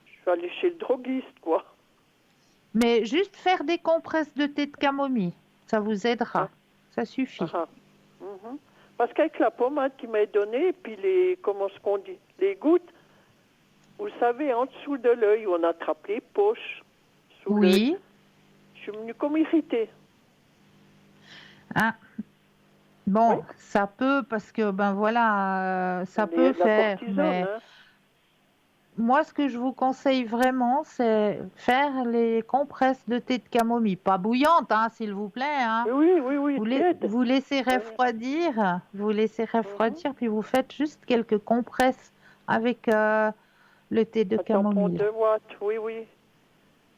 [SPEAKER 7] Je vais aller chez le droguiste, quoi.
[SPEAKER 1] Mais juste faire des compresses de thé de camomille, ça vous aidera. Ça suffit.
[SPEAKER 7] Parce qu'avec la pommade qu'il m'a donnée, puis les gouttes, vous savez, en dessous de l'œil, on attrape les poches sous l'œil. Je suis venue comme irritée.
[SPEAKER 1] Ah. Bon, ça peut, parce que, ben voilà, ça peut faire. Mais... moi, ce que je vous conseille vraiment, c'est faire les compresses de thé de camomille. Pas bouillantes, hein, s'il vous plaît. Hein.
[SPEAKER 7] Oui, tiède.
[SPEAKER 1] Vous laissez refroidir, puis vous faites juste quelques compresses avec le thé de
[SPEAKER 7] Un tampon
[SPEAKER 1] camomille.
[SPEAKER 7] de Watt, oui.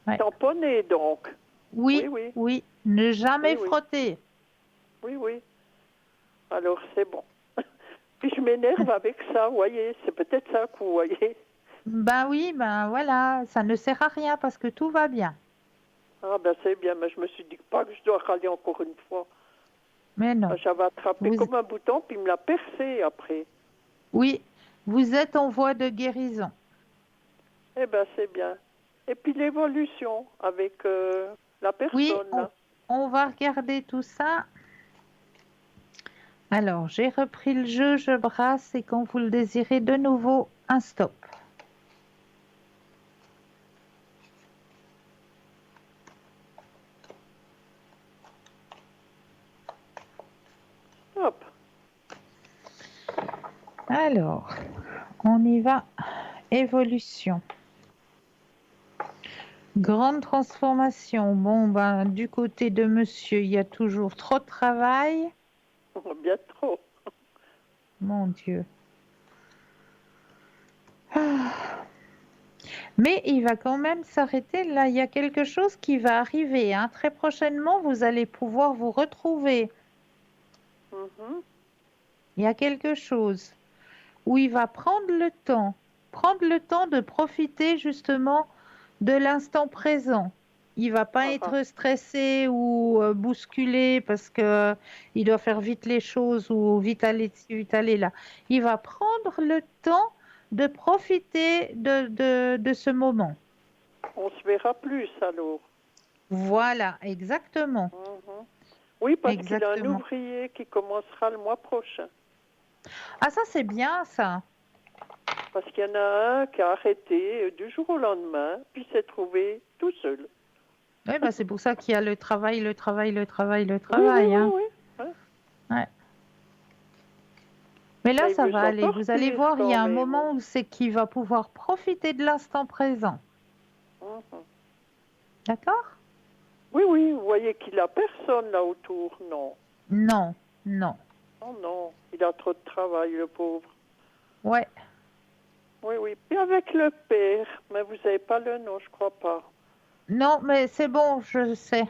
[SPEAKER 1] Ouais.
[SPEAKER 7] Tamponné, donc.
[SPEAKER 1] Oui. Ne jamais
[SPEAKER 7] Oui.
[SPEAKER 1] frotter.
[SPEAKER 7] Oui. Alors, c'est bon. Puis je m'énerve avec ça, vous voyez. C'est peut-être ça que vous voyez.
[SPEAKER 1] Ben oui, ben voilà, ça ne sert à rien parce que tout va bien.
[SPEAKER 7] Ah ben c'est bien, mais je me suis dit pas que je dois râler encore une fois.
[SPEAKER 1] Mais non.
[SPEAKER 7] J'avais attrapé comme un bouton, puis il me l'a percé après.
[SPEAKER 1] Oui, vous êtes en voie de guérison.
[SPEAKER 7] Eh ben c'est bien. Et puis l'évolution avec la personne.
[SPEAKER 1] Oui,
[SPEAKER 7] là.
[SPEAKER 1] on va regarder tout ça. Alors, j'ai repris le jeu, je brasse et quand vous le désirez de nouveau, un stop.
[SPEAKER 7] Hop.
[SPEAKER 1] Alors, on y va. Évolution. Grande transformation. Bon, ben, du côté de monsieur, il y a toujours trop de travail.
[SPEAKER 7] Bien trop.
[SPEAKER 1] Mon Dieu. Mais il va quand même s'arrêter. Là, il y a quelque chose qui va arriver. Hein. Très prochainement, vous allez pouvoir vous retrouver. Il y a quelque chose où il va prendre le temps de profiter justement de l'instant présent. Il va pas être stressé ou bousculé parce que il doit faire vite les choses ou vite aller là. Il va prendre le temps de profiter de ce moment.
[SPEAKER 7] On se verra plus alors.
[SPEAKER 1] Voilà, exactement.
[SPEAKER 7] Oui, parce qu'il a un ouvrier qui commencera le mois prochain.
[SPEAKER 1] Ah, ça c'est bien ça.
[SPEAKER 7] Parce qu'il y en a un qui a arrêté du jour au lendemain, puis s'est trouvé tout seul.
[SPEAKER 1] Oui, bah, c'est pour ça qu'il y a le travail.
[SPEAKER 7] Oui,
[SPEAKER 1] Hein. Ouais. Mais là, ça va aller. Vous allez voir, il y a un moment où c'est qu'il va pouvoir profiter de l'instant présent. D'accord?
[SPEAKER 7] Oui, vous voyez qu'il n'a personne là autour, non?
[SPEAKER 1] Non.
[SPEAKER 7] Oh non, il a trop de travail, le pauvre.
[SPEAKER 1] Ouais.
[SPEAKER 7] Oui. Et avec le père, mais vous n'avez pas le nom, je crois pas.
[SPEAKER 1] Non, mais c'est bon, je sais.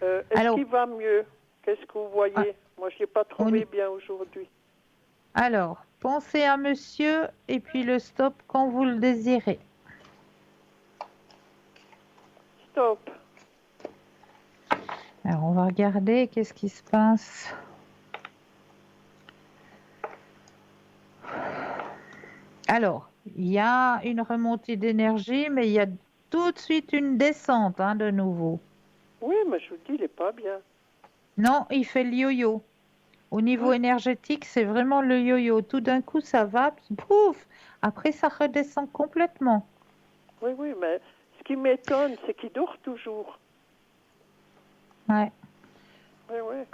[SPEAKER 7] Est-ce qu'il va mieux? Qu'est-ce que vous voyez? Moi, je ne l'ai pas trouvé bien aujourd'hui.
[SPEAKER 1] Alors, pensez à monsieur et puis le stop quand vous le désirez.
[SPEAKER 7] Stop.
[SPEAKER 1] Alors, on va regarder qu'est-ce qui se passe. Alors, il y a une remontée d'énergie, mais il y a tout de suite une descente, hein, de nouveau.
[SPEAKER 7] Oui, mais je vous dis, il n'est pas bien.
[SPEAKER 1] Non, il fait le yo-yo. Au niveau énergétique, c'est vraiment le yo-yo. Tout d'un coup, ça va, puis pouf, après, ça redescend complètement.
[SPEAKER 7] Oui, mais ce qui m'étonne, c'est qu'il dort toujours.
[SPEAKER 1] Ouais.
[SPEAKER 7] Oui.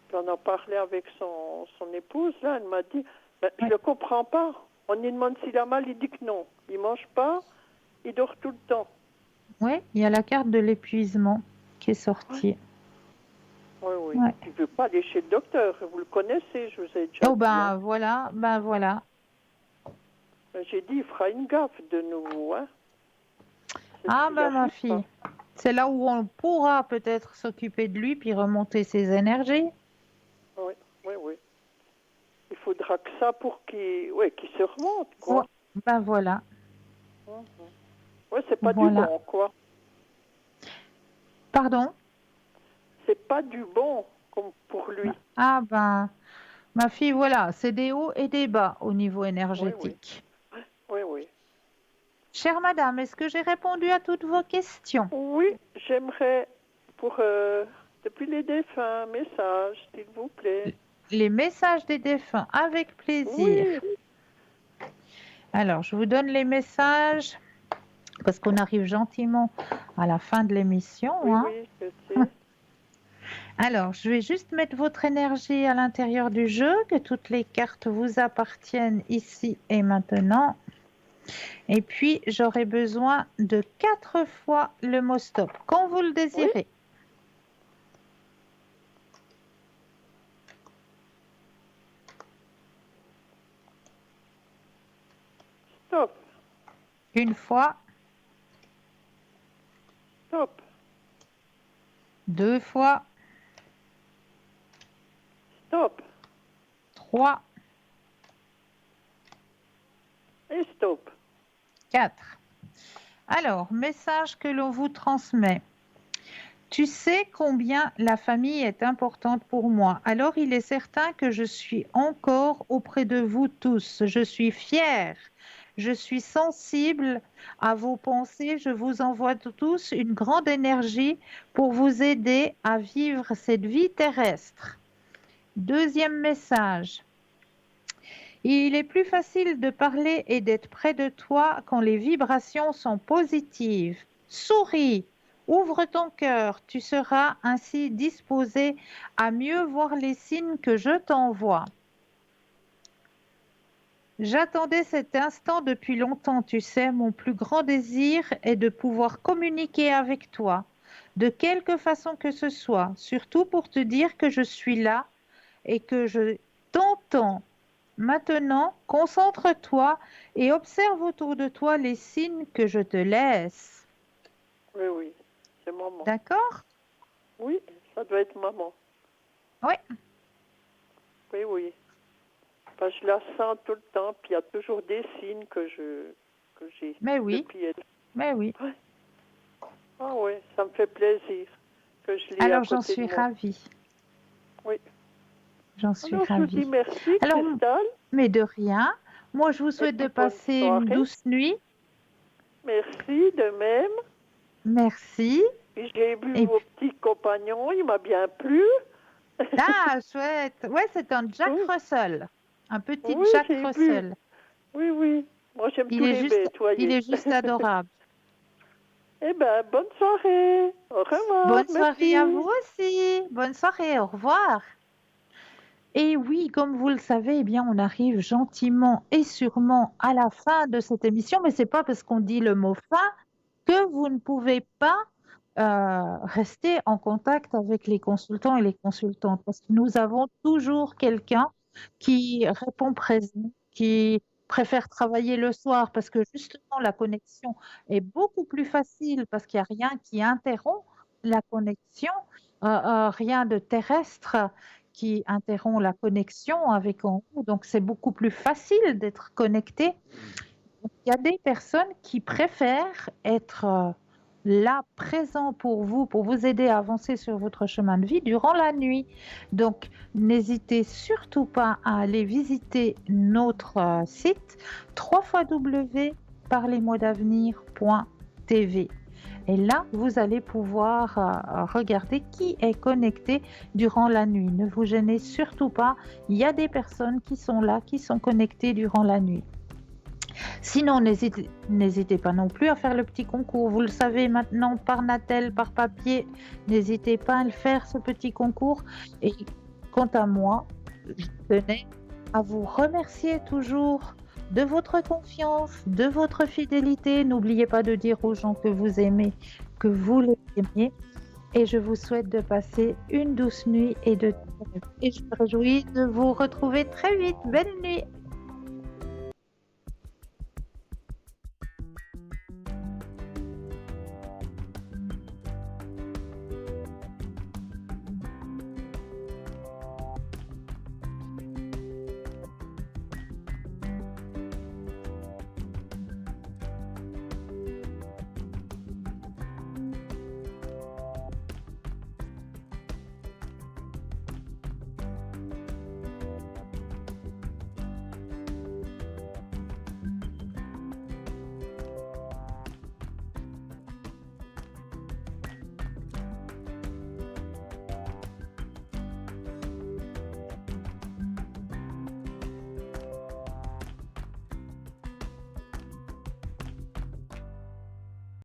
[SPEAKER 7] Puis on en parlait avec son épouse, là, elle m'a dit, je ne le comprends pas. On lui demande s'il a mal, il dit que non. Il ne mange pas, il dort tout le temps.
[SPEAKER 1] Oui, il y a la carte de l'épuisement qui est sortie.
[SPEAKER 7] Oui. Ouais. Il ne veut pas aller chez le docteur. Vous le connaissez, je vous ai déjà dit.
[SPEAKER 1] Ben voilà.
[SPEAKER 7] J'ai dit, il fera une gaffe de nouveau. Hein.
[SPEAKER 1] Ma fille. C'est là où on pourra peut-être s'occuper de lui puis remonter ses énergies.
[SPEAKER 7] Oui. Il faudra que ça pour qu'il se remonte, quoi.
[SPEAKER 1] Ben voilà.
[SPEAKER 7] Oui, c'est pas du bon, quoi.
[SPEAKER 1] Pardon?
[SPEAKER 7] C'est pas du bon comme pour lui.
[SPEAKER 1] Ah ben, ma fille, voilà, c'est des hauts et des bas au niveau énergétique.
[SPEAKER 7] Oui.
[SPEAKER 1] Chère madame, est-ce que j'ai répondu à toutes vos questions?
[SPEAKER 7] Oui, j'aimerais depuis les défunts, message, s'il vous plaît.
[SPEAKER 1] Les messages des défunts, avec plaisir.
[SPEAKER 7] Oui.
[SPEAKER 1] Alors, je vous donne les messages, parce qu'on arrive gentiment à la fin de l'émission.
[SPEAKER 7] Oui, je sais.
[SPEAKER 1] Alors, je vais juste mettre votre énergie à l'intérieur du jeu, que toutes les cartes vous appartiennent ici et maintenant. Et puis, j'aurai besoin de 4 fois le mot stop, quand vous le désirez.
[SPEAKER 7] Stop.
[SPEAKER 1] Une fois.
[SPEAKER 7] Stop.
[SPEAKER 1] 2 fois.
[SPEAKER 7] Stop.
[SPEAKER 1] 3.
[SPEAKER 7] Et stop.
[SPEAKER 1] 4. Alors, message que l'on vous transmet. Tu sais combien la famille est importante pour moi. Alors, il est certain que je suis encore auprès de vous tous. Je suis fière. Je suis sensible à vos pensées. Je vous envoie tous une grande énergie pour vous aider à vivre cette vie terrestre. Deuxième message. Il est plus facile de parler et d'être près de toi quand les vibrations sont positives. Souris, ouvre ton cœur, tu seras ainsi disposé à mieux voir les signes que je t'envoie. J'attendais cet instant depuis longtemps, tu sais, mon plus grand désir est de pouvoir communiquer avec toi, de quelque façon que ce soit, surtout pour te dire que je suis là et que je t'entends. Maintenant, concentre-toi et observe autour de toi les signes que je te laisse.
[SPEAKER 7] Oui, oui, c'est maman.
[SPEAKER 1] D'accord?
[SPEAKER 7] Oui, ça doit être maman.
[SPEAKER 1] Oui.
[SPEAKER 7] Oui, oui. Enfin, je la sens tout le temps, puis il y a toujours des signes que j'ai.
[SPEAKER 1] Mais oui.
[SPEAKER 7] Depuis elle.
[SPEAKER 1] Mais oui.
[SPEAKER 7] Ouais. Ah oui, ça me fait plaisir que je l'ai.
[SPEAKER 1] Alors, j'en suis ravie.
[SPEAKER 7] Oui.
[SPEAKER 1] J'en suis
[SPEAKER 7] Alors,
[SPEAKER 1] ravie.
[SPEAKER 7] je vous dis merci,
[SPEAKER 1] Alors,
[SPEAKER 7] Cristal.
[SPEAKER 1] mais de rien. Moi, je vous souhaite de passer une douce nuit.
[SPEAKER 7] Merci, de même.
[SPEAKER 1] Merci.
[SPEAKER 7] J'ai vu vos petits compagnons, il m'a bien plu.
[SPEAKER 1] Ah, chouette. Ouais, c'est un Jack Russell. Un petit Jack Russell.
[SPEAKER 7] Oui, oui. Moi, j'aime tous les bêtes, voyez.
[SPEAKER 1] Il est juste adorable.
[SPEAKER 7] Eh bien, bonne soirée. Au revoir.
[SPEAKER 1] Bonne soirée à vous aussi. Bonne soirée. Au revoir. Et oui, comme vous le savez, eh bien, on arrive gentiment et sûrement à la fin de cette émission, mais ce n'est pas parce qu'on dit le mot fin que vous ne pouvez pas rester en contact avec les consultants et les consultantes, parce que nous avons toujours quelqu'un qui répond présent, qui préfère travailler le soir, parce que justement la connexion est beaucoup plus facile, parce qu'il n'y a rien qui interrompt la connexion, rien de terrestre qui interrompt la connexion avec en haut, donc c'est beaucoup plus facile d'être connecté. Donc, il y a des personnes qui préfèrent être là, présent pour vous aider à avancer sur votre chemin de vie durant la nuit. Donc, n'hésitez surtout pas à aller visiter notre site www.parlez-moi-d'avenir.tv. Et là, vous allez pouvoir regarder qui est connecté durant la nuit. Ne vous gênez surtout pas. Il y a des personnes qui sont là, qui sont connectées durant la nuit. Sinon, n'hésitez pas non plus à faire le petit concours. Vous le savez maintenant par Natel, par papier. N'hésitez pas à le faire, ce petit concours. Et quant à moi, je tenais à vous remercier toujours de votre confiance, de votre fidélité. N'oubliez pas de dire aux gens que vous aimez, que vous les aimez. Et je vous souhaite de passer une douce nuit et je me réjouis de vous retrouver très vite. Belle nuit!